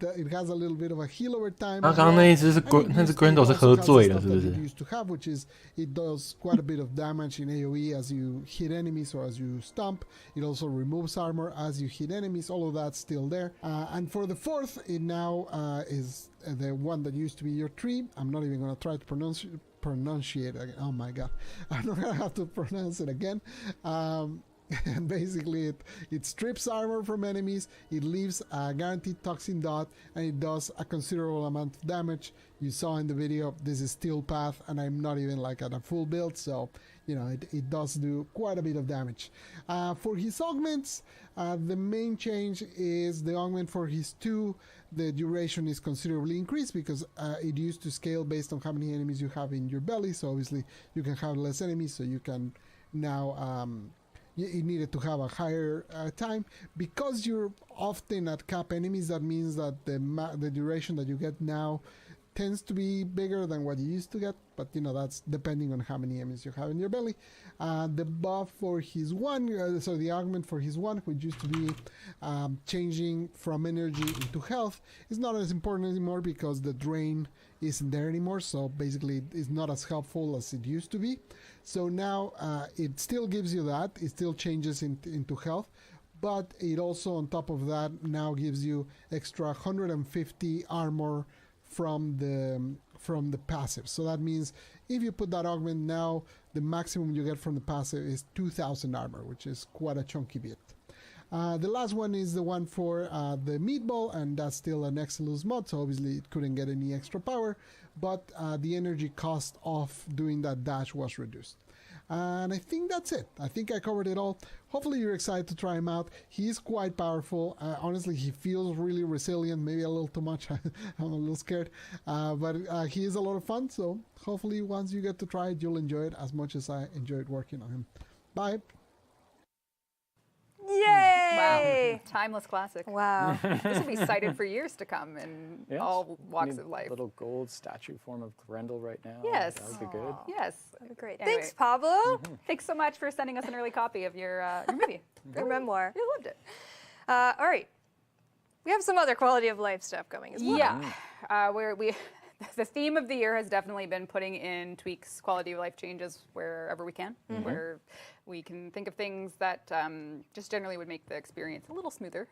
It has a little bit of a heal over time. 刚刚那一只是那只 Grendel 是喝醉了，是不是 ？Used to have, which is it does quite a bit of damage in AOE as you hit enemies or as you stomp. It also removes armor as you hit enemies. All of that's still there. And for the 4th, it now is the one that used to be your 3. I'm not even going to try to pronunciate again. Oh my god, I'm not gonna have to pronounce it again. And basically it strips armor from enemies, it leaves a guaranteed toxin dot, and it does a considerable amount of damage. You saw in the video, this is steel path, and I'm not even like at a full build, so you know it does do quite a bit of damage. For his augments, the main change is the augment for his 2. The duration is considerably increased because it used to scale based on how many enemies you have in your belly. So obviously you can have less enemies, so you can now you needed to have a higher time because you're often at cap enemies. That means that the duration that you get now tends to be bigger than what you used to get, but you know that's depending on how many enemies you have in your belly. The buff for his 1, so the augment for his 1, which used to be changing from energy into health, is not as important anymore because the drain isn't there anymore, so basically it's not as helpful as it used to be. So now it still gives you that, it still changes into health, but it also on top of that now gives you extra 150 armor from the passive. So that means if you put that augment now, the maximum you get from the passive is 2,000 armor, which is quite a chunky bit. The last one is the one for the meatball, and that's still an Exilus mod, so obviously it couldn't get any extra power, but the energy cost of doing that dash was reduced. And I think that's it. I think I covered it all. Hopefully you're excited to try him out. He is quite powerful. Honestly, he feels really resilient, maybe a little too much. I'm a little scared. But he is a lot of fun, so hopefully once you get to try it, you'll enjoy it as much as I enjoyed working on him. Bye! Yay! Wow. Timeless classic. Wow. This will be cited for years to come in all walks of life. Little gold statue form of Grendel right now. Yes. That would be good. Yes. That'd be great. Anyway. Thanks, Pablo. Thanks so much for sending us an early copy of your movie. Your memoir. You loved it. All right. We have some other quality of life stuff coming as well. Yeah. The theme of the year has definitely been putting in tweaks, quality of life changes wherever we can, where we can think of things that just generally would make the experience a little smoother.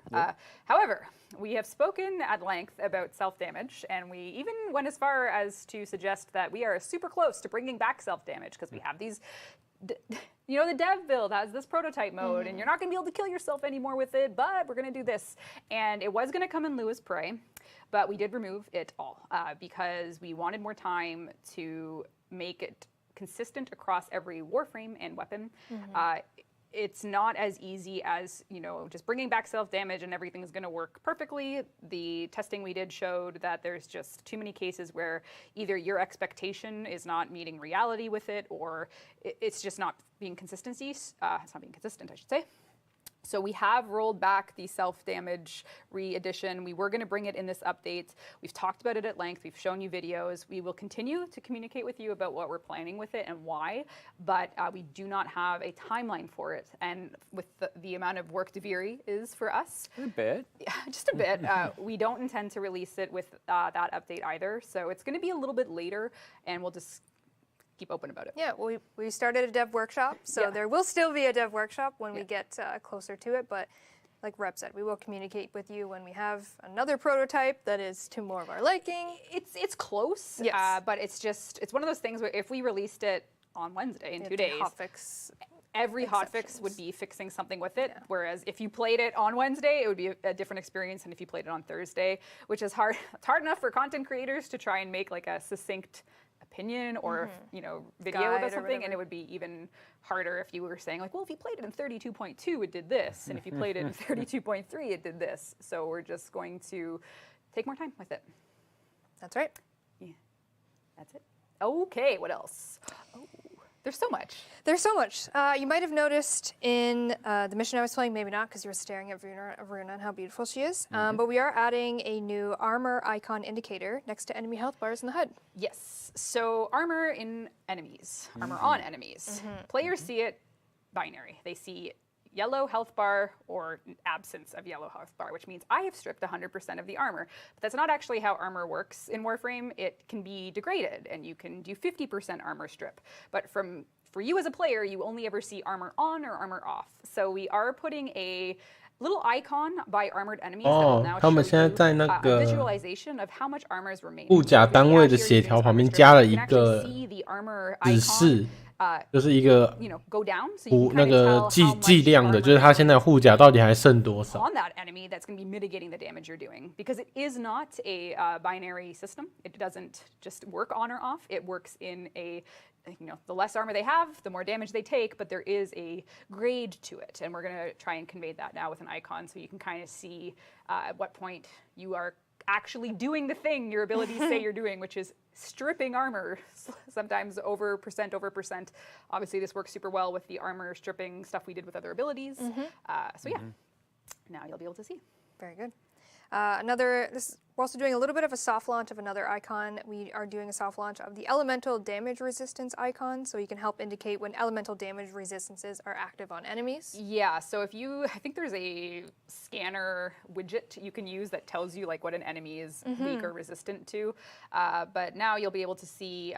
However, we have spoken at length about self-damage, and we even went as far as to suggest that we are super close to bringing back self-damage because we have these... You know, the dev build has this prototype mode, and you're not going to be able to kill yourself anymore with it, but we're going to do this. And it was going to come in Lewis Prey, but we did remove it all because we wanted more time to make it consistent across every warframe and weapon. It's not as easy as, you know, just bringing back self-damage and everything's going to work perfectly. The testing we did showed that there's just too many cases where either your expectation is not meeting reality with it, or it's just not being consistent, I should say. So we have rolled back the self-damage re-edition. We were going to bring it in this update. We've talked about it at length. We've shown you videos. We will continue to communicate with you about what we're planning with it and why, but we do not have a timeline for it. And with the amount of work Deviri is for us. A bit. Yeah, just a bit. We don't intend to release it with that update either. So it's going to be a little bit later, and we'll just keep open about it. Yeah, well, we started a dev workshop, so there will still be a dev workshop when we get closer to it, but like Rep said, we will communicate with you when we have another prototype that is to more of our liking. It's close, but it's one of those things where if we released it on Wednesday in 2 days, every hotfix would be fixing something with it, whereas if you played it on Wednesday, it would be a different experience than if you played it on Thursday, which is hard. It's hard enough for content creators to try and make like a succinct opinion or video about something, and it would be even harder if you were saying like, well, if you played it in 32.2 it did this, and if you played it in 32.3 it did this. So we're just going to take more time with it. That's right. Yeah, that's it. Okay, what else? Oh, there's so much. There's so much. You might have noticed in the mission I was playing, maybe not because you were staring at Varuna and how beautiful she is, but we are adding a new armor icon indicator next to enemy health bars in the HUD. Yes, so armor in enemies, armor on enemies. Players see it binary. They see yellow health bar or absence of yellow health bar, which means I have stripped 100% of the armor. But that's not actually how armor works in Warframe. It can be degraded, and you can do 50% armor strip. But for you as a player, you only ever see armor on or armor off. So we are putting a little icon by armored enemies that will now show you a visualization of how much armor is remaining. 物甲单位的协调旁边加了一个指示。就是一个那个计量的，就是它现在护甲到底还剩多少。 On that enemy, that's going to be mitigating the damage you're doing, because it is not a binary system. It doesn't just work on or off. It works in a, the less armor they have, the more damage they take, but there is a grade to it, and we're going to try and convey that now with an icon, so you can kind of see at what point you are actually doing the thing your abilities say you're doing, which is stripping armor, sometimes over percent. Obviously, this works super well with the armor stripping stuff we did with other abilities. So yeah, now you'll be able to see. Very good. We're also doing a little bit of a soft launch of another icon. We are doing a soft launch of the elemental damage resistance icon, so you can help indicate when elemental damage resistances are active on enemies. Yeah, so I think there's a scanner widget you can use that tells you like what an enemy is weak or resistant to. But now you'll be able to see,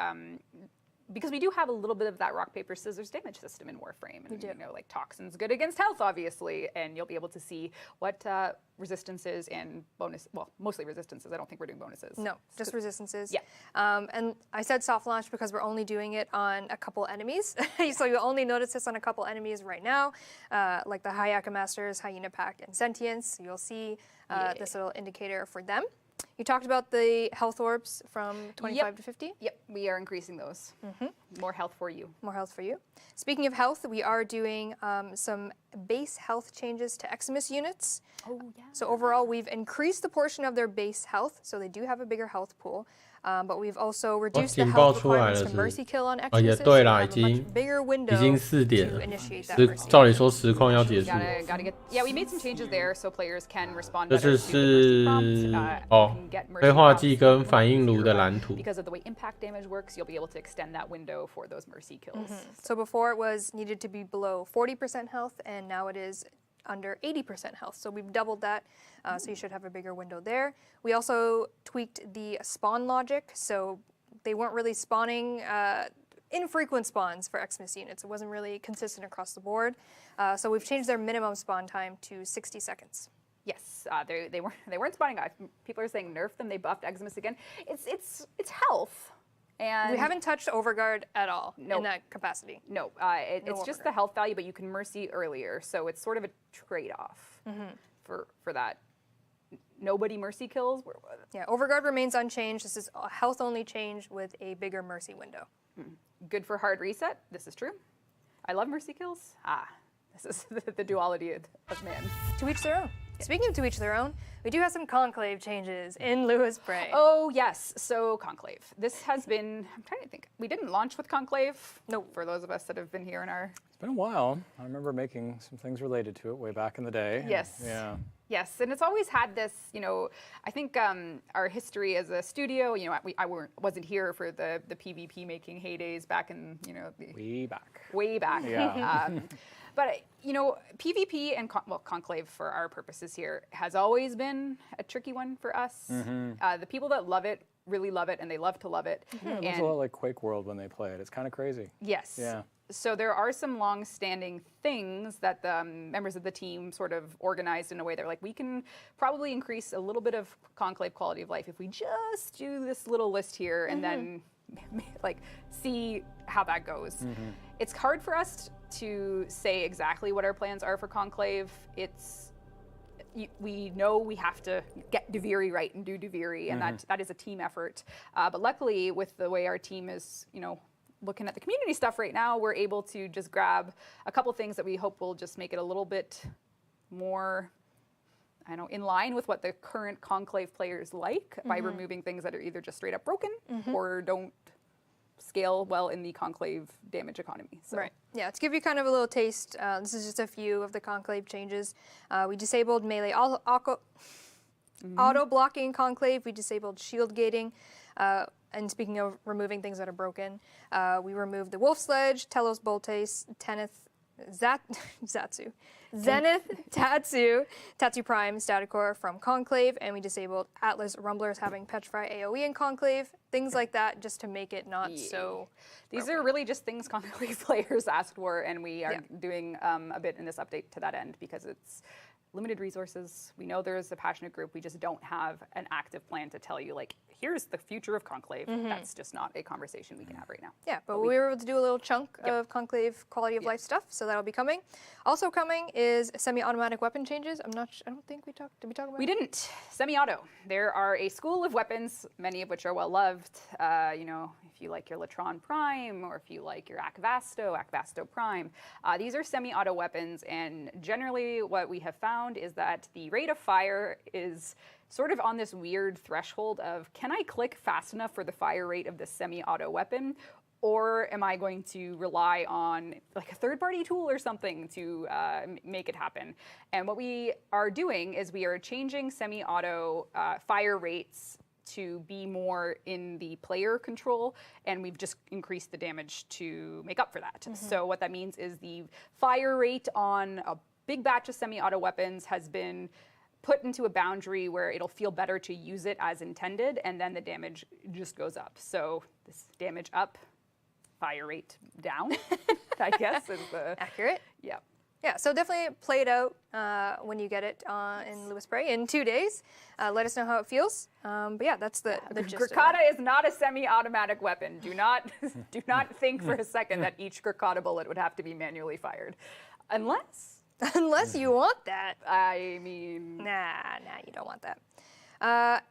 because we do have a little bit of that rock, paper, scissors damage system in Warframe. And, like Toxin's good against health, obviously, and you'll be able to see what resistances and bonus, well, mostly resistances. I don't think we're doing bonuses. No, just resistances. Yeah. And I said soft launch because we're only doing it on a couple enemies. So you'll only notice this on a couple enemies right now, like the Hayaka Masters, Hyena Pact, and Sentience. So you'll see this little indicator for them. You talked about the health orbs from 25 to 50? Yep, we are increasing those. More health for you. More health for you. Speaking of health, we are doing some base health changes to Eximus units. Oh, yeah. So overall, we've increased the portion of their base health, so they do have a bigger health pool. But we've also reduced the health requirements to mercy kill on Eximus, so you have a much bigger window to initiate that mercy. 照理说实况要结束。 Gotta get. Yeah, we made some changes there so players can respond 这 better 是 to mercy prompts. Can get mercy 催化 prompts 剂跟反应炉的蓝图。 Because of the way impact damage works, you'll be able to extend that window for those mercy kills. So before it was needed to be below 40% health, and now it is under 80% health. So we've doubled that, so you should have a bigger window there. We also tweaked the spawn logic, so they weren't really spawning infrequent spawns for Eximus units. It wasn't really consistent across the board. So we've changed their minimum spawn time to 60 seconds. Yes, they weren't spawning. People are saying nerf them. They buffed Eximus again. It's health. And we haven't touched Overguard at all in that capacity. No, it's just the health value, but you can mercy earlier, so it's sort of a trade-off for that. Nobody mercy kills. Yeah, Overguard remains unchanged. This is a health-only change with a bigger mercy window. Good for hard reset. This is true. I love mercy kills. This is the duality of man. To each their own. Speaking of to each their own, we do have some conclave changes in Lewis Bray. Oh, yes. So, Conclave. This has been, I'm trying to think. We didn't launch with Conclave. No. For those of us that have been here in our. It's been a while. I remember making some things related to it way back in the day. Yes. Yeah. Yes, and it's always had this, I think our history as a studio, I wasn't here for the PvP making heydays back in, Way back. Way back. Yeah. But, PvP and, Conclave for our purposes here has always been a tricky one for us. The people that love it really love it, and they love to love it. Yeah, it looks a lot like Quake World when they play it. It's kind of crazy. Yes. Yeah. So there are some long-standing things that the members of the team sort of organized in a way. They're like, we can probably increase a little bit of Conclave quality of life if we just do this little list here and then see how that goes. It's hard for us to say exactly what our plans are for Conclave. We know we have to get Duviri right and do Duviri, and that is a team effort. But luckily, with the way our team is, looking at the community stuff right now, we're able to just grab a couple things that we hope will just make it a little bit more, in line with what the current Conclave players like by removing things that are either just straight up broken or don't scale well in the Conclave damage economy. So. Right. Yeah, to give you kind of a little taste, this is just a few of the Conclave changes. We disabled melee auto-blocking Conclave. We disabled shield gating. And speaking of removing things that are broken, we removed the Wolf Sledge, Telos Boltes, Zenith, Tatsu Prime, Staticore from Conclave, and we disabled Atlas Rumblers having Petrify AoE in Conclave, things like that, just to make it not so These are really just things Conclave players asked for, and we are doing a bit in this update to that end because it's limited resources. We know there's a passionate group. We just don't have an active plan to tell you, here's the future of Conclave. That's just not a conversation we can have right now. Yeah, but we were able to do a little chunk of Conclave quality of life stuff, so that'll be coming. Also coming is semi-automatic weapon changes. I don't think did we talk about it? We didn't. Semi-auto. There are a school of weapons, many of which are well loved. If you like your Latron Prime, or if you like your Akvasto Prime. These are semi-auto weapons, and generally what we have found is that the rate of fire is sort of on this weird threshold of, can I click fast enough for the fire rate of this semi-auto weapon, or am I going to rely on a third-party tool or something to make it happen? And what we are doing is we are changing semi-auto fire rates to be more in the player control, and we've just increased the damage to make up for that. So what that means is the fire rate on a big batch of semi-auto weapons has been put into a boundary where it'll feel better to use it as intended, and then the damage just goes up. So this damage up, fire rate down, I guess is the... Accurate. Yeah. Yeah, so definitely play it out when you get it in Lewis Bray in 2 days. Let us know how it feels. But yeah, that's the gist Gurkhata is not a semi-automatic weapon. Do not think for a second that each Gurkhata bullet would have to be manually fired. Unless you want that. I mean... Nah, you don't want that.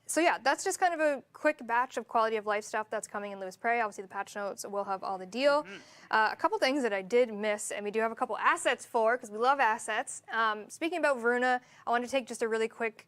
So yeah, that's just kind of a quick batch of quality of life stuff that's coming in Lewis Bray. Obviously the patch notes will have all the deal. A couple things that I did miss, and we do have a couple assets for, because we love assets. Speaking about Veruna, I want to take just a really quick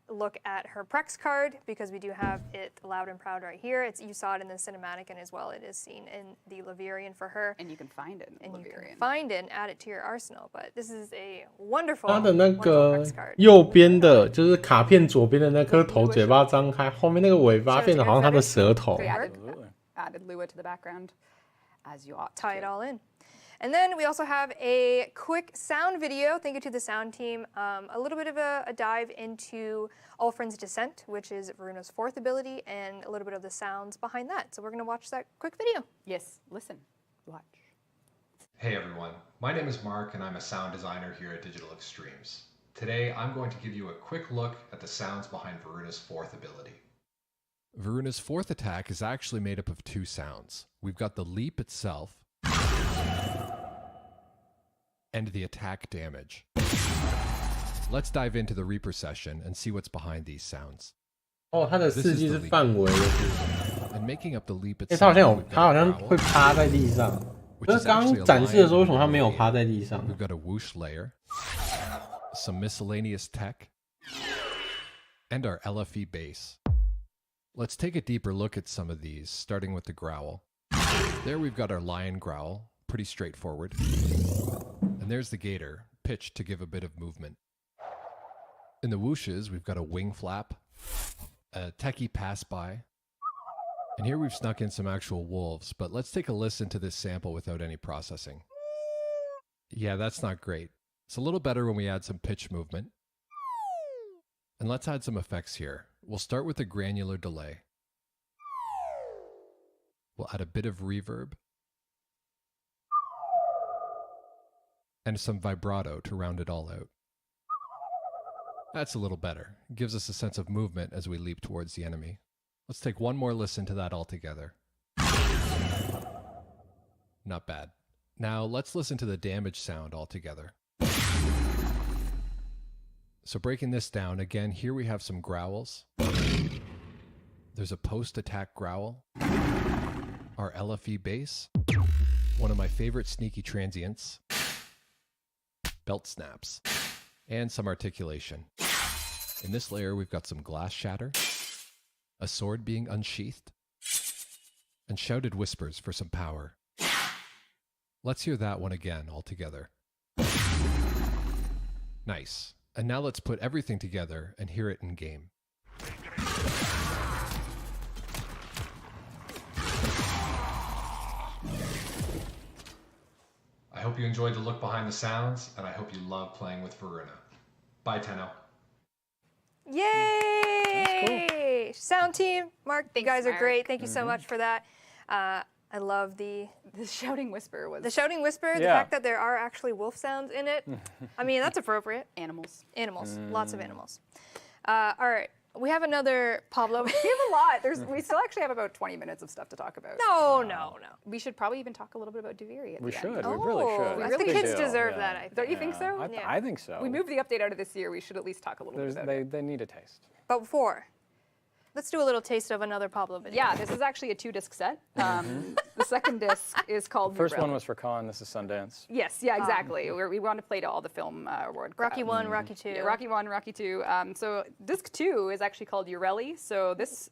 look at her Prex card, because we do have it loud and proud right here. You saw it in the cinematic, and as well it is seen in the Laverian for her. And you can find it in the Laverian. You can find it and add it to your arsenal, but this is a wonderful, 它的那个 Prex card. 右边的就是卡片左边的那颗头，嘴巴张开，后面那个尾巴变得好像它的舌头。 So added Lua to the background, as you ought to. Tie it all in. And then we also have a quick sound video, thank you to the sound team, a little bit of a dive into Ulfrin's Descent, which is Veruna's 4th ability, and a little bit of the sounds behind that. So we're going to watch that quick video. Yes, listen, watch. Hey everyone, my name is Mark and I'm a sound designer here at Digital Extremes. Today I'm going to give you a quick look at the sounds behind Veruna's 4th ability. Veruna's 4th attack is actually made up of 2 sounds. We've got the leap itself and the attack damage. Let's dive into the Reaper session and see what's behind these sounds. 哦，它的事迹是范围的事情。And making up the leap 它好 itself, 像它好像会趴在地上。可是刚展示的时候，为什么它没有趴在地上？ We've got a whoosh layer. some miscellaneous tech, and our LFE base. Let's take a deeper look at some of these, starting with the growl. There we've got our lion growl, pretty straightforward. And there's the gator, pitched to give a bit of movement. In the whooshes, we've got a wing flap, a techie pass by, and here we've snuck in some actual wolves, but let's take a listen to this sample without any processing. Yeah, that's not great. It's a little better when we add some pitch movement. And let's add some effects here. We'll start with a granular delay. We'll add a bit of reverb. And some vibrato to round it all out. That's a little better. It gives us a sense of movement as we leap towards the enemy. Let's take one more listen to that all together. Not bad. Now let's listen to the damage sound all together. So breaking this down, again, here we have some growls. There's a post-attack growl. Our LFE bass. One of my favorite sneaky transients. Belt snaps. And some articulation. In this layer, we've got some glass shatter, a sword being unsheathed, and shouted whispers for some power. Let's hear that one again all together. Nice. And now let's put everything together and hear it in game. I hope you enjoyed the look behind the sounds, and I hope you love playing with Varuna. Bye, Tenno. Yay! Cool. Sound team, Mark, you guys are Mark. great. Thank you so much for that. I love the shouting whisper was... The shouting whisper, the fact that there are actually wolf sounds in it. I mean, that's appropriate. Animals. Animals. Lots of animals. All right. We have another Pablo. We have a lot. We still actually have about 20 minutes of stuff to talk about. No. We should probably even talk a little bit about Duviri at We the should. end. We really should. I think the kids deserve that, I think. Don't you think so? I think so. We moved the update out of this year. We should at least talk a little bit about it. They need a taste. But before, let's do a little taste of another Pablo video. Yeah, this is actually a 2-disc set. The second disc is called... The first one was for Con. This is Sundance. Yes, yeah, exactly. We want to play to all the film award. Rocky 1, Rocky 2. Yeah, Rocky 1, Rocky 2. So disc 2 is actually called Urelli. So this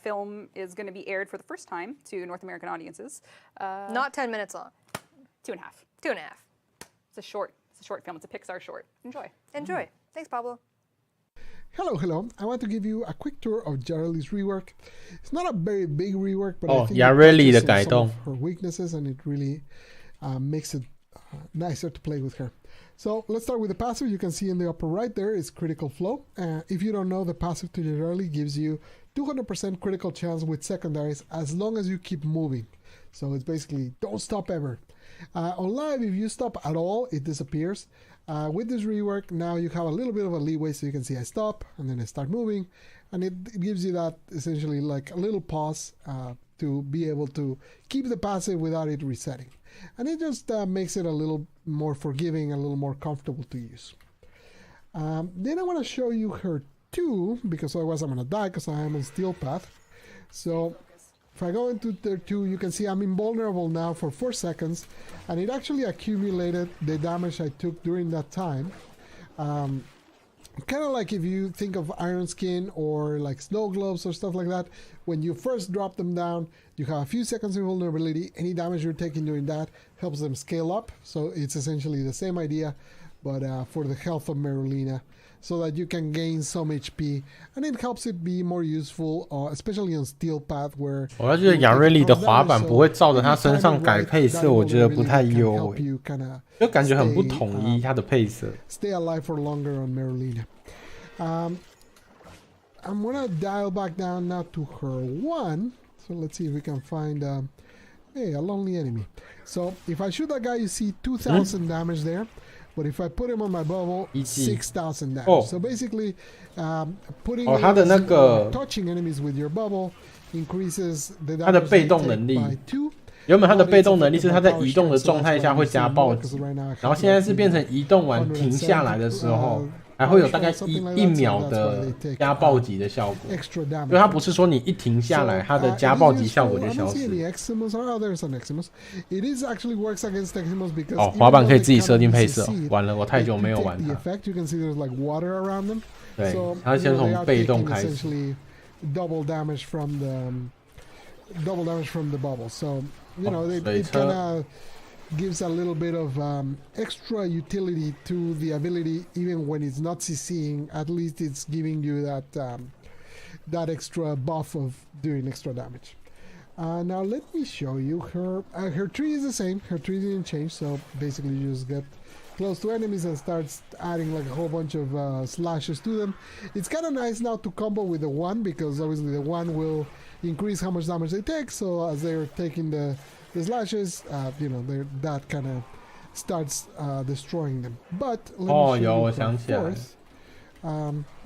film is going to be aired for the first time to North American audiences. Not 10 minutes long. 2.5. 2.5. It's a short film. It's a Pixar short. Enjoy. Enjoy. Thanks, Pablo. Hello. I want to give you a quick tour of Yareli's rework. It's not a very big rework, but I think Yareli it 的改 some 动 of her weaknesses, and it really makes it nicer to play with her. So let's start with the passive. You can see in the upper right there is critical flow. If you don't know, the passive to Yareli gives you 200% critical chance with secondaries as long as you keep moving. So it's basically don't stop ever. On live, if you stop at all, it disappears. With this rework, now you have a little bit of a leeway, so you can see I stop and then I start moving, and it gives you that essentially like a little pause to be able to keep the passive without it resetting. And it just makes it a little more forgiving, a little more comfortable to use. Then I want to show you her 2, because otherwise I'm going to die because I am on steel path. So if I go into tier 2, you can see I'm invulnerable now for 4 seconds, and it actually accumulated the damage I took during that time. Kind of like if you think of Iron Skin or like Snow Globes or stuff like that, when you first drop them down, you have a few seconds of vulnerability. Any damage you're taking during that helps them scale up. So it's essentially the same idea, but for the health of Merulina, so that you can gain some HP, and it helps it be more useful, especially on Steel Path where 我觉得Yareli 的滑板不会照着他身上改配色，我觉得不太优，就感觉很不统一它的配色。 Stay alive for longer on Merulina. I'm gonna dial back down now to her 1. So let's see if we can find hey, a lonely enemy. So if I shoot that guy, you see 2,000 damage there. But if I put him on my bubble, 6,000 damage. So basically, putting touching enemies with your bubble increases the damage by 2. 原本它的被动能力是它在移动的状态下会加暴击，然后现在是变成移动完停下来的时候还会有大概一秒的加暴击的效果，因为它不是说你一停下来，它的加暴击效果就消失。哦，滑板可以自己设定配色，完了，我太久没有玩它。对，它先从被动开始。Double damage from the bubble, so you know it kind of gives a little bit of extra utility to the ability, even when it's not CCing. At least it's giving you that extra buff of doing extra damage. Now let me show you her. Her tree is the same. Her tree didn't change, so basically you just get close to enemies and starts adding like a whole bunch of slashes to them. It's kind of nice now to combo with the 1 because obviously the 1 will increase how much damage they take. So as they're taking the slashes, you know, that kind of starts destroying them. But let me show you the fourth.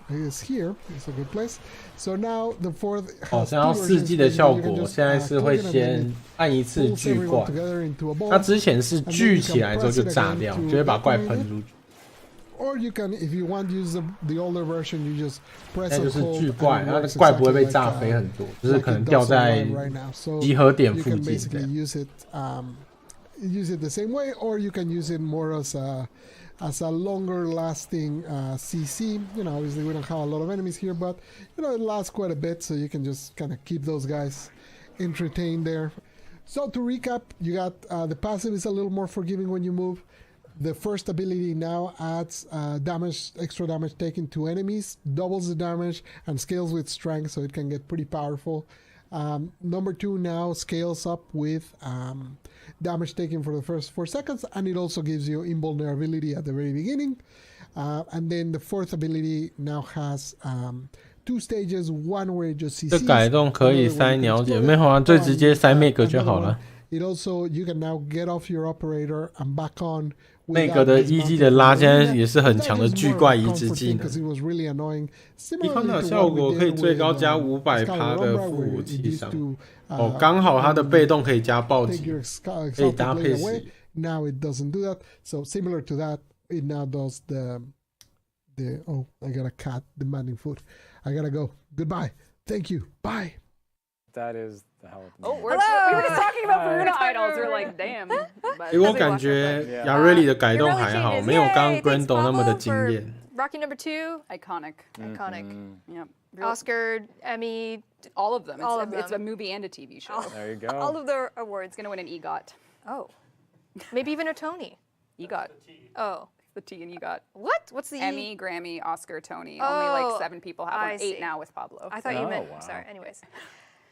Is here. It's a good place. So now the fourth has 想要4季的效果，现在是会先按一次聚怪，它之前是聚起来之后就炸掉，就会把怪喷出去。Or you can, if you want to use the older version, you just press. 那就是聚怪，它的怪不会被炸飞很多，就是可能掉在集合点附近。Use it the same way, or you can use it more as a longer lasting CC. You know, obviously we don't have a lot of enemies here, but you know, it lasts quite a bit, so you can just kind of keep those guys entertained there. So to recap, you got the passive is a little more forgiving when you move. The first ability now adds extra damage taken to enemies, doubles the damage, and scales with strength, so it can get pretty powerful. Number 2 now scales up with damage taken for the first 4 seconds, and it also gives you invulnerability at the very beginning. And then the fourth ability now has 2 stages, one where it just CCs. 这改动可以塞鸟姐，没有啊，最直接塞 Meg 就好了。It also you can now get off your operator and back on. Meg 的1G 的拉现在也是很强的巨怪移植技能。伊康塔效果可以最高加500%的副武器伤。哦，刚好它的被动可以加暴击，可以搭配使用。Now it doesn't do that. So similar to that, it now does the oh, I got a cat demanding food. I gotta go. Goodbye. Thank you. Bye. That is the hell of a Oh, we were just talking about Varuna idols. We're like, damn. 我感觉亚瑞里的改动还好，没有刚 Grendel 那么的惊艳。Rocky number 2, iconic. Yep. Oscar, Emmy, all of them. It's a movie and a TV show. There you go. All of the awards. It's gonna win an EGOT. Oh, maybe even a Tony. EGOT. Oh. The T and EGOT. What? What's the Emmy, Grammy, Oscar, Tony. Only like 7 people have them. 8 now with Pablo. I thought you meant. Wow. Sorry. Anyways.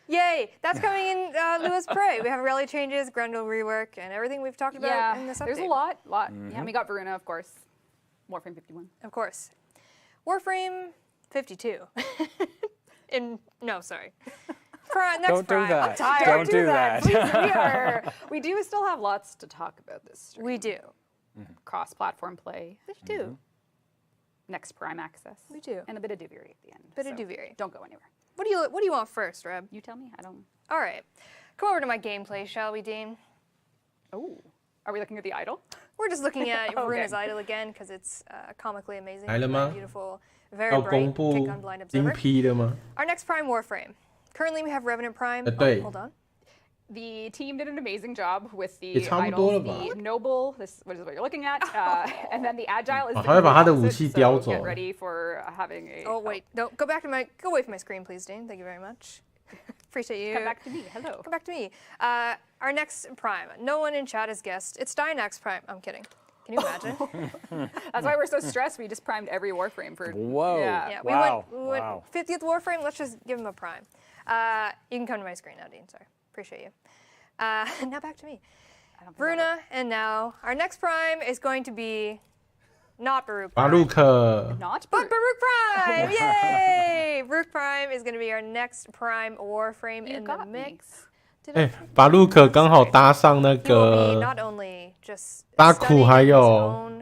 Yay! That's coming in Lewis Prey. We have rally changes, Grendel rework, and everything we've talked about in this update. There's a lot. Yeah, we got Varuna, of course. Warframe 51. Of course. Warframe 52. Sorry. Don't do that. Don't do that. We do still have lots to talk about this stream. We do. Cross-platform play. We do. Next Prime access. We do. And a bit of Duviri at the end. Bit of Duviri. Don't go anywhere. What do you want first, Reb? You tell me. I don't. All right. Come over to my gameplay, shall we, Dean? Oh. Are we looking at the idol? We're just looking at Varuna's idol again because it's comically amazing. Very beautiful. Very bright. Kick on Blind Observer. Our next Prime Warframe. Currently, we have Revenant Prime. Hold on. The team did an amazing job with the idols, the noble, this is what you're looking at, and then the agile is the opposite, so get ready for having a... Oh, wait, don't, go away from my screen, please, Dean. Thank you very much. Appreciate you. Come back to me, hello. Come back to me. Our next Prime, no one in chat has guessed, it's Dynax Prime. I'm kidding. Can you imagine? That's why we're so stressed, we just primed every Warframe for... Whoa. Yeah, we went 50th Warframe, let's just give him a Prime. You can come to my screen now, Dean, sorry. Appreciate you. Now back to me. Varuna, and now our next Prime is going to be not Baruch Prime. Not but Baruch Prime! Yay! Baruch Prime is going to be our next Prime Warframe in the mix. 巴鲁克刚好搭上那个巴库，还有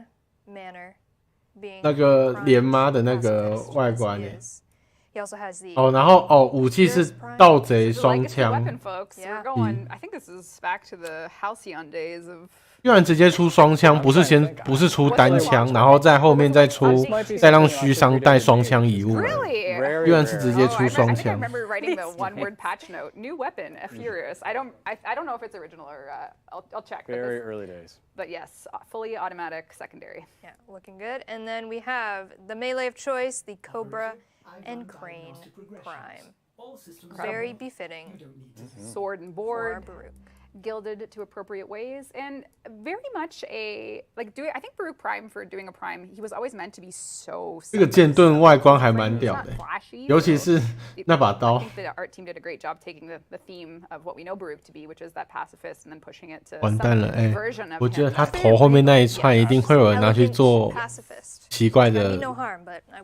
那个莲妈的那个外观耶。He also has the 然后武器是盗贼双枪。Weapon, folks. We're going. I think this is back to the halcyon days of. 居然直接出双枪，不是出单枪，然后在后面再让虚伤带双枪遗物。居然是直接出双枪。I remember writing the one-word patch note: "New weapon, a furious." I don't know if it's original or I'll check. Very early days. But yes, fully automatic secondary. Yeah, looking good. And then we have the melee of choice, the Cobra and Crane Prime. Very befitting. Sword and board. Gilded to appropriate ways, and very much I think Baruch Prime for doing a Prime, he was always meant to be so. 这个剑盾外观还蛮屌的，尤其是那把刀。I think the art team did a great job taking the theme of what we know Baruch to be, which is that pacifist, and then pushing it to. 完蛋了，我觉得他头后面那一串一定会有人拿去做奇怪的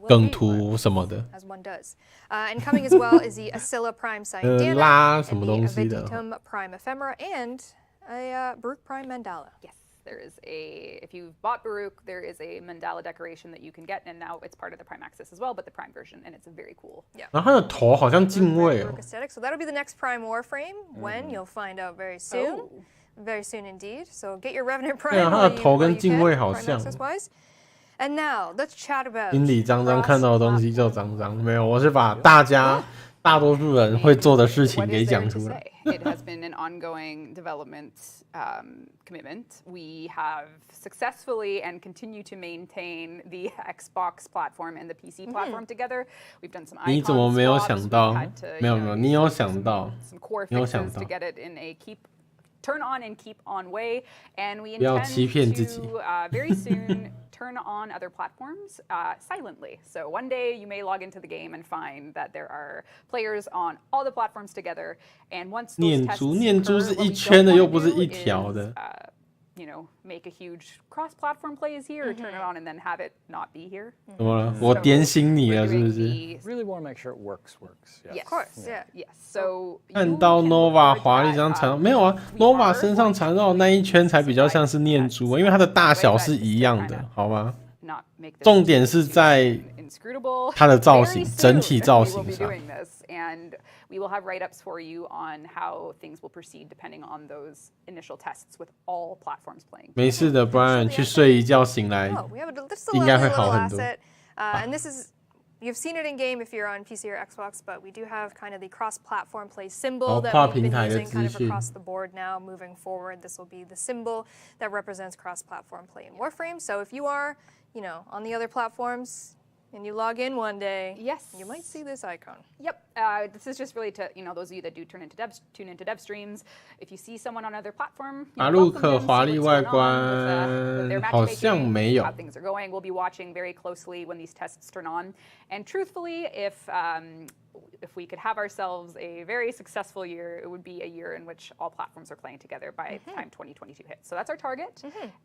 梗图什么的。As one does. And coming as well is the Ascilla Prime Cyandiana, 拉什么东西的 Vegetium Prime Ephemera, and a Baruch Prime Mandala. Yes, there is if you've bought Baruch, there is a Mandala decoration that you can get, and now it's part of the Prime Access as well, but the Prime version, and it's very cool. Yeah. 然后他的头好像敬畏哦。So that'll be the next Prime Warframe. When you'll find out very soon. Very soon indeed. So get your Revenant Prime. 对啊，他的头跟敬畏好像。 And now let's chat about. 心里脏脏，看到的东西就脏脏。没有，我是把大多数人会做的事情给讲出来。It has been an ongoing development commitment. We have successfully and continue to maintain the Xbox platform and the PC platform together. We've done some icon swaps. 你怎么没有想到？没有，你有想到。 Some core fixes to get it in a turn on and keep on way, and we intend to very soon turn on other platforms silently. So one day you may log into the game and find that there are players on all the platforms together, and once those tests occur, 念珠是一圈的，又不是一条的。make a huge cross-platform plays here, or turn it on and then have it not be here. 怎么了？我点醒你了，是不是 ？Really want to make sure it works. Yes, of course. Yeah. Yes. So 看到 Nova 华丽这样缠绕，没有啊 ？Nova 身上缠绕那一圈才比较像是念珠，因为它的大小是一样的，好吗？重点是在它的造型，整体造型上。 And we will have write-ups for you on how things will proceed depending on those initial tests with all platforms playing. 没事的 ，Brian 去睡一觉，醒来应该会好很多。And this is. You've seen it in game if you're on PC or Xbox, but we do have kind of the cross-platform play symbol that we've been using kind of across the board now. Moving forward, this will be the symbol that represents cross-platform play in Warframe. So if you are, on the other platforms, and you log in one day, you might see this icon. Yep. This is just really to those of you that do tune into dev streams. If you see someone on another platform, 阿路克华丽外观好像没有。 How things are going. We'll be watching very closely when these tests turn on. And truthfully, if we could have ourselves a very successful year, it would be a year in which all platforms are playing together by the time 2022 hits. So that's our target,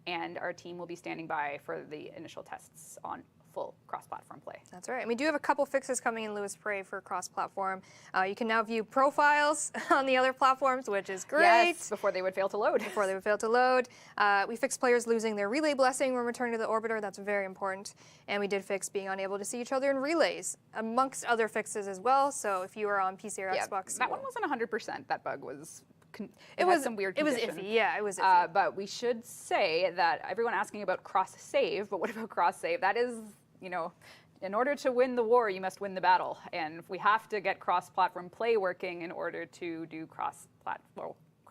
and our team will be standing by for the initial tests on full cross-platform play. That's right. And we do have a couple fixes coming in Lewis Prey for cross-platform. You can now view profiles on the other platforms, which is great. Yes, before they would fail to load. We fixed players losing their relay blessing when returning to the orbiter. That's very important. And we did fix being unable to see each other in relays, amongst other fixes as well. So if you are on PC or Xbox, that one wasn't 100%. That bug was. It was some weird. It was iffy. Yeah, it was iffy. But we should say that everyone asking about cross save. But what about cross save? That is, in order to win the war, you must win the battle, and we have to get cross-platform play working in order to do cross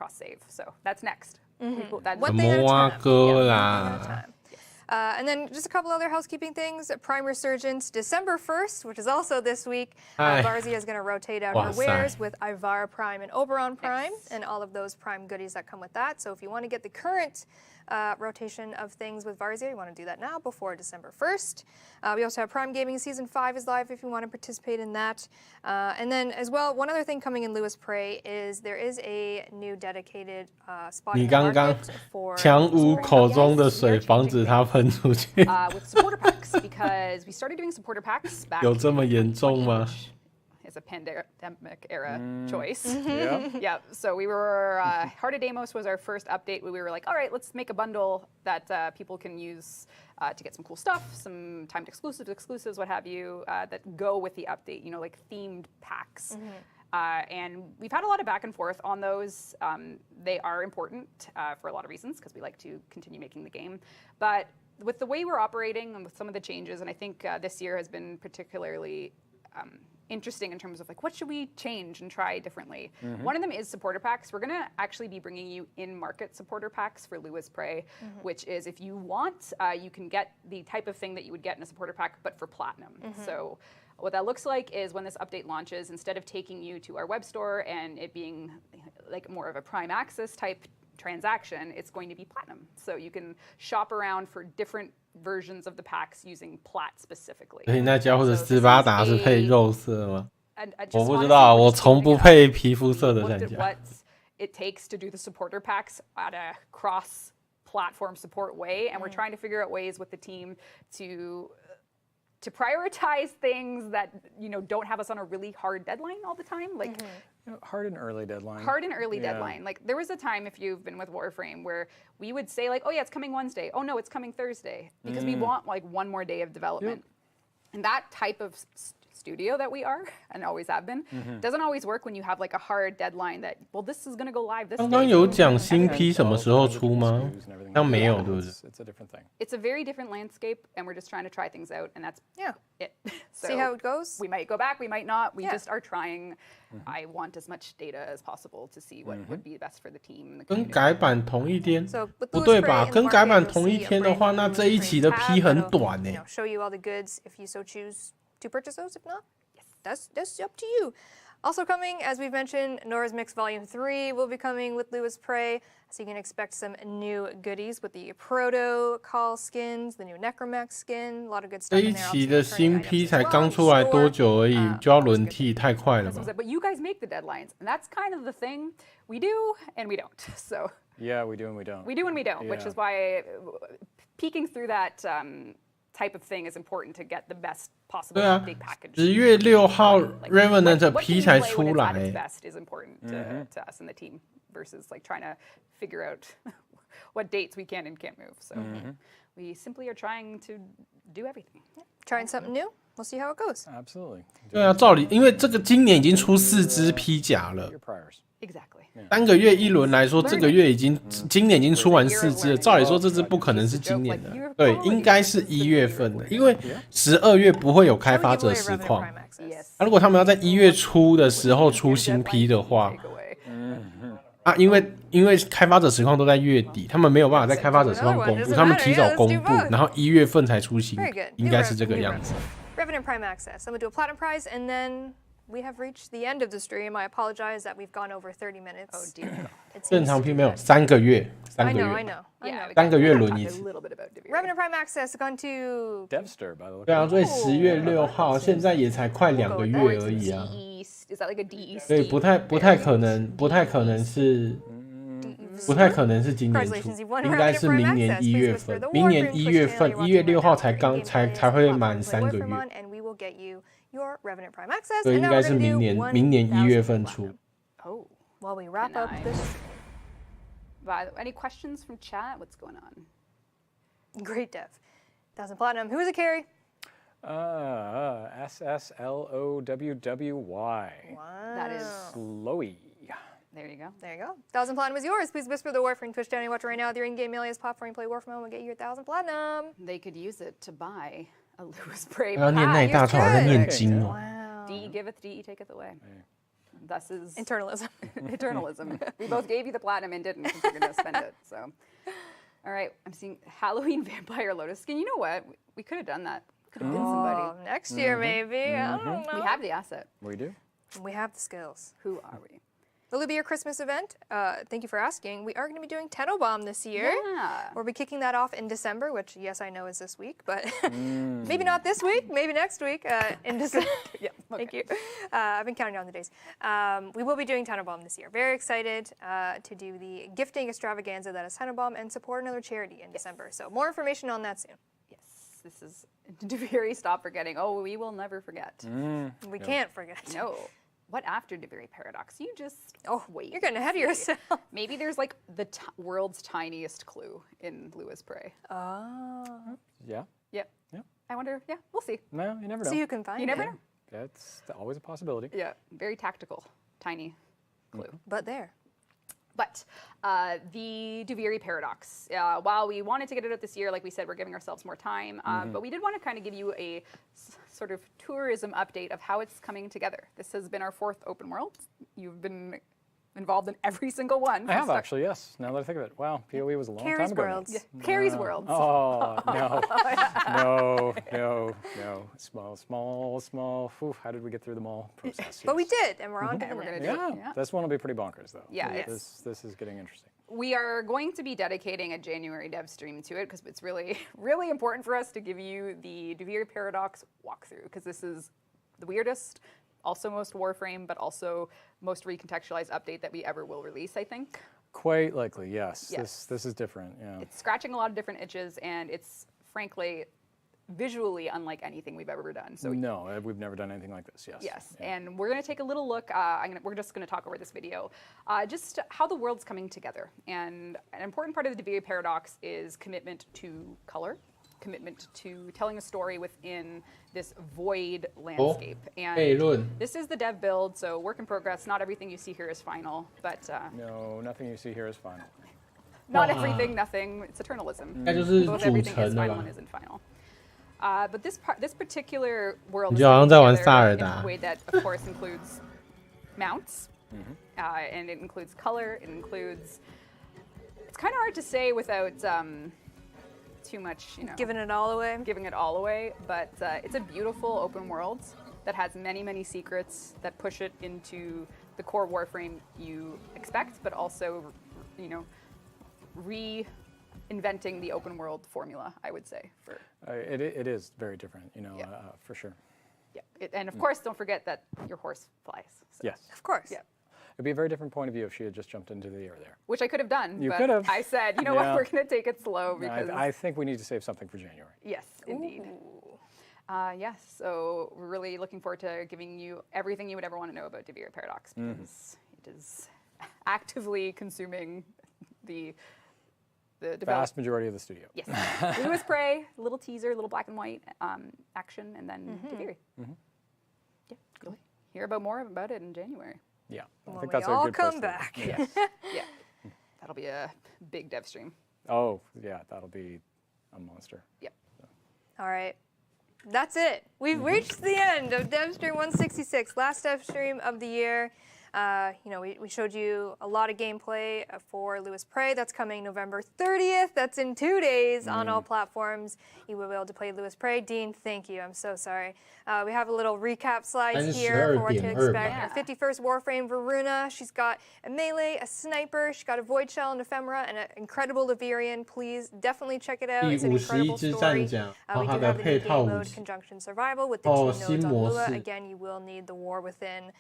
save. So that's next. One day at a time. And then just a couple other housekeeping things. Prime Resurgence, December 1st, which is also this week. Varzia is going to rotate out her wares with Ivara Prime and Oberon Prime, and all of those Prime goodies that come with that. So if you want to get the current rotation of things with Varzia, you want to do that now before December 1st. We also have Prime Gaming Season 5 is live if you want to participate in that. And then as well, one other thing coming in Lewis Prey is there is a new dedicated spot in the market for 强兀口中的水，防止它喷出去。With supporter packs, because we started doing supporter packs back. 有这么严重吗？ is a pandemic era choice. Yeah. So we were, Heart of Deimos was our first update where we were like, all right, let's make a bundle that people can use to get some cool stuff, some timed exclusives, what have you, that go with the update, you know, like themed packs. And we've had a lot of back and forth on those. They are important for a lot of reasons because we like to continue making the game. But with the way we're operating and with some of the changes, and I think this year has been particularly interesting in terms of like what should we change and try differently. One of them is supporter packs. We're gonna actually be bringing you in-market supporter packs for Lua's Prey, which is if you want, you can get the type of thing that you would get in a supporter pack, but for platinum. So what that looks like is when this update launches, instead of taking you to our web store and it being like more of a Prime Access type transaction, it's going to be platinum. So you can shop around for different versions of the packs using plat specifically. 所以那家伙的斯巴达是配肉色吗？我不知道，我从不配皮肤色的战甲。What it takes to do the supporter packs at a cross-platform support way, and we're trying to figure out ways with the team to prioritize things that, you know, don't have us on a really hard deadline all the time. Like hard and early deadline. Hard and early deadline. Like there was a time, if you've been with Warframe, where we would say like, oh yeah, it's coming Wednesday. Oh no, it's coming Thursday. Because we want like one more day of development. And that type of studio that we are, and always have been, doesn't always work when you have like a hard deadline that, well, this is going to go live this day. 刚刚有讲新批什么时候出吗？好像没有，对不对？ It's a different thing. It's a very different landscape, and we're just trying to try things out, and that's it. So see how it goes. We might go back, we might not. We just are trying. I want as much data as possible to see what would be best for the team. 跟改版同一天？ So with 不对 Lua's 吧？ Prey in 跟 the 改版 market, 同一 you'll see a 天的 brand 话， new 那这一期 Lua's 的 Prey 批 tab 很 that'll, 短呢 you know,。show you all the goods if you so choose to purchase those. If not, that's up to you. Also coming, as we've mentioned, Nora's Mix Volume 3 will be coming with Lua's Prey, so you can expect some new goodies with the Proto Call skins, the new Necromax skin, a lot of good 这 stuff 一 in there. 期的新批才刚出来多久而已，就要轮替，太快了吧？ But you guys make the deadlines, and that's kind of the thing. We do and we don't. So yeah, we do and we don't. We do and we don't, which is why peeking through that type of thing is important to get the best possible update package. 10月6号 Revenant 的批才出来。 Best is important to us and the team versus like trying to figure out what dates we can and can't move. So we simply are trying to do everything. Trying something new. We'll see how it goes. Absolutely. 对啊，照理因为这个今年已经出4只披甲了。 Exactly. 3个月一轮来说，这个月今年已经出完4只了。照理说这只不可能是今年的，对，应该是1月份的，因为12月不会有开发者实况。如果他们要在1月初的时候出新批的话，因为开发者实况都在月底，他们没有办法在开发者实况公布，他们提早公布，然后1月份才出新，应该是这个样子。 Revenant Prime Access. I'm gonna do a platinum prize, and then we have reached the end of the stream. I apologize that we've gone over 30 minutes. Oh dear. 正常批没有3个月，3个月。 I know. Yeah. 3个月轮一次。 Revenant Prime Access gone to Devster, by the way. 对啊，所以10月6号，现在也才快2个月而已啊。 Is that like a DE? 所以不太可能是今年出，应该是明年1月份。明年1月份，1月6号才会满3个月。 所以应该是明年1月份出。 Oh. While we wrap up this. Any questions from chat? What's going on? Great dev. 1000 platinum. Who is it, Carrie? SSLOWWY. Wow. That is Lowy. There you go. There you go. 1000 platinum is yours. Please whisper the Warframe Twitch down and watch right now. With your in-game alias Popframe play Warframe and get your 1000 platinum. They could use it to buy a Lua's Prey. 要念那一大串，好像念经哦。 DE giveth, DE taketh away. Thus is internalism. Eternalism. We both gave you the platinum and didn't because we're going to spend it. So, all right. I'm seeing Halloween Vampire Lotus skin. You know what? We could have done that. Could have been somebody. Next year, maybe. I don't know. We have the asset. We do. We have the skills. Who are we? Will it be your Christmas event? Thank you for asking. We are going to be doing Tenobomb this year. Yeah. We'll be kicking that off in December, which, yes, I know is this week, but maybe not this week, maybe next week in December. Yeah, okay. Thank you. I've been counting down the days. We will be doing Tenobomb this year. Very excited to do the gifting extravaganza that is Tenobomb and support another charity in December. So more information on that soon. Yes. This is Duviri. Stop forgetting. Oh, we will never forget. We can't forget. No. What after Duviri Paradox? You just wait. You're getting ahead of yourself. Maybe there's like the world's tiniest clue in Lewis Prey. Oh. Yeah. Yep. Yeah. I wonder. Yeah, we'll see. No, you never know. See who can find You it. never know. That's always a possibility. Yeah. Very tactical, tiny clue. But there. But the Duviri Paradox, while we wanted to get it out this year, like we said, we're giving ourselves more time, but we did want to kind of give you a sort of tourism update of how it's coming together. This has been our 4th open world. You've been involved in every single one. I have actually, yes. Now that I think of it. Wow, PoE was a long Carrie's time ago. Worlds. Yeah. Carrie's Worlds. Oh, no. Small. Whew, how did we get through them all? Process. But we did, and we're on to And we're imminent. gonna do it. Yeah, this one will be pretty bonkers, though. Yeah, This is getting interesting. We are going to be dedicating a January dev stream to it because it's really, really important for us to give you the Duviri Paradox walkthrough, because this is the weirdest, also most Warframe, but also most recontextualized update that we ever will release, I think. Quite likely, yes. Yes. This is different, yeah. It's scratching a lot of different itches, and it's frankly visually unlike anything we've ever done. So no, we've never done anything like this, yes. yes, Yeah. and we're going to take a little look. We're just going to talk over this video, just how the world's coming together. And an important part of the Duviri Paradox is commitment to color, commitment to telling a story within this void landscape. And this is the dev build, so work in progress. Not everything you see here is final, but No, nothing you see here is final. not everything, nothing. It's eternalism. 那就是Both 组 everything 成 is 的 final 吧 and isn't final. But this particular world 你 is 就好像 coming 在玩 together 萨尔 in 达 a way that, of course, includes mounts, and it includes color. It includes. It's kind of hard to say without too much, Giving it all away. Giving it all away. But it's a beautiful open world that has many, many secrets that push it into the core Warframe you expect, but also, reinventing the open world formula, I would say. It is very different, for sure. Yeah, and of course, don't forget that your horse flies. So. Yes. Of course. Yeah. It'd be a very different point of view if she had just jumped into the air there. Which I could have done. You but could have. I said, you know what, we're going to take it slow because. I think we need to save something for January. Yes, indeed. Yes, so we're really looking forward to giving you everything you would ever want to know about Duviri Paradox, because it is actively consuming the vast majority of the studio. Yes. Lewis Prey, a little teaser, a little black and white action, and then Duviri. Yeah, cool. Hear more about it in January. Yeah, I When think we that's a all good place come to- back. Yes. Yeah, that'll be a big dev stream. Oh, yeah, that'll be a monster. Yep. All right. That's it. We've reached the end of DevStream 166, last dev stream of the year. We showed you a lot of gameplay for Lewis Prey. That's coming November 30th. That's in 2 days on all platforms. You will be able to play Lewis Prey. Dean, thank you. I'm so sorry. We have a little recap slide here for what to expect. Our 51st Warframe Varuna. She's got a melee, a sniper. She's got a void shell and ephemera, and an incredible Levirian. Please definitely check it out. It's an incredible story. We do have the new game mode, Conjunction Survival, with the 2 nodes on Lua. Again, you will need the War Within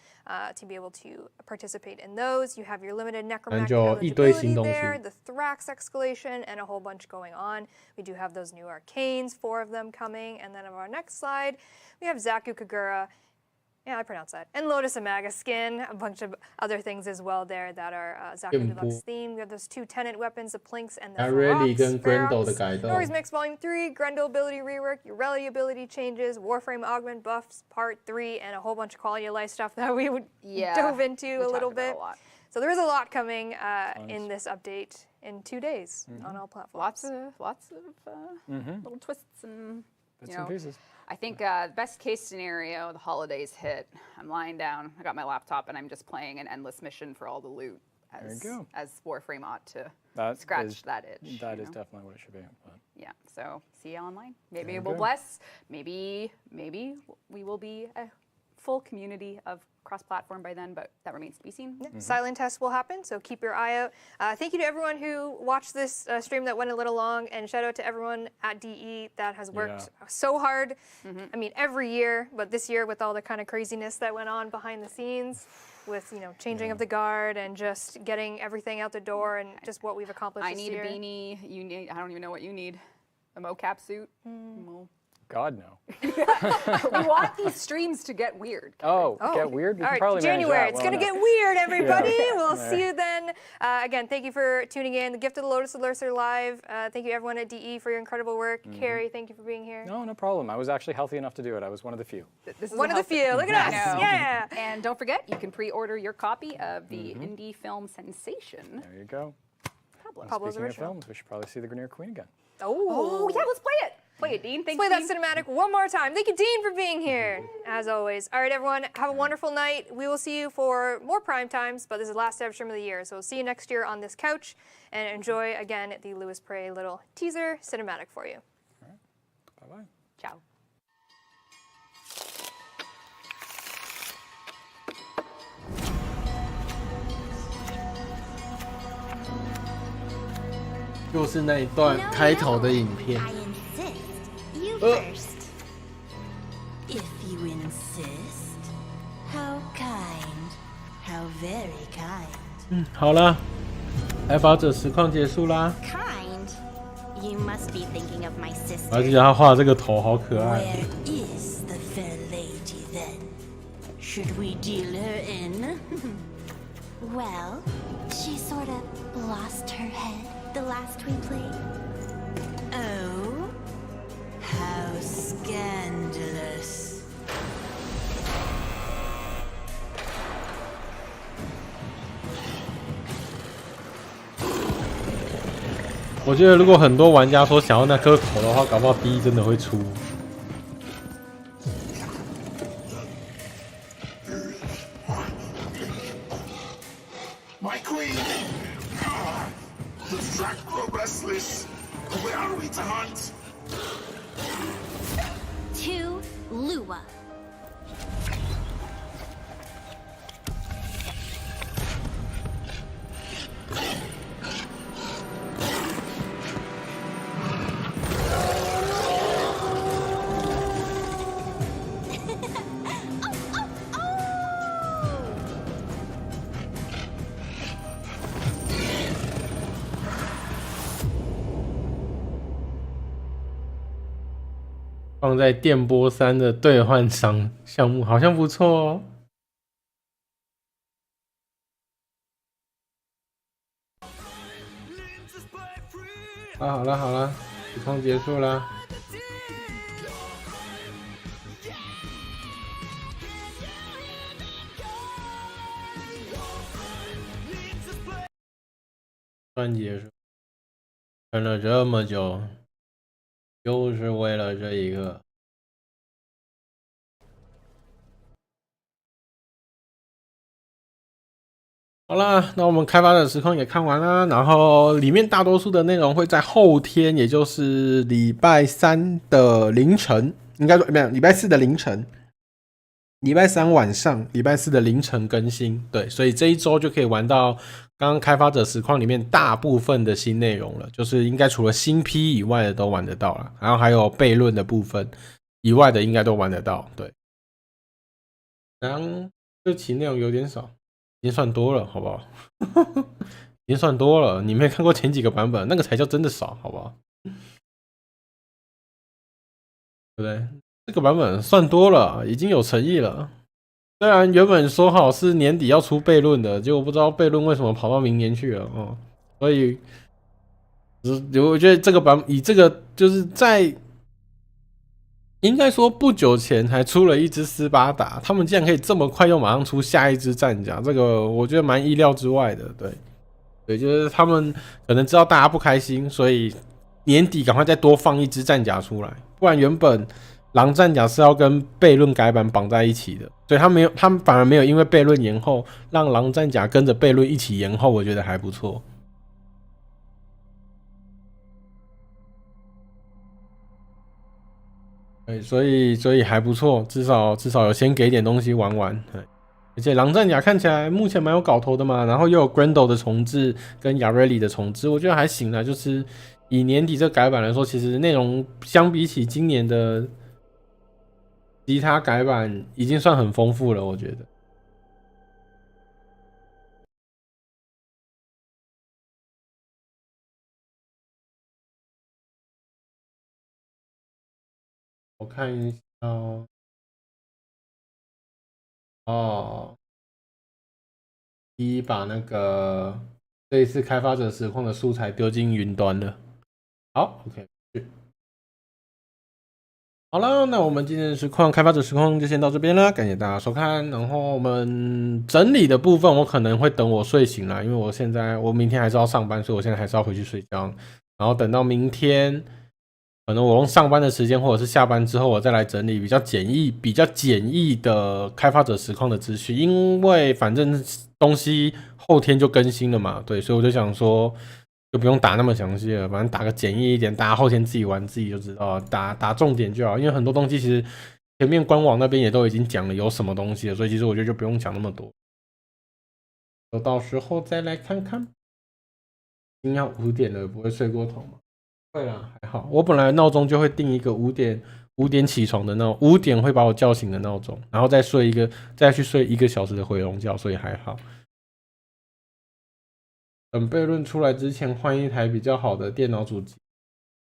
to be able to participate in those. You have your limited necromantic eligibility there, the Thrax escalation, and a whole bunch going on. We do have those new arcanes, 4 of them coming. And then on our next slide, we have Zaku Kagura. Yeah, I pronounce that. And Lotus Amaga skin, a bunch of other things as well there that are Zaku Deluxe themed. We have those 2 Tenant weapons, the Plinks and the Ferox. Norris Mix Volume 3, Grendel ability rework, Ureli ability changes, Warframe augment buffs Part 3, and a whole bunch of quality of life stuff that we dove into a little bit. So there is a lot coming in this update in 2 days on all platforms. Lots of little twists and bits and pieces. I think best case scenario, the holidays hit. I'm lying down. I got my laptop and I'm just playing an endless mission for all the loot. As Warframe ought to scratch that itch. That is definitely what it should be. But. Yeah. So see you online. Maybe we'll bless. Maybe we will be a full community of cross-platform by then, but that remains to be seen. Silent test will happen, so keep your eye out. Thank you to everyone who watched this stream that went a little long, and shout out to everyone at DE that has worked so hard. I mean, every year, but this year with all the kind of craziness that went on behind the scenes, with changing of the guard and just getting everything out the door, and just what we've accomplished this year. I need a beanie. You need. I don't even know what you need. A mocap suit? Well, God, no. we want these streams to get weird. Get weird? We All can right, probably manage January. that It's well going to enough. get weird, everybody. Yeah. We'll There. see you then. Again, thank you for tuning in. The Gift of the Lotus alerts are live. Thank you, everyone at DE, for your incredible work. Carrie, thank you for being here. No problem. I was actually healthy enough to do it. I was one of the few. This is One of the few. Look at us. Yeah. And don't forget, you can pre-order your copy of the indie film sensation. There you go. Pablo's Speaking of original. films, we should probably see The Grenier Queen again. Oh, yeah, let's play it. Play it, Dean. Let's Thanks, play that Dean. cinematic one more time. Thank you, Dean, for being here, as always. All right, everyone, have a wonderful night. We will see you for more prime times, but this is the last ever stream of the year, so we'll see you next year on this couch, and enjoy, again, the Louis Prey little teaser cinematic for you. All right. Bye-bye. Ciao.就是那一段开头的影片。 I insist. You first. If you insist. How kind. How very kind. 好了，开发者实况结束啦。 Kind? You must be thinking of my 我还 sister. 记得他画这个头好可爱。 Where is the fair lady then? Should we deal her in? Well, she sort of lost her head the last we played. Oh? How scandalous. 我觉得如果很多玩家说想要那颗头的话，搞不好第一真的会出。 My queen! The track progressless. Where are we to hunt? To Lua. Oh, oh, oh! 放在电波3的兑换项目好像不错哦。啊，好了好了，实况结束啦。算结束，等了这么久。 就是为了这一个。好啦，那我们开发的实况也看完啦，然后里面大多数的内容会在后天，也就是礼拜3的凌晨，应该说没有，礼拜4的凌晨，礼拜3晚上，礼拜4的凌晨更新。对，所以这一周就可以玩到刚刚开发者实况里面大部分的新内容了，就是应该除了新批以外的都玩得到了，然后还有悖论的部分以外的应该都玩得到。对，然后这期内容有点少。 已经算多了，好不好？已经算多了，你没有看过前几个版本，那个才叫真的少，好不好？对不对？这个版本算多了，已经有诚意了。虽然原本说好是年底要出悖论的，结果不知道悖论为什么跑到明年去了哦。所以，我觉得这个版以这个就是在。 应该说不久前还出了一只斯巴达，他们竟然可以这么快又马上出下一只战甲，这个我觉得蛮意料之外的。对，就是他们可能知道大家不开心，所以年底赶快再多放一只战甲出来，不然原本狼战甲是要跟悖论改版绑在一起的，所以他们反而没有因为悖论延后，让狼战甲跟着悖论一起延后，我觉得还不错。 对，所以还不错，至少有先给点东西玩玩。对，而且狼战甲看起来目前蛮有搞头的嘛，然后又有 Grendel 的重置跟 Yareli 的重置，我觉得还行啦。就是以年底这改版来说，其实内容相比起今年的其他改版，已经算很丰富了，我觉得。我看一下哦。哦，把那个这一次开发者实况的素材丢进云端了。好 ，OK。好了，那我们今天的实况开发者实况就先到这边了，感谢大家收看。然后我们整理的部分，我可能会等我睡醒啦，因为我明天还是要上班，所以我现在还是要回去睡觉。然后等到明天，可能我用上班的时间或者是下班之后，我再来整理比较简易的开发者实况的资讯，因为反正东西后天就更新了嘛，对，所以我就想说。就不用打那么详细了，反正打个简易一点，大家后天自己玩自己就知道了，打重点就好。因为很多东西其实前面官网那边也都已经讲了有什么东西了，所以其实我觉得就不用讲那么多。到时候再来看看。今天要5点了，不会睡过头吗？会啦，还好。我本来闹钟就会定一个5点起床的那种，5点会把我叫醒的闹钟，然后再去睡1个小时的回笼觉，所以还好。等悖论出来之前换一台比较好的电脑主机，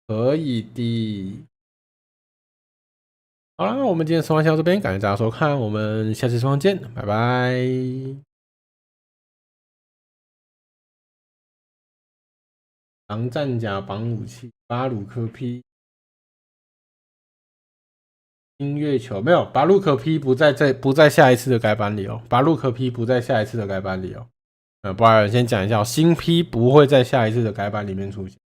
可以的。好了，我们今天实况先到这边，感谢大家收看，我们下次实况见，拜拜。防战甲、绑武器、巴鲁克 P、音乐球没有，巴鲁克 P 不在下一次的改版里哦，巴鲁克 P 不在下一次的改版里哦。不然先讲一下，新 P 不会在下一次的改版里面出现。